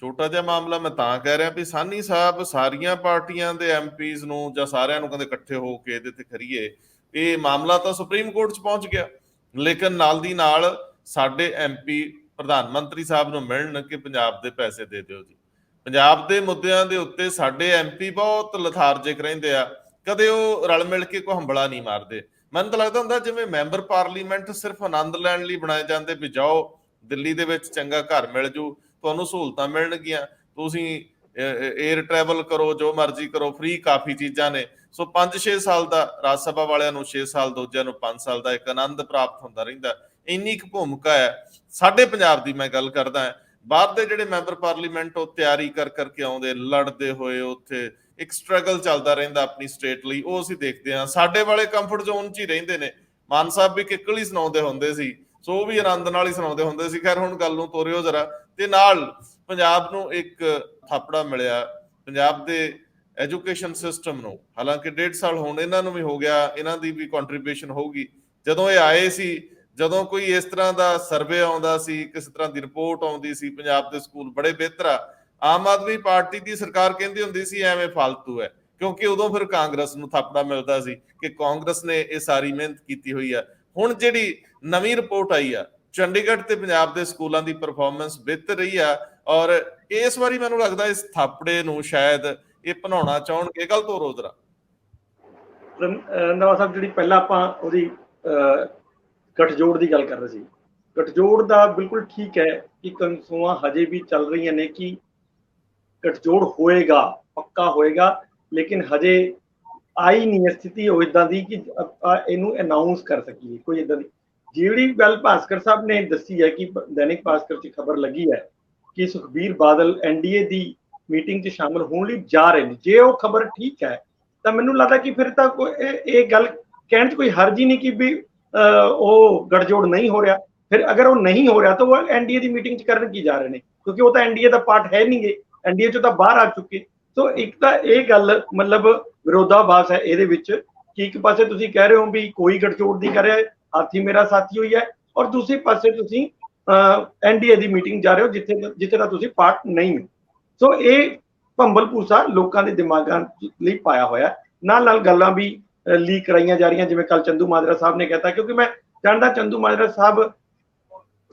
ਛੋਟਾ ਜਿਹਾ ਮਾਮਲਾ ਮੈਂ ਤਾਂ ਕਹਿ ਰਿਹਾ ਵੀ ਸਾਨੀ ਸਾਹਿਬ ਸਾਰੀਆਂ ਪਾਰਟੀਆਂ ਦੇ ਐਮਪੀਜ਼ ਨੂੰ ਜਾਂ ਸਾਰਿਆਂ ਨੂੰ ਕਹਿੰਦੇ ਇਕੱਠੇ ਹੋ ਕੇ ਇਹਦੇ ਤੇ ਕਰੀਏ। ਇਹ ਮਾਮਲਾ ਤਾਂ ਸੁਪਰੀਮ ਕੋਰਟ 'ਚ ਪਹੁੰਚ ਗਿਆ, ਲੇਕਿਨ ਨਾਲ ਦੀ ਨਾਲ ਸਾਡੇ ਐਮਪੀ ਪ੍ਰਧਾਨ ਮੰਤਰੀ ਸਾਹਿਬ ਨੂੰ ਮਿਲਣ ਕਿ ਪੰਜਾਬ ਦੇ ਪੈਸੇ ਦੇ ਦਿਓ ਜੀ। ਪੰਜਾਬ ਦੇ ਮੁੱਦਿਆਂ ਦੇ ਉੱਤੇ ਸਾਡੇ ਐਮਪੀ ਬਹੁਤ ਲਥਾਰਜਿਕ ਰਹਿੰਦੇ ਆ, ਕਦੇ ਉਹ ਰਲ ਮਿਲ ਕੇ ਕੋਈ ਹੰਬਲਾ ਨਹੀਂ ਮਾਰਦੇ। ਮੈਨੂੰ ਤਾਂ ਲੱਗਦਾ ਹੁੰਦਾ ਜਿਵੇਂ ਮੈਂਬਰ ਪਾਰਲੀਮੈਂਟ ਸਿਰਫ ਆਨੰਦ ਲੈਣ ਲਈ ਬਣਾਏ ਜਾਂਦੇ, ਵੀ ਜਾਓ ਦਿੱਲੀ ਦੇ ਵਿੱਚ ਚੰਗਾ ਘਰ ਮਿਲ ਜੂ, ਤੁਹਾਨੂੰ ਸਹੂਲਤਾਂ ਮਿਲਣਗੀਆਂ, ਤੁਸੀਂ ਏਅਰ ਟਰੈਵਲ ਕਰੋ, ਜੋ ਮਰਜ਼ੀ ਕਰੋ, ਫ੍ਰੀ ਕਾਫੀ ਚੀਜ਼ਾਂ ਨੇ। ਸੋ 5-6 ਸਾਲ ਦਾ ਰਾਜ ਸਭਾ ਵਾਲਿਆਂ ਨੂੰ 6 ਸਾਲ, ਦੂਜਿਆਂ ਨੂੰ 5 ਸਾਲ ਦਾ ਇੱਕ ਆਨੰਦ ਪ੍ਰਾਪਤ ਹੁੰਦਾ ਰਹਿੰਦਾ। ਇੰਨੀ ਕੁ ਭੂਮਿਕਾ ਹੈ ਸਾਡੇ ਪੰਜਾਬ ਦੀ। ਮੈਂ ਗੱਲ ਕਰਦਾ ਹਾਂ ਬਾਹਰ ਦੇ ਜਿਹੜੇ ਮੈਂਬਰ ਪਾਰਲੀਮੈਂਟ ਉਹ ਤਿਆਰੀ ਕਰ ਕਰਕੇ ਆਉਂਦੇ, ਲੜਦੇ ਹੋਏ, ਉੱਥੇ ਇੱਕ ਸਟਰਗਲ ਚੱਲਦਾ ਰਹਿੰਦਾ ਆਪਣੀ ਸਟੇਟ ਲਈ, ਉਹ ਅਸੀਂ ਦੇਖਦੇ ਹਾਂ। ਸਾਡੇ ਵਾਲੇ ਕੰਫਰਟ ਜ਼ੋਨ 'ਚ ਹੀ ਰਹਿੰਦੇ ਨੇ। ਮਾਨ ਸਾਹਿਬ ਵੀ ਕਿੱਕਲੀ ਸੁਣਾਉਂਦੇ ਹੁੰਦੇ ਸੀ, ਸੋ ਉਹ ਵੀ ਆਨੰਦ ਨਾਲ ਹੀ ਸੁਣਾਉਂਦੇ ਹੁੰਦੇ ਸੀ। ਖੈਰ ਹੁਣ ਗੱਲ ਨੂੰ ਤੋਰਿਓ ਜ਼ਰਾ। ਤੇ ਨਾਲ ਪੰਜਾਬ ਨੂੰ ਇੱਕ ਥਾਪੜਾ ਮਿਲਿਆ, ਪੰਜਾਬ ਦੇ ਐਜੂਕੇਸ਼ਨ ਸਿਸਟਮ ਨੂੰ। ਹਾਲਾਂਕਿ 1.5 ਸਾਲ ਹੁਣ ਇਹਨਾਂ ਨੂੰ ਵੀ ਹੋ ਗਿਆ, ਇਹਨਾਂ ਦੀ ਵੀ ਕੰਟਰੀਬਿਊਸ਼ਨ ਹੋਊਗੀ। ਜਦੋਂ ਇਹ ਆਏ ਸੀ, ਜਦੋਂ ਕੋਈ ਇਸ ਤਰ੍ਹਾਂ ਦਾ ਸਰਵੇ ਆਉਂਦਾ ਸੀ, ਕਿਸੇ ਤਰ੍ਹਾਂ ਦੀ ਰਿਪੋਰਟ ਆਉਂਦੀ ਸੀ, ਪੰਜਾਬ ਦੇ ਸਕੂਲ ਬੜੇ ਬਿਹਤਰ ਆ, ਆਮ ਆਦਮੀ ਪਾਰਟੀ ਦੀ ਸਰਕਾਰ ਕਹਿੰਦੀ ਹੁੰਦੀ ਸੀ ਐਵੇਂ ਫਾਲਤੂ ਹੈ, ਕਿਉਂਕਿ ਉਦੋਂ ਫਿਰ ਕਾਂਗਰਸ ਨੂੰ ਥਾਪੜਾ ਮਿਲਦਾ ਸੀ ਕਿ ਕਾਂਗਰਸ ਨੇ ਇਹ ਸਾਰੀ ਮਿਹਨਤ ਕੀਤੀ ਹੋਈ ਆ। ਹੁਣ ਜਿਹੜੀ ਨਵੀਂ ਰਿਪੋਰਟ ਆਈ ਆ, ਚੰਡੀਗੜ੍ਹ ਤੇ ਪੰਜਾਬ ਦੇ ਸਕੂਲਾਂ ਦੀ ਪਰਫਾਰਮੈਂਸ ਬਿਹਤਰ ਰਹੀ ਆ, ਔਰ ਇਸ ਵਾਰੀ ਮੈਨੂੰ ਲੱਗਦਾ ਇਸ ਥਾਪੜੇ ਨੂੰ ਸ਼ਾਇਦ ਇਹ ਭਨਾਉਣਾ ਚਾਹਣਗੇ। ਗੱਲ ਤੋਂ ਰੋਜ਼ਰਾ ਰੰਧਾਵਾ ਸਾਹਿਬ, ਜਿਹੜੀ ਪਹਿਲਾਂ ਆਪਾਂ ਉਹਦੀ ਗੱਠਜੋੜ ਦੀ ਗੱਲ ਕਰ ਰਹੇ ਸੀ, ਗੱਠਜੋੜ ਦਾ ਬਿਲਕੁਲ ਠੀਕ ਹੈ ਕਿ ਕਨਸੂਆਂ ਹਜੇ ਵੀ ਚੱਲ ਰਹੀਆਂ ਨੇ ਕਿ ਗੱਠਜੋੜ ਹੋਏਗਾ, ਪੱਕਾ ਹੋਏਗਾ, ਲੇਕਿਨ ਹਜੇ ਆਈ ਨਹੀਂ ਸਥਿਤੀ ਉਹ ਇਦਾਂ ਦੀ ਕਿ ਆਪਾਂ ਇਹਨੂੰ ਅਨਾਉਂਸ ਕਰ ਸਕੀਏ। ਕੋਈ ਇਦਾਂ ਦੀ ਜਿਹੜੀ ਗੱਲ ਭਾਸਕਰ ਸਾਹਿਬ ਨੇ ਦੱਸੀ ਹੈ ਕਿ ਦੈਨਿਕ ਭਾਸਕਰ 'ਚ ਖਬਰ ਲੱਗੀ ਹੈ ਕਿ ਸੁਖਬੀਰ ਬਾਦਲ ਐਨਡੀਏ ਦੀ ਮੀਟਿੰਗ 'ਚ ਸ਼ਾਮਲ ਹੋਣ ਲਈ ਜਾ ਰਹੇ ਨੇ, ਜੇ ਉਹ ਖਬਰ ਠੀਕ ਹੈ ਤਾਂ ਮੈਨੂੰ ਲੱਗਦਾ ਕਿ ਫਿਰ ਤਾਂ ਇਹ ਗੱਲ ਕਹਿਣ 'ਚ ਕੋਈ ਹਰਜ ਹੀ ਨਹੀਂ ਕਿ ਵੀ ਉਹ ਗੱਠਜੋੜ ਨਹੀਂ ਹੋ ਰਿਹਾ। ਫਿਰ ਅਗਰ ਉਹ ਨਹੀਂ ਹੋ ਰਿਹਾ ਤਾਂ ਉਹ ਐਨਡੀਏ ਦੀ ਮੀਟਿੰਗ 'ਚ ਕਰਨ ਕੀ ਜਾ ਰਹੇ ਨੇ, ਕਿਉਂਕਿ ਉਹ ਤਾਂ ਐਨਡੀਏ ਦਾ ਪਾਰਟ ਹੈ ਨਹੀਂਗੇ, ਐਨਡੀਏ 'ਚੋਂ ਤਾਂ ਬਾਹਰ ਆ ਚੁੱਕੇ। ਸੋ ਇੱਕ ਤਾਂ ਇਹ ਗੱਲ ਮਤਲਬ ਵਿਰੋਧਾਭਾਸ ਹੈ ਇਹਦੇ ਵਿੱਚ ਕਿ ਇੱਕ ਪਾਸੇ ਤੁਸੀਂ ਕਹਿ ਰਹੇ ਹੋ ਵੀ ਕੋਈ ਗੱਠਜੋੜ ਨਹੀਂ ਕਰ ਰਿਹਾ, ਹਾਥੀ ਮੇਰਾ ਸਾਥੀ ਹੋਈ ਹੈ, ਔਰ ਦੂਸਰੇ ਪਾਸੇ ਤੁਸੀਂ ਐਨਡੀਏ ਦੀ ਮੀਟਿੰਗ ਜਾ ਰਹੇ ਹੋ ਜਿੱਥੇ ਦਾ ਤੁਸੀਂ ਪਾਰਟ ਨਹੀਂ ਹੋ। ਸੋ ਇਹ ਭੰਬਲ ਭੂਸਾ ਲੋਕਾਂ ਦੇ ਦਿਮਾਗਾਂ ਲਈ ਪਾਇਆ ਹੋਇਆ। ਨਾਲ ਗੱਲਾਂ ਵੀ ਲੀਕ ਕਰਾਈਆਂ ਜਾ ਰਹੀਆਂ, ਜਿਵੇਂ ਕੱਲ ਚੰਦੂ ਮਾਜਰਾ ਸਾਹਿਬ ਨੇ ਕਹਿਤਾ, ਕਿਉਂਕਿ ਮੈਂ ਜਾਣਦਾ ਚੰਦੂ ਮਾਜਰਾ ਸਾਹਿਬ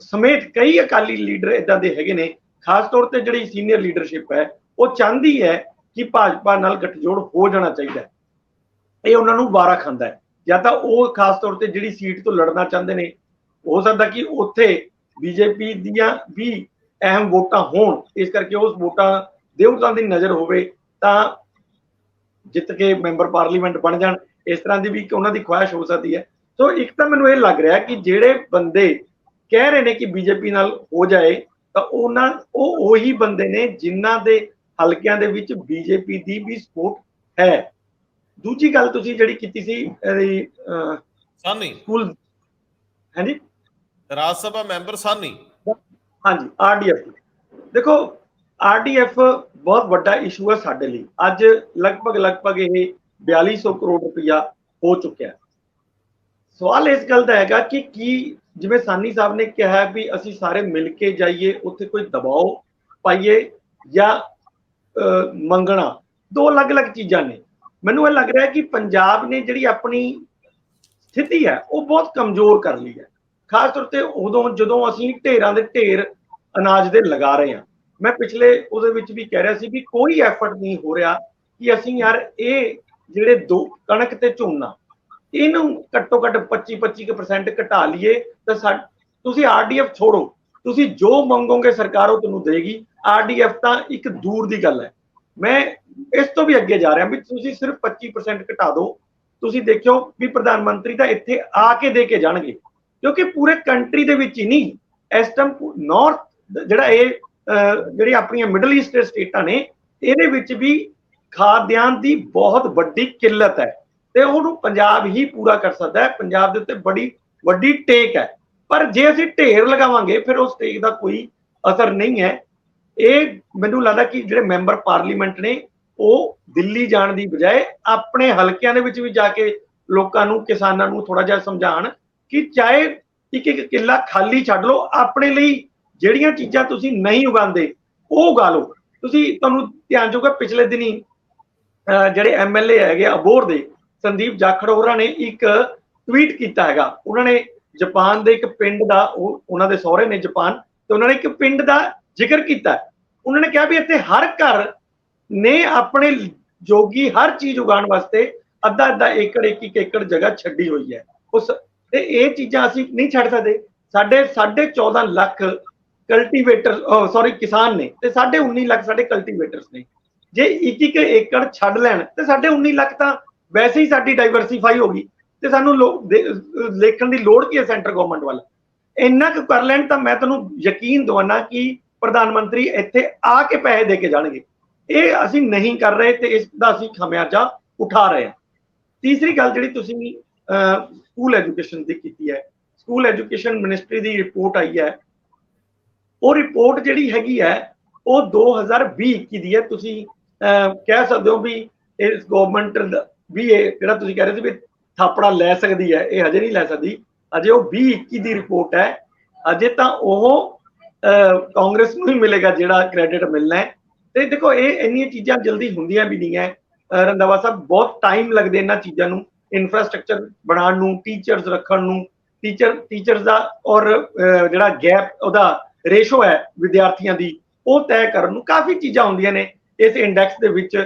ਸਮੇਤ ਕਈ ਅਕਾਲੀ ਲੀਡਰ ਇਦਾਂ ਦੇ ਹੈਗੇ ਨੇ, ਖਾਸ ਤੌਰ ਤੇ ਜਿਹੜੀ ਸੀਨੀਅਰ ਲੀਡਰਸ਼ਿਪ ਹੈ ਉਹ ਚਾਹੁੰਦੀ ਹੈ ਕਿ ਭਾਜਪਾ ਨਾਲ ਗੱਠਜੋੜ ਹੋ ਜਾਣਾ ਚਾਹੀਦਾ ਹੈ। ਇਹ ਉਹਨਾਂ ਨੂੰ ਵਾਰਾ ਖਾਂਦਾ ਹੈ, ਜਾਂ ਤਾਂ ਉਹ ਖਾਸ ਤੌਰ ਤੇ ਜਿਹੜੀ ਸੀਟ ਤੋਂ ਲੜਨਾ ਚਾਹੁੰਦੇ ਨੇ, ਹੋ ਸਕਦਾ ਕਿ ਉੱਥੇ ਬੀਜੇਪੀ ਦੀਆਂ ਵੀ ਅਹਿਮ ਵੋਟਾਂ ਹੋਣ, ਇਸ ਕਰਕੇ ਉਸ ਵੋਟਾਂ ਦੇਵਤਾਂ ਦੀ ਨਜ਼ਰ ਹੋਵੇ ਤਾਂ ਜਿੱਤ ਕੇ ਮੈਂਬਰ ਪਾਰਲੀਮੈਂਟ ਬਣ ਜਾਣ। ਇਸ ਤਰ੍ਹਾਂ ਦੀ ਵੀ ਇੱਕ ਉਹਨਾਂ ਦੀ ਖੁਆਇਸ਼ ਹੋ ਸਕਦੀ ਹੈ। ਸੋ ਇੱਕ ਤਾਂ ਮੈਨੂੰ ਇਹ ਲੱਗ ਰਿਹਾ ਕਿ ਜਿਹੜੇ ਬੰਦੇ ਕਹਿ ਰਹੇ ਨੇ ਕਿ ਬੀਜੇਪੀ ਨਾਲ ਹੋ ਜਾਏ ਤਾਂ ਉਹ ਉਹੀ ਬੰਦੇ ਨੇ ਜਿਨ੍ਹਾਂ ਦੇ ਹਲਕਿਆਂ ਦੇ ਵਿੱਚ ਬੀਜੇਪੀ ਦੀ ਵੀ ਸਪੋਰਟ ਹੈ। ਦੂਜੀ ਗੱਲ ਤੁਸੀਂ ਜਿਹੜੀ ਕੀਤੀ ਸੀ ਸਾਨੀ ਸਕੂਲ, ਹਾਂਜੀ ਰਾਜ ਸਭਾ ਮੈਂਬਰ ਸਾਨੀ, ਹਾਂਜੀ ਆਰਡੀਐਫ। ਦੇਖੋ ਆਰਡੀਐਫ ਬਹੁਤ ਵੱਡਾ ਇਸ਼ੂ ਹੈ ਸਾਡੇ ਲਈ। ਅੱਜ ਲਗਭਗ ਇਹ 4200 ਕਰੋੜ ਰੁਪਇਆ ਹੋ ਚੁੱਕਿਆ। ਸਵਾਲ ਇਸ ਗੱਲ ਦਾ ਹੈਗਾ ਕਿ ਕੀ ਜਿਵੇਂ ਸਾਨੀ ਸਾਹਿਬ ਨੇ ਕਿਹਾ ਵੀ ਅਸੀਂ ਸਾਰੇ ਮਿਲ ਕੇ ਜਾਈਏ, ਉੱਥੇ ਕੋਈ ਦਬਾਅ ਪਾਈਏ ਜਾਂ ਮੰਗਣਾ, ਦੋ ਅਲੱਗ-ਅਲੱਗ ਚੀਜ਼ਾਂ ਨੇ। ਮੈਨੂੰ ਇਹ ਲੱਗ ਰਿਹਾ ਕਿ ਪੰਜਾਬ ਨੇ ਜਿਹੜੀ ਆਪਣੀ ਸਥਿਤੀ ਹੈ ਉਹ ਬਹੁਤ ਕਮਜ਼ੋਰ ਕਰ ਲਈ ਹੈ, ਖਾਸ ਤੌਰ ਤੇ ਉਦੋਂ ਜਦੋਂ ਅਸੀਂ ਢੇਰਾਂ ਦੇ ਢੇਰ ਅਨਾਜ ਦੇ ਲਗਾ ਰਹੇ ਹਾਂ। ਮੈਂ ਪਿਛਲੇ ਉਹਦੇ ਵਿੱਚ ਵੀ ਕਹਿ ਰਿਹਾ ਸੀ ਵੀ ਕੋਈ ਐਫਰਟ ਨਹੀਂ ਹੋ ਰਿਹਾ ਕਿ ਅਸੀਂ ਯਾਰ ਇਹ ਜਿਹੜੇ ਦੋ ਕਣਕ ਤੇ ਝੋਨਾ ਇਹਨੂੰ ਘੱਟੋ ਘੱਟ 25% ਘਟਾ ਲਈਏ ਤਾਂ ਤੁਸੀਂ ਆਰਡੀਐਫ ਛੋੜੋ, ਤੁਸੀਂ ਜੋ ਮੰਗੋਗੇ ਸਰਕਾਰ ਉਹ ਤੁਹਾਨੂੰ ਦੇਗੀ। ਆਰਡੀਐਫ ਤਾਂ ਇੱਕ ਦੂਰ ਦੀ ਗੱਲ ਹੈ। ਮੈਂ ਇਸ ਤੋਂ ਵੀ ਅੱਗੇ ਜਾ ਰਿਹਾ ਵੀ ਤੁਸੀਂ ਸਿਰਫ 25% ਘਟਾ ਦਿਓ। ਤੁਸੀਂ ਦੇਖਿਓ ਵੀ ਪ੍ਰਧਾਨ ਮੰਤਰੀ ਤਾਂ ਇੱਥੇ ਆ ਕੇ ਦੇ ਕੇ ਜਾਣਗੇ, ਕਿਉਂਕਿ ਪੂਰੇ ਕੰਟਰੀ ਦੇ ਵਿੱਚ ਹੀ ਨਹੀਂ, ਇਸ ਟਾਈਮ ਨਾਰਥ ਜਿਹੜਾ ਇਹ ਜਿਹੜੀ ਆਪਣੀਆਂ ਮਿਡਲ ਈਸਟ ਸਟੇਟਾਂ ਨੇ ਇਹਦੇ ਵਿੱਚ ਵੀ ਖਾਦਿਆਨ ਦੀ ਬਹੁਤ ਵੱਡੀ ਕਿੱਲਤ ਹੈ ਤੇ ਉਹਨੂੰ ਪੰਜਾਬ ਹੀ ਪੂਰਾ ਕਰ ਸਕਦਾ ਹੈ। ਪੰਜਾਬ ਦੇ ਉੱਤੇ ਬੜੀ ਵੱਡੀ ਟੇਕ ਹੈ, ਪਰ ਜੇ ਅਸੀਂ ਢੇਰ ਲਗਾਵਾਂਗੇ ਫਿਰ ਉਸ ਟੇਕ ਦਾ ਕੋਈ ਅਸਰ ਨਹੀਂ ਹੈ। ਇਹ ਮੈਨੂੰ ਲੱਗਦਾ ਕਿ ਜਿਹੜੇ ਮੈਂਬਰ ਪਾਰਲੀਮੈਂਟ ਨੇ ਉਹ ਦਿੱਲੀ ਜਾਣ ਦੀ ਬਜਾਏ ਆਪਣੇ ਹਲਕਿਆਂ ਦੇ ਵਿੱਚ ਵੀ ਜਾ ਕੇ ਲੋਕਾਂ ਨੂੰ, ਕਿਸਾਨਾਂ ਨੂੰ ਥੋੜਾ ਜਿਹਾ ਸਮਝਾਉਣ ਕਿ ਚਾਹੇ ਇੱਕ ਇੱਕ ਕਿੱਲਾ ਖਾਲੀ ਛੱਡ ਲਓ, ਆਪਣੇ ਲਈ ਜਿਹੜੀਆਂ ਚੀਜ਼ਾਂ ਤੁਸੀਂ ਨਹੀਂ ਉਗਾਉਂਦੇ ਉਹ ਉਗਾ ਲਓ। ਤੁਹਾਨੂੰ ਧਿਆਨ ਜੋਗਾ ਪਿਛਲੇ ਦਿਨੀ ਜਿਹੜੇ ਐਮਐਲਏ ਹੈਗੇ ਅਬੋਹਰ ਦੇ ਸੰਦੀਪ ਜਾਖੜ ਹੋਰਾਂ ਨੇ ਇੱਕ ਟਵੀਟ ਕੀਤਾ ਹੈਗਾ। ਉਹਨਾਂ ਨੇ ਜਾਪਾਨ ਦੇ ਇੱਕ ਪਿੰਡ ਦਾ, ਉਹਨਾਂ ਦੇ ਸਹੁਰੇ ਨੇ ਜਾਪਾਨ, ਤੇ ਉਹਨਾਂ ਨੇ ਇੱਕ ਪਿੰਡ ਦਾ ਜ਼ਿਕਰ ਕੀਤਾ। ਉਹਨਾਂ ਨੇ ਕਿਹਾ ਵੀ ਇੱਥੇ ਹਰ ਘਰ ਨੇ ਆਪਣੇ ਜੋਗੀ ਹਰ ਚੀਜ਼ ਉਗਾਉਣ ਵਾਸਤੇ ਅੱਧਾ ਅੱਧਾ ਏਕੜ, ਇੱਕ ਏਕੜ ਜਗ੍ਹਾ ਛੱਡੀ ਹੋਈ ਹੈ। ਤੇ ਇਹ ਚੀਜ਼ਾਂ ਅਸੀਂ ਨਹੀਂ ਛੱਡ ਸਕਦੇ। ਸਾਡੇ 14.5 ਲੱਖ ਕਲਟੀਵੇਟਰ ਕਿਸਾਨ ਨੇ ਤੇ 19.5 ਲੱਖ ਸਾਡੇ ਕਲਟੀਵੇਟਰਸ ਨੇ। ਜੇ ਇੱਕ ਏਕੜ ਛੱਡ ਲੈਣ ਤੇ 19.5 ਲੱਖ ਤਾਂ ਵੈਸੇ ਹੀ ਸਾਡੀ ਡਾਈਵਰਸੀਫਾਈ ਹੋ ਗਈ ਤੇ ਸਾਨੂੰ ਲੇਖਣ ਦੀ ਲੋੜ ਕੀ ਹੈ ਸੈਂਟਰ ਗਵਰਨਮੈਂਟ ਵੱਲ। ਇੰਨਾ ਕੁ ਕਰ ਲੈਣ ਤਾਂ ਮੈਂ ਤੁਹਾਨੂੰ ਯਕੀਨ ਦਵਾਨਾ ਕਿ ਪ੍ਰਧਾਨ ਮੰਤਰੀ ਇੱਥੇ ਆ ਕੇ ਪੈਸੇ ਦੇ ਕੇ ਜਾਣਗੇ। ਇਹ ਅਸੀਂ ਨਹੀਂ ਕਰ ਰਹੇ ਤੇ ਇਸ ਦਾ ਅਸੀਂ ਖਮਿਆਜਾ ਉਠਾ ਰਹੇ ਹਾਂ। ਤੀਸਰੀ ਗੱਲ ਜਿਹੜੀ ਤੁਸੀਂ ਸਕੂਲ ਐਜੂਕੇਸ਼ਨ ਦੀ ਕੀਤੀ ਹੈ, ਸਕੂਲ ਐਜੂਕੇਸ਼ਨ ਮਿਨਿਸਟਰੀ ਦੀ ਰਿਪੋਰਟ ਆਈ ਹੈ। ਉਹ ਰਿਪੋਰਟ ਜਿਹੜੀ ਹੈਗੀ ਹੈ ਉਹ 2020-21 ਦੀ ਹੈ। ਤੁਸੀਂ ਕਹਿ ਸਕਦੇ ਹੋ ਵੀ ਇਸ ਗਵਰਨਮੈਂਟ ਵੀ ਇਹ ਜਿਹੜਾ ਤੁਸੀਂ ਕਹਿ ਰਹੇ ਸੀ ਵੀ ਥਾਪੜਾ ਲੈ ਸਕਦੀ ਹੈ, ਇਹ ਹਜੇ ਨਹੀਂ ਲੈ ਸਕਦੀ। ਅਜੇ ਉਹ 2021 ਦੀ ਰਿਪੋਰਟ ਹੈ। ਅਜੇ ਤਾਂ ਉਹ ਕਾਂਗਰਸ ਨੂੰ ਹੀ ਮਿਲੇਗਾ ਜਿਹੜਾ ਕ੍ਰੈਡਿਟ ਮਿਲਣਾ ਹੈ। ਤੇ ਦੇਖੋ ਇਹ ਇੰਨੀਆਂ ਚੀਜ਼ਾਂ ਜਲਦੀ ਹੁੰਦੀਆਂ ਵੀ ਨਹੀਂ ਹੈ ਰੰਧਾਵਾ ਸਾਹਿਬ, ਬਹੁਤ ਟਾਈਮ ਲੱਗਦੇ ਇਹਨਾਂ ਚੀਜ਼ਾਂ ਨੂੰ, ਇਨਫਰਾਸਟ੍ਰਕਚਰ ਬਣਾਉਣ ਨੂੰ, ਟੀਚਰਸ ਰੱਖਣ ਨੂੰ, ਟੀਚਰਸ ਦਾ ਔਰ ਜਿਹੜਾ ਗੈਪ ਉਹਦਾ ਰੇਸ਼ੋ ਹੈ ਵਿਦਿਆਰਥੀਆਂ ਦੀ ਉਹ ਤੈਅ ਕਰਨ ਨੂੰ ਕਾਫੀ ਚੀਜ਼ਾਂ ਹੁੰਦੀਆਂ ਨੇ ਇਸ ਇੰਡੈਕਸ ਦੇ ਵਿੱਚ,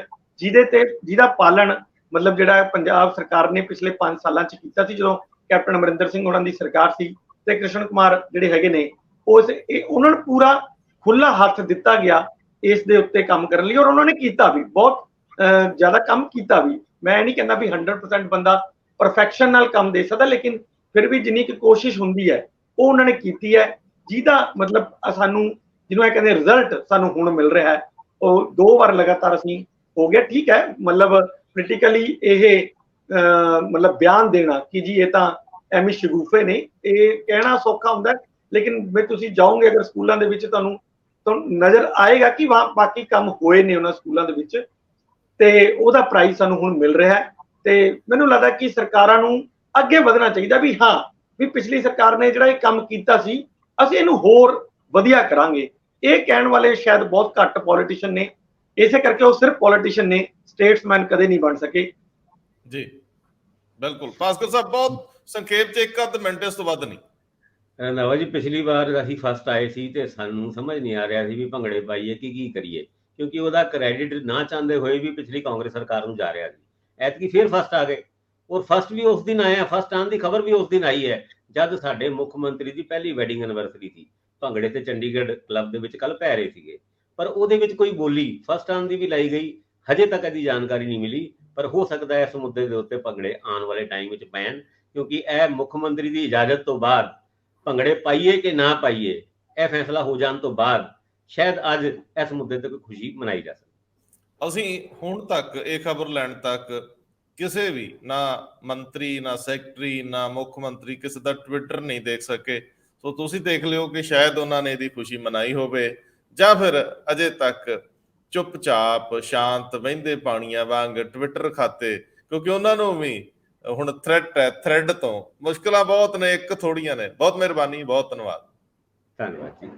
ਜਿਹਦਾ ਪਾਲਣ ਮਤਲਬ ਜਿਹੜਾ ਪੰਜਾਬ ਸਰਕਾਰ ਨੇ ਪਿਛਲੇ 5 ਸਾਲਾਂ 'ਚ ਕੀਤਾ ਸੀ ਜਦੋਂ ਕੈਪਟਨ ਅਮਰਿੰਦਰ ਸਿੰਘ ਉਹਨਾਂ ਦੀ ਸਰਕਾਰ ਸੀ ਤੇ ਕ੍ਰਿਸ਼ਨ ਕੁਮਾਰ ਜਿਹੜੇ ਹੈਗੇ ਨੇ ਉਹਨਾਂ ਨੂੰ ਪੂਰਾ ਖੁੱਲਾ ਹੱਥ ਦਿੱਤਾ ਗਿਆ ਇਸ ਦੇ ਉੱਤੇ ਕੰਮ ਕਰਨ ਲਈ, ਔਰ ਉਹਨਾਂ ਨੇ ਕੀਤਾ ਵੀ ਬਹੁਤ ਜ਼ਿਆਦਾ ਕੰਮ ਕੀਤਾ ਵੀ। ਮੈਂ ਨਹੀਂ ਕਹਿੰਦਾ ਵੀ 100% ਬੰਦਾ ਪਰਫੈਕਸ਼ਨ ਨਾਲ ਕੰਮ ਦੇ ਸਕਦਾ, ਲੇਕਿਨ ਫਿਰ ਵੀ ਜਿੰਨੀ ਕੁ ਕੋਸ਼ਿਸ਼ ਹੁੰਦੀ ਹੈ ਉਹ ਉਹਨਾਂ ਨੇ ਕੀਤੀ ਹੈ, ਜਿਹਦਾ ਮਤਲਬ ਸਾਨੂੰ ਜਿਹਨੂੰ ਇਹ ਕਹਿੰਦੇ ਰਿਜ਼ਲਟ ਸਾਨੂੰ ਹੁਣ ਮਿਲ ਰਿਹਾ ਹੈ। ਉਹ 2 ਵਾਰ ਲਗਾਤਾਰ ਅਸੀਂ ਹੋ ਗਿਆ। ਠੀਕ ਹੈ, ਮਤਲਬ ਪੋਲੀਟੀਕਲੀ ਇਹ ਮਤਲਬ ਬਿਆਨ ਦੇਣਾ ਕਿ ਜੀ ਇਹ ਤਾਂ ਐਵੇਂ ਸ਼ਗੂਫੇ ਨੇ, ਇਹ ਕਹਿਣਾ ਸੌਖਾ ਹੁੰਦਾ, ਲੇਕਿਨ ਜੇ ਤੁਸੀਂ ਜਾਓਗੇ ਅਗਰ ਸਕੂਲਾਂ ਦੇ ਵਿੱਚ ਤੁਹਾਨੂੰ ਨਜ਼ਰ ਆਏਗਾ ਕਿ ਬਾਕੀ ਕੰਮ ਹੋਏ ਨੇ ਉਹਨਾਂ ਸਕੂਲਾਂ ਦੇ ਵਿੱਚ ਤੇ ਉਹਦਾ ਪ੍ਰਾਈਜ਼ ਸਾਨੂੰ ਹੁਣ ਮਿਲ ਰਿਹਾ ਹੈ। ਤੇ ਮੈਨੂੰ ਲੱਗਦਾ ਕਿ ਸਰਕਾਰਾਂ ਨੂੰ ਅੱਗੇ ਵਧਣਾ ਚਾਹੀਦਾ ਵੀ ਹਾਂ ਵੀ ਪਿਛਲੀ ਸਰਕਾਰ ਨੇ ਜਿਹੜਾ ਇਹ ਕੰਮ ਕੀਤਾ ਸੀ ਅਸੀਂ ਇਹਨੂੰ ਹੋਰ ਵਧੀਆ ਕਰਾਂਗੇ। ਇਹ ਕਹਿਣ ਵਾਲੇ ਸ਼ਾਇਦ ਬਹੁਤ ਘੱਟ ਪੋਲੀਟੀਸ਼ੀਅਨ ਨੇ, ਇਸੇ ਕਰਕੇ ਉਹ ਸਿਰਫ ਪੋਲੀਟੀਸ਼ੀਅਨ ਨੇ, ਸਟੇਟਸਮੈਨ ਕਦੇ ਨਹੀਂ ਬਣ ਸਕੇ। ਜੀ ਬਿਲਕੁਲ ਭਾਸਕਰ ਸਾਹਿਬ, ਬਹੁਤ ਸੰਖੇਪ 'ਚ 1 ਮਿੰਟ ਇਸ ਤੋਂ ਵੱਧ ਨਹੀਂ। ਰੰਧਾਵਾ ਜੀ, ਪਿਛਲੀ ਵਾਰ ਅਸੀਂ ਫਸਟ ਆਏ ਸੀ ਤੇ ਸਾਨੂੰ ਸਮਝ ਨਹੀਂ ਆ ਰਿਹਾ ਸੀ ਵੀ ਭੰਗੜੇ ਪਾਈਏ ਕਿ ਕੀ ਕਰੀਏ, ਕਿਉਂਕਿ ਉਹਦਾ ਕ੍ਰੈਡਿਟ ਨਾ ਚਾਹੁੰਦੇ ਹੋਏ ਵੀ ਪਿਛਲੀ ਕਾਂਗਰਸ ਸਰਕਾਰ ਨੂੰ ਜਾ ਰਿਹਾ ਸੀ। ਐਤਕੀ ਫਿਰ ਫਸਟ ਆ ਗਏ, ਔਰ ਫਸਟ ਵੀ ਉਸ ਦਿਨ ਆਇਆ, ਫਸਟ ਆਉਣ ਦੀ ਖਬਰ ਵੀ ਉਸ ਦਿਨ ਆਈ ਹੈ ਜਦ ਸਾਡੇ ਮੁੱਖ ਮੰਤਰੀ ਦੀ ਪਹਿਲੀ ਵੈਡਿੰਗ ਐਨਵਰਸਰੀ ਸੀ। ਭੰਗੜੇ ਤੇ ਚੰਡੀਗੜ੍ਹ ਕਲੱਬ ਦੇ ਵਿੱਚ ਕੱਲ ਪੈ ਰਹੇ ਸੀਗੇ, ਪਰ ਉਹਦੇ ਵਿੱਚ ਕੋਈ ਬੋਲੀ ਫਸਟ ਆਉਣ ਦੀ ਵੀ ਲਾਈ ਗਈ, ਹਜੇ ਤੱਕ ਇਹਦੀ ਜਾਣਕਾਰੀ ਨਹੀਂ ਮਿਲੀ। ਪਰ ਹੋ ਸਕਦਾ ਹੈ ਇਸ ਮੁੱਦੇ ਦੇ ਉੱਤੇ ਭੰਗੜੇ ਆਉਣ ਵਾਲੇ ਟਾਈਮ ਵਿੱਚ ਪੈਣ, ਕਿਉਂਕਿ ਇਹ ਮੁੱਖ ਮੰਤਰੀ ਦੀ ਇਜਾਜ਼ਤ ਤੋਂ ਬਾਅਦ ਭੰਗੜੇ ਪਾਈਏ ਕਿ ਨਾ ਪਾਈਏ ਇਹ ਫੈਸਲਾ ਹੋ ਜਾਣ ਤੋਂ ਬਾਅਦ ਸ਼ਾਇਦ ਅੱਜ ਇਸ ਮੁੱਦੇ ਤੇ ਕੋਈ ਖੁਸ਼ੀ ਮਨਾਈ ਜਾ ਸਕੇ। ਅਸੀਂ ਹੁਣ ਤੱਕ ਇਹ ਖਬਰ ਲੈਣ ਤੱਕ ਕਿਸੇ ਵੀ ਨਾ ਮੰਤਰੀ, ਨਾ ਸੈਕਟਰੀ, ਨਾ ਮੁੱਖ ਮੰਤਰੀ ਕਿਸੇ ਦਾ ਟਵਿੱਟਰ ਨਹੀਂ ਦੇਖ ਸਕੇ। ਸੋ ਤੁਸੀਂ ਦੇਖ ਲਿਓ ਕਿ ਸ਼ਾਇਦ ਉਹਨਾਂ ਨੇ ਇਹਦੀ ਖੁਸ਼ੀ ਮਨਾਈ ਹੋਵੇ ਜਾਂ ਫਿਰ ਅਜੇ ਤੱਕ ਚੁੱਪਚਾਪ ਸ਼ਾਂਤ ਵਹਿੰਦੇ ਪਾਣੀਆਂ ਵਾਂਗ ਟਵਿੱਟਰ ਖਾਤੇ, ਕਿਉਂਕਿ ਉਹਨਾਂ ਨੂੰ ਵੀ ਹੁਣ ਥ੍ਰੈਡ ਤੋਂ ਮੁਸ਼ਕਲਾਂ ਬਹੁਤ ਨੇ, ਇੱਕ ਥੋੜੀਆਂ ਨੇ। ਬਹੁਤ ਮਿਹਰਬਾਨੀ, ਬਹੁਤ ਧੰਨਵਾਦ। ਧੰਨਵਾਦ ਜੀ।